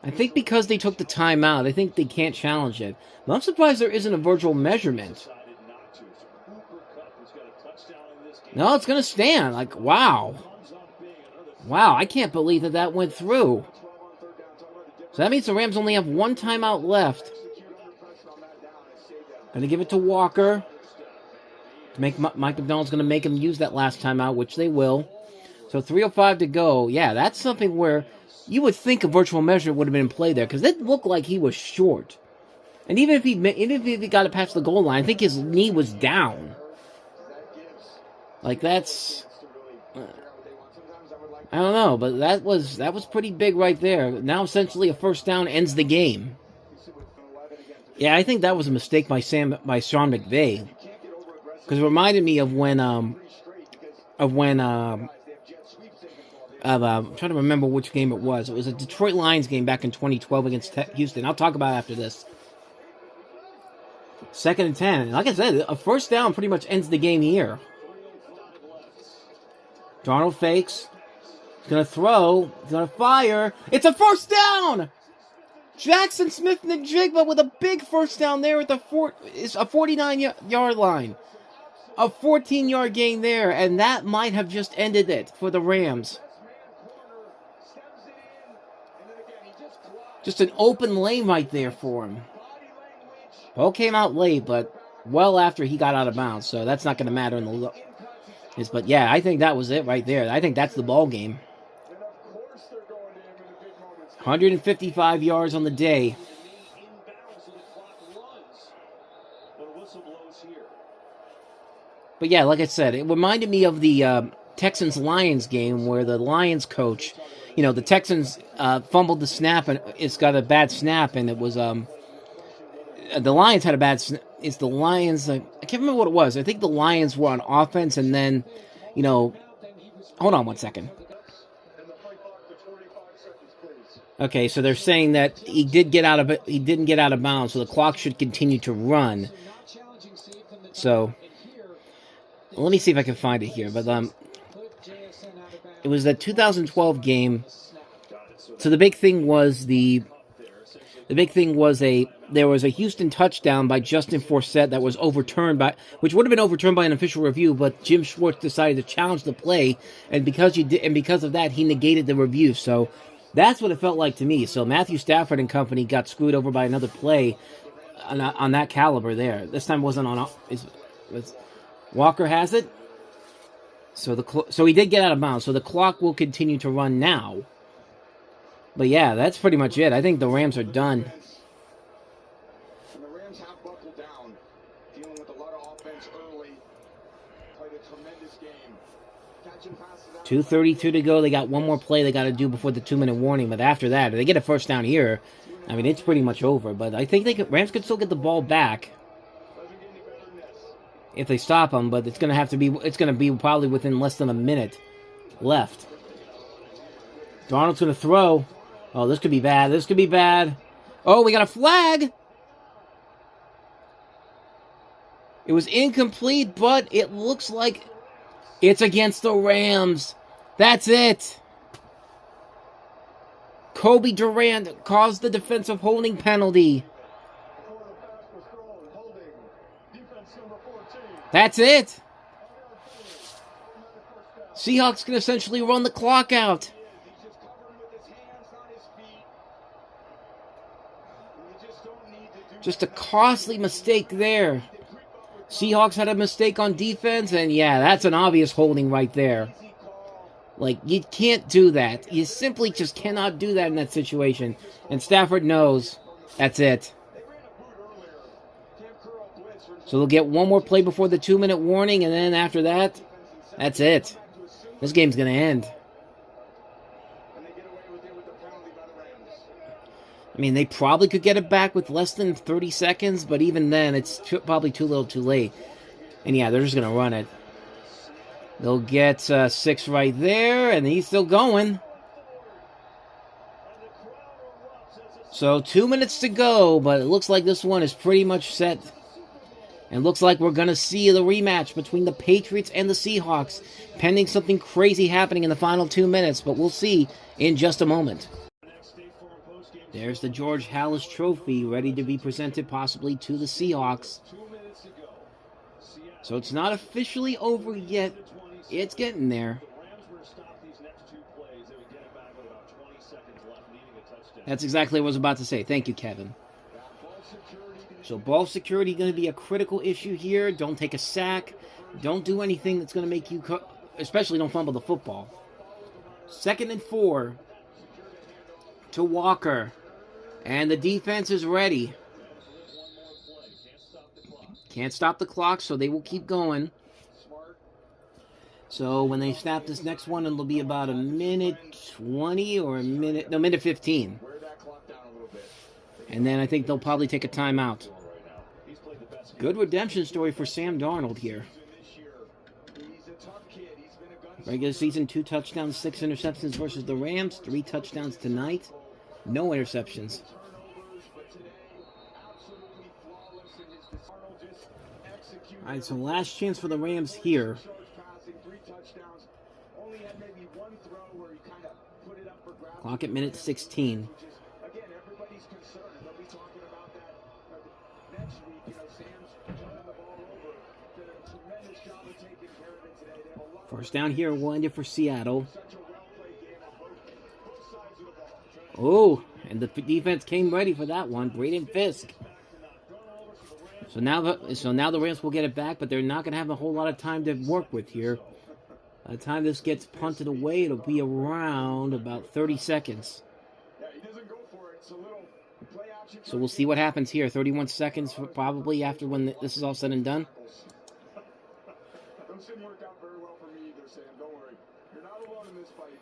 I think because they took the timeout, I think they can't challenge it. But I'm surprised there isn't a virtual measurement. No, it's going to stand. Like, wow. Wow, I can't believe that went through. So that means the Rams only have 1 timeout left. Going to give it to Walker. Mike McDonald's going to make him use that last timeout, which they will. So 3:05 to go. Yeah, that's something where you would think a virtual measure would have been in play there, because it looked like he was short. And even if he got it past the goal line, I think his knee was down. Like, that's... I don't know, but that was pretty big right there. Now essentially a first down ends the game. Yeah, I think that was a mistake by Sean McVay, because it reminded me of when I'm trying to remember which game it was. It was a Detroit Lions game back in 2012 against Houston. I'll talk about it after this. 2nd and 10. Like I said, a first down pretty much ends the game here. Darnold fakes. He's going to throw. He's going to fire. It's a first down! Jackson Smith-Njigba with a big first down there at the 49-yard line. A 14-yard gain there, and that might have just ended it for the Rams. Just an open lane right there for him. Ball came out late, but well after he got out of bounds, so that's not going to matter in the but yeah, I think that was it right there. I think that's the ball game. 155 yards on the day. But yeah, like I said, it reminded me of the Texans-Lions game where the Lions coach, the Texans fumbled the snap and it's got a bad snap, and it was the Lions had a bad snap. It's the Lions. I can't remember what it was. I think the Lions were on offense, and then, hold on one second. Okay, so they're saying that he didn't get out of bounds, so the clock should continue to run. So let me see if I can find it here. But it was the 2012 game. So the big thing was there was a Houston touchdown by Justin Forsett that was overturned which would have been overturned by an official review, but Jim Schwartz decided to challenge the play, and because of that, he negated the review. So that's what it felt like to me. So Matthew Stafford and company got screwed over by another play on that caliber there. This time wasn't on. Walker has it. So he did get out of bounds. So the clock will continue to run now. But yeah, that's pretty much it. I think the Rams are done. And the Rams have buckled down, dealing with a lot of offense early. Played a tremendous game. Catching passes out. 2:32 to go. They got one more play they got to do before the 2-minute warning. But after that, if they get a first down here, I mean, it's pretty much over. But I think Rams could still get the ball back if they stop them. But it's going to be probably within less than a minute left. Darnold's going to throw. Oh, this could be bad. Oh, we got a flag. It was incomplete, but it looks like it's against the Rams. That's it. Kobe Durant caused the defensive holding penalty. That's it. Seahawks can essentially run the clock out. Just a costly mistake there. Seahawks had a mistake on defense, and yeah, that's an obvious holding right there. Like, you can't do that. You simply just cannot do that in that situation. And Stafford knows that's it. So they'll get one more play before the 2-minute warning, and then after that, that's it. This game's going to end. I mean, they probably could get it back with less than 30 seconds, but even then, it's probably too little too late. And yeah, they're just going to run it. They'll get 6 right there, and he's still going. So 2 minutes to go, but it looks like this one is pretty much set. And looks like we're going to see the rematch between the Patriots and the Seahawks, pending something crazy happening in the final 2 minutes, but we'll see in just a moment. There's the George Halas Trophy ready to be presented possibly to the Seahawks. So it's not officially over yet. It's getting there. That's exactly what I was about to say. Thank you, Kevin. So ball security going to be a critical issue here. Don't take a sack. Don't do anything that's going to make you, especially don't fumble the football. 2nd and 4 to Walker. And the defense is ready. Can't stop the clock, so they will keep going. So when they snap this next one, it'll be about a minute 20 or minute 15. And then I think they'll probably take a timeout. Good redemption story for Sam Darnold here. Regular season, 2 touchdowns, 6 interceptions versus the Rams. 3 touchdowns tonight. No interceptions. All right, so last chance for the Rams here. Clock at minute 16. Again, everybody's concerned. They'll be talking about that next week. You know, Sam's turning the ball over. Did a tremendous job of taking care of it today. They have a lot. First down here, will end it for Seattle. Such a well-played game on both sides of the ball. Oh, and the defense came ready for that one. Braden Fisk. So now the Rams will get it back, but they're not going to have a whole lot of time to work with here. By the time this gets punted away, it'll be around about 30 seconds. Yeah, he doesn't go for it. It's a little play action. So we'll see what happens here. 31 seconds probably after when this is all said and done. Those didn't work out very well for me either, Sam. Don't worry. You're not alone in this fight.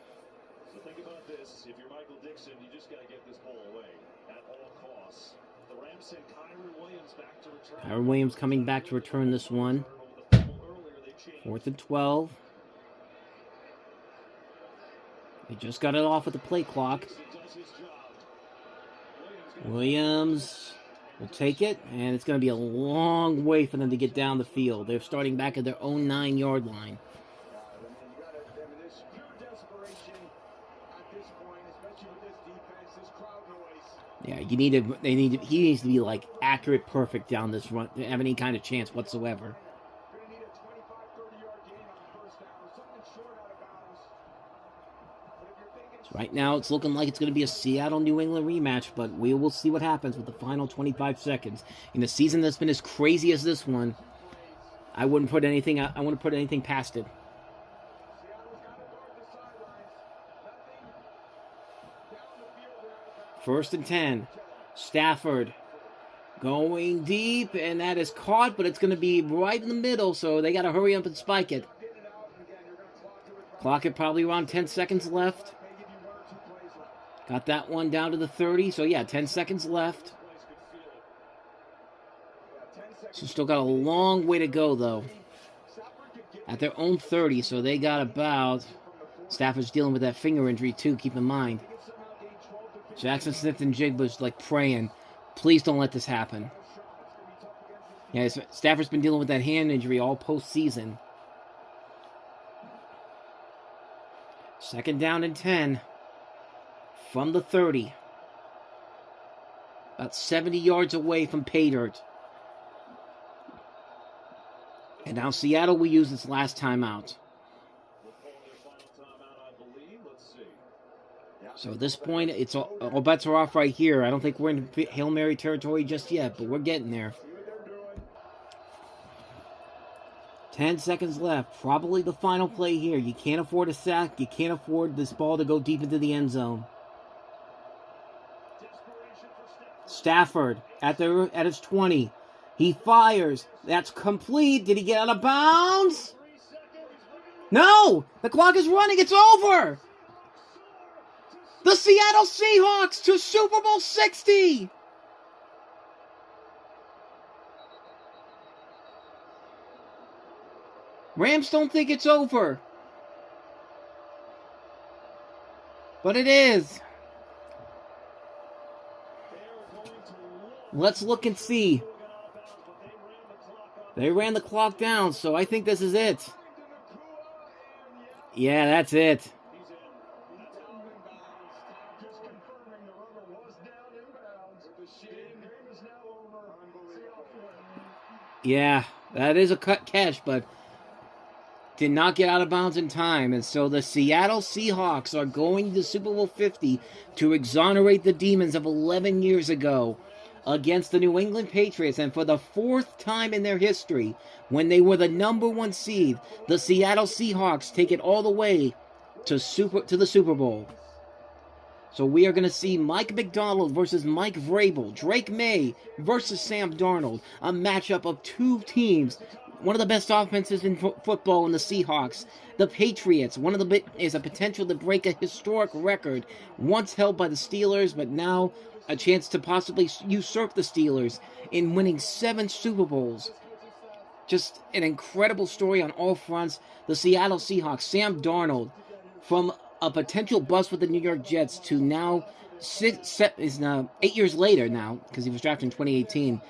So think about this. If you're Michael Dixon, you just got to get this ball away at all costs. The Rams send Kyron Williams back to return. Kyron Williams coming back to return this one. 4th and 12. They just got it off with the play clock. Williams will take it, and it's going to be a long way for them to get down the field. They're starting back at their own 9-yard line. There's pure desperation at this point, especially with this defense, this crowd noise. Yeah, he needs to be like accurate, perfect down this run to have any kind of chance whatsoever. Gonna need a 25-30-yard gain on first down or something short out of bounds. But if you're thinking So right now, it's looking like it's going to be a Seattle-New England rematch, but we will see what happens with the final 25 seconds. In a season that's been as crazy as this one, I wouldn't put anything past it. First and 10. Stafford going deep, and that is caught, but it's going to be right in the middle, so they got to hurry up and spike it. Clock at probably around 10 seconds left. Got that one down to the 30, so yeah, 10 seconds left. So still got a long way to go, though. At their own 30, so they got about... Stafford's dealing with that finger injury, too, keep in mind. Jackson Smith and Jigba's like praying, please don't let this happen. Yeah, Stafford's been dealing with that hand injury all postseason. Second down and 10 from the 30. About 70 yards away from pay dirt. And now Seattle will use its last timeout. So at this point, it's all bets are off right here. I don't think we're in Hail Mary territory just yet, but we're getting there. 10 seconds left. Probably the final play here. You can't afford a sack. You can't afford this ball to go deep into the end zone. Stafford at his 20. He fires. That's complete. Did he get out of bounds? No! The clock is running. It's over! The Seattle Seahawks to Super Bowl 60! Rams don't think it's over. But it is. Let's look and see. They ran the clock down, so I think this is it. Yeah, that's it. Yeah, that is a cut catch, but did not get out of bounds in time. And so the Seattle Seahawks are going to Super Bowl 50 to exonerate the demons of 11 years ago against the New England Patriots. And for the 4th time in their history, when they were the number 1 seed, the Seattle Seahawks take it all the way to the Super Bowl. So we are going to see Mike McDonald versus Mike Vrabel, Drake May versus Sam Darnold, a matchup of two teams, one of the best offenses in football in the Seahawks. The Patriots, is a potential to break a historic record, once held by the Steelers, but now a chance to possibly usurp the Steelers in winning 7 Super Bowls. Just an incredible story on all fronts. The Seattle Seahawks, Sam Darnold, from a potential bust with the New York Jets to now 8 years later now, because he was drafted in 2018,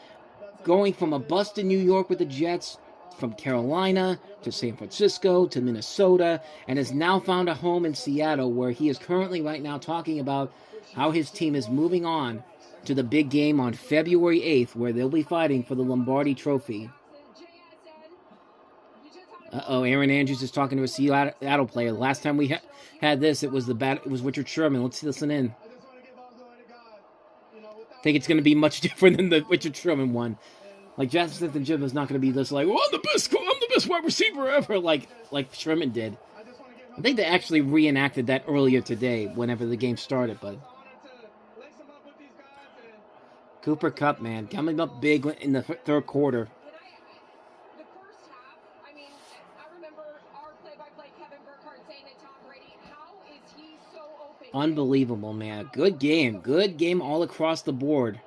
going from a bust in New York with the Jets from Carolina to San Francisco to Minnesota, and has now found a home in Seattle, where he is currently right now talking about how his team is moving on to the big game on February 8th, where they'll be fighting for the Lombardi Trophy. Aaron Andrews is talking to a Seattle player. The last time we had this, it was Richard Sherman. Let's listen in. I think it's going to be much different than the Richard Sherman one. Like, Jackson Smith and Jim is not going to be this like, I'm the best wide receiver ever, like Sherman did. I think they actually reenacted that earlier today, whenever the game started. But Cooper Kupp, man, coming up big in the third quarter. Unbelievable, man. Good game. Good game all across the board.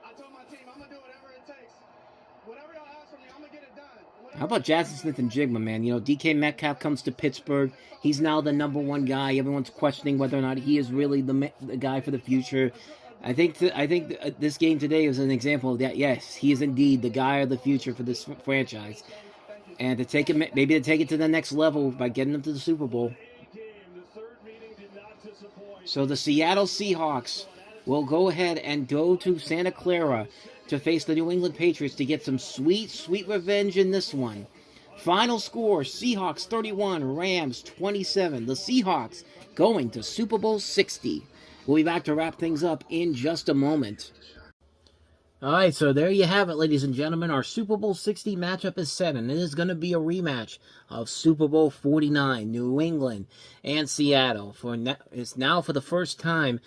How about Jackson Smith and Jigma, man? You know, DK Metcalf comes to Pittsburgh. He's now the number one guy. Everyone's questioning whether or not he is really the guy for the future. I think this game today is an example of that. Yes, he is indeed the guy of the future for this franchise. And to take it, maybe to take it to the next level by getting them to the Super Bowl. So the Seattle Seahawks will go ahead and go to Santa Clara to face the New England Patriots to get some sweet, sweet revenge in this one. Final score, Seahawks 31, Rams 27. The Seahawks going to Super Bowl 60. We'll be back to wrap things up in just a moment. All right, so there you have it, ladies and gentlemen. Our Super Bowl 60 matchup is set, and it is going to be a rematch of Super Bowl 49, New England and Seattle. It's now for the first time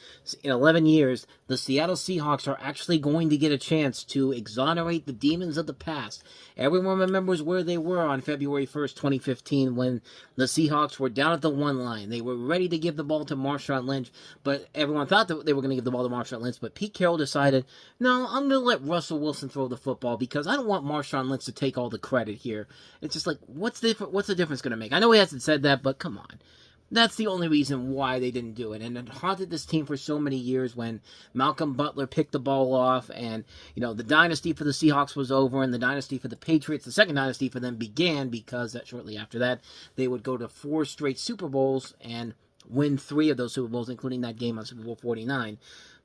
in 11 years, the Seattle Seahawks are actually going to get a chance to exonerate the demons of the past. Everyone remembers where they were on February 1st, 2015, when the Seahawks were down at the 1 line. They were ready to give the ball to Marshawn Lynch, but everyone thought that they were going to give the ball to Marshawn Lynch, but Pete Carroll decided, no, I'm going to let Russell Wilson throw the football because I don't want Marshawn Lynch to take all the credit here. It's just like, what's the difference going to make? I know he hasn't said that, but come on. That's the only reason why they didn't do it. And it haunted this team for so many years when Malcolm Butler picked the ball off and, you know, the dynasty for the Seahawks was over and the dynasty for the Patriots, the second dynasty for them began because shortly after that, they would go to 4 straight Super Bowls and win 3 of those Super Bowls, including that game on Super Bowl 49.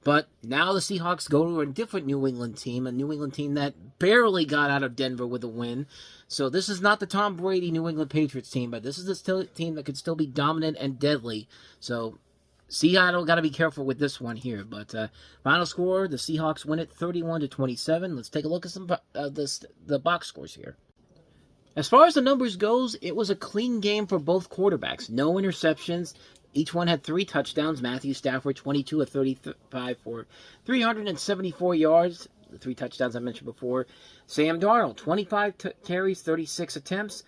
But now the Seahawks go to a different New England team, a New England team that barely got out of Denver with a win. So this is not the Tom Brady New England Patriots team, but this is the team that could still be dominant and deadly. So Seattle got to be careful with this one here. But final score, the Seahawks win it 31-27. Let's take a look at some the box scores here. As far as the numbers goes, it was a clean game for both quarterbacks. No interceptions. Each one had 3 touchdowns. Matthew Stafford, 22 of 35 for 374 yards. The 3 touchdowns I mentioned before. Sam Darnold, 25 carries, 36 attempts,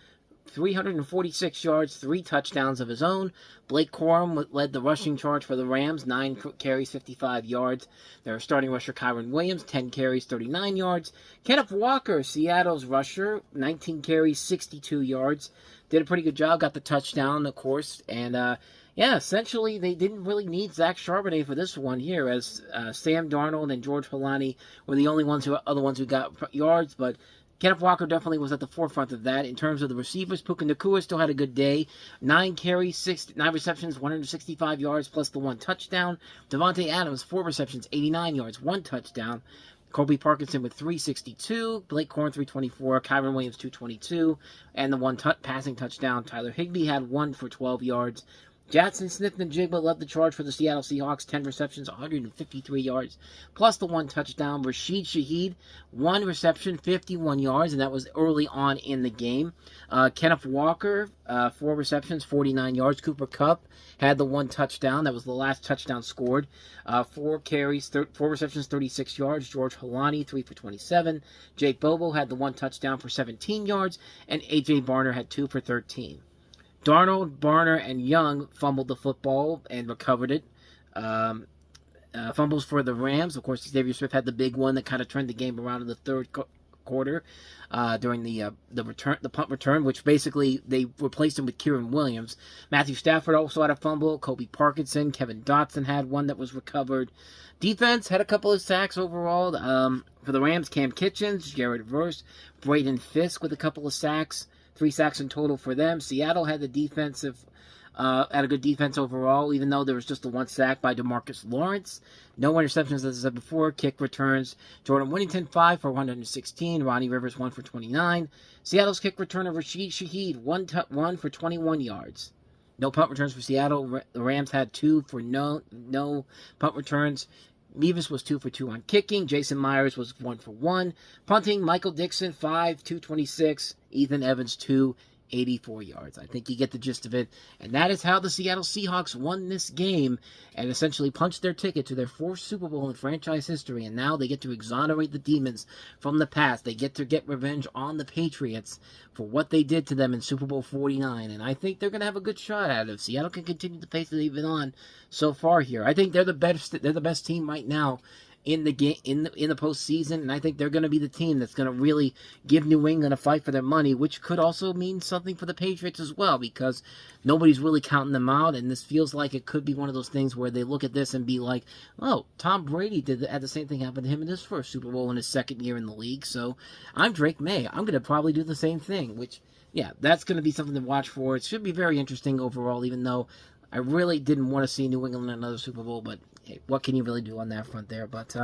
346 yards, 3 touchdowns of his own. Blake Corum led the rushing charge for the Rams, 9 carries, 55 yards. Their starting rusher, Kyron Williams, 10 carries, 39 yards. Kenneth Walker, Seattle's rusher, 19 carries, 62 yards. Did a pretty good job, got the touchdown, of course, and essentially, they didn't really need Zach Charbonnet for this one here, as Sam Darnold and George Holani were the only other ones who got yards, but Kenneth Walker definitely was at the forefront of that. In terms of the receivers, Puka Nacua still had a good day. 9 carries, 9 receptions, 165 yards, plus the 1 touchdown. Devontae Adams, 4 receptions, 89 yards, 1 touchdown. Colby Parkinson with 362, Blake Corum 324, Kyron Williams 222, and the 1 passing touchdown. Tyler Higbee had 1 for 12 yards. Jackson Smith and Jigba led the charge for the Seattle Seahawks, 10 receptions, 153 yards, plus the 1 touchdown. Rashid Shaheed, 1 reception, 51 yards, and that was early on in the game. Kenneth Walker, 4 receptions, 49 yards. Cooper Kupp had the 1 touchdown. That was the last touchdown scored. 4 carries, 4 receptions, 36 yards. George Holani, 3 for 27. Jake Bobo had the 1 touchdown for 17 yards, and A.J. Barner had 2 for 13. Darnold, Barner, and Young fumbled the football and recovered it. Fumbles for the Rams. Of course, Xavier Swift had the big one that kind of turned the game around in the third quarter during the punt return, which basically they replaced him with Kyron Williams. Matthew Stafford also had a fumble. Colby Parkinson, Kevin Dotson had one that was recovered. Defense had a couple of sacks overall. For the Rams, Cam Kitchens, Jared Verse, Braden Fisk with a couple of sacks. 3 sacks in total for them. Seattle had the had a good defense overall, even though there was just the 1 sack by DeMarcus Lawrence. No interceptions, as I said before. Kick returns, Jordan Whittington 5 for 116, Ronnie Rivers 1 for 29. Seattle's kick returner Rashid Shaheed 1 for 21 yards. No punt returns for Seattle. The Rams had 2 for no punt returns. Mevis was 2 for 2 on kicking. Jason Myers was 1 for 1. Punting, Michael Dixon 5, 226. Ethan Evans 2, 84 yards. I think you get the gist of it. And that is how the Seattle Seahawks won this game and essentially punched their ticket to their 4th Super Bowl in franchise history. And now they get to exonerate the demons from the past. They get to get revenge on the Patriots for what they did to them in Super Bowl 49. And I think they're going to have a good shot at it. If Seattle can continue the pace that they've been on so far here, I think they're the best team right now in the game, in the postseason, and I think they're going to be the team that's going to really give New England a fight for their money, which could also mean something for the Patriots as well, because nobody's really counting them out, and this feels like it could be one of those things where they look at this and be like, oh, Tom Brady had the same thing happen to him in his first Super Bowl in his 2nd year in the league, so I'm Drake May. I'm going to probably do the same thing, which, yeah, that's going to be something to watch for. It should be very interesting overall, even though I really didn't want to see New England in another Super Bowl, but hey, what can you really do on that front there? But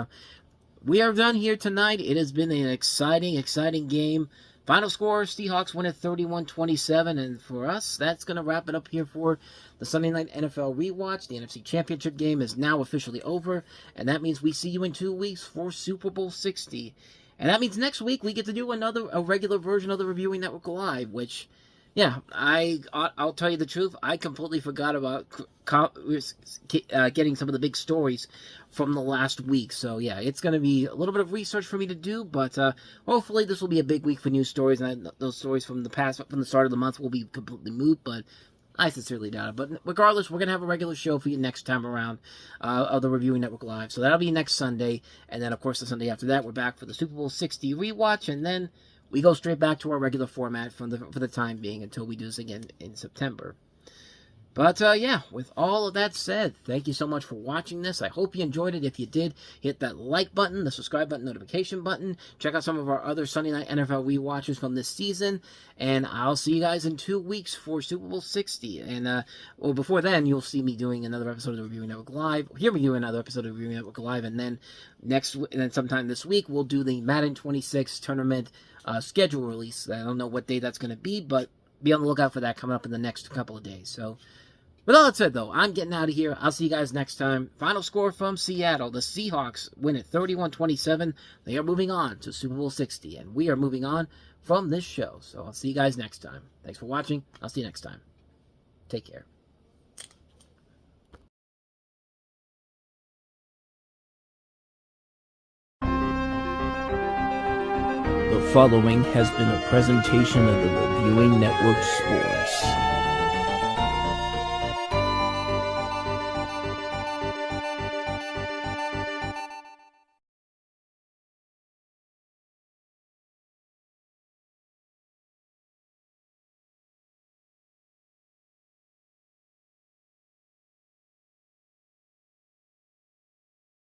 we are done here tonight. It has been an exciting game. Final score, Seahawks win at 31-27, and for us, that's going to wrap it up here for the Sunday Night NFL Rewatch. The NFC Championship game is now officially over, and that means we see you in 2 weeks for Super Bowl 60. And that means next week we get to do a regular version of the Reviewing Network Live, which, yeah, I'll tell you the truth, I completely forgot about getting some of the big stories from the last week. So, yeah, it's going to be a little bit of research for me to do, but hopefully this will be a big week for news stories, and those stories from the start of the month will be completely moot, but I sincerely doubt it. But regardless, we're going to have a regular show for you next time around of the Reviewing Network Live. So that'll be next Sunday, and then, of course, the Sunday after that, we're back for the Super Bowl 60 rewatch, and then we go straight back to our regular format for the time being until we do this again in September. But, yeah, with all of that said, thank you so much for watching this. I hope you enjoyed it. If you did, hit that like button, the subscribe button, notification button. Check out some of our other Sunday Night NFL rewatches from this season. And I'll see you guys in 2 weeks for Super Bowl 60. And, well, before then, you'll see me doing another episode of the Reviewing Network Live. Hear me doing another episode of the Reviewing Network Live. And then sometime this week, we'll do the Madden 26 tournament schedule release. I don't know what day that's going to be, but be on the lookout for that coming up in the next couple of days. So, with all that said, though, I'm getting out of here. I'll see you guys next time. Final score from Seattle. The Seahawks win at 31-27. They are moving on to Super Bowl 60, and we are moving on from this show. So I'll see you guys next time. Thanks for watching. I'll see you next time. Take care. The following has been a presentation of the Reviewing Network Sports.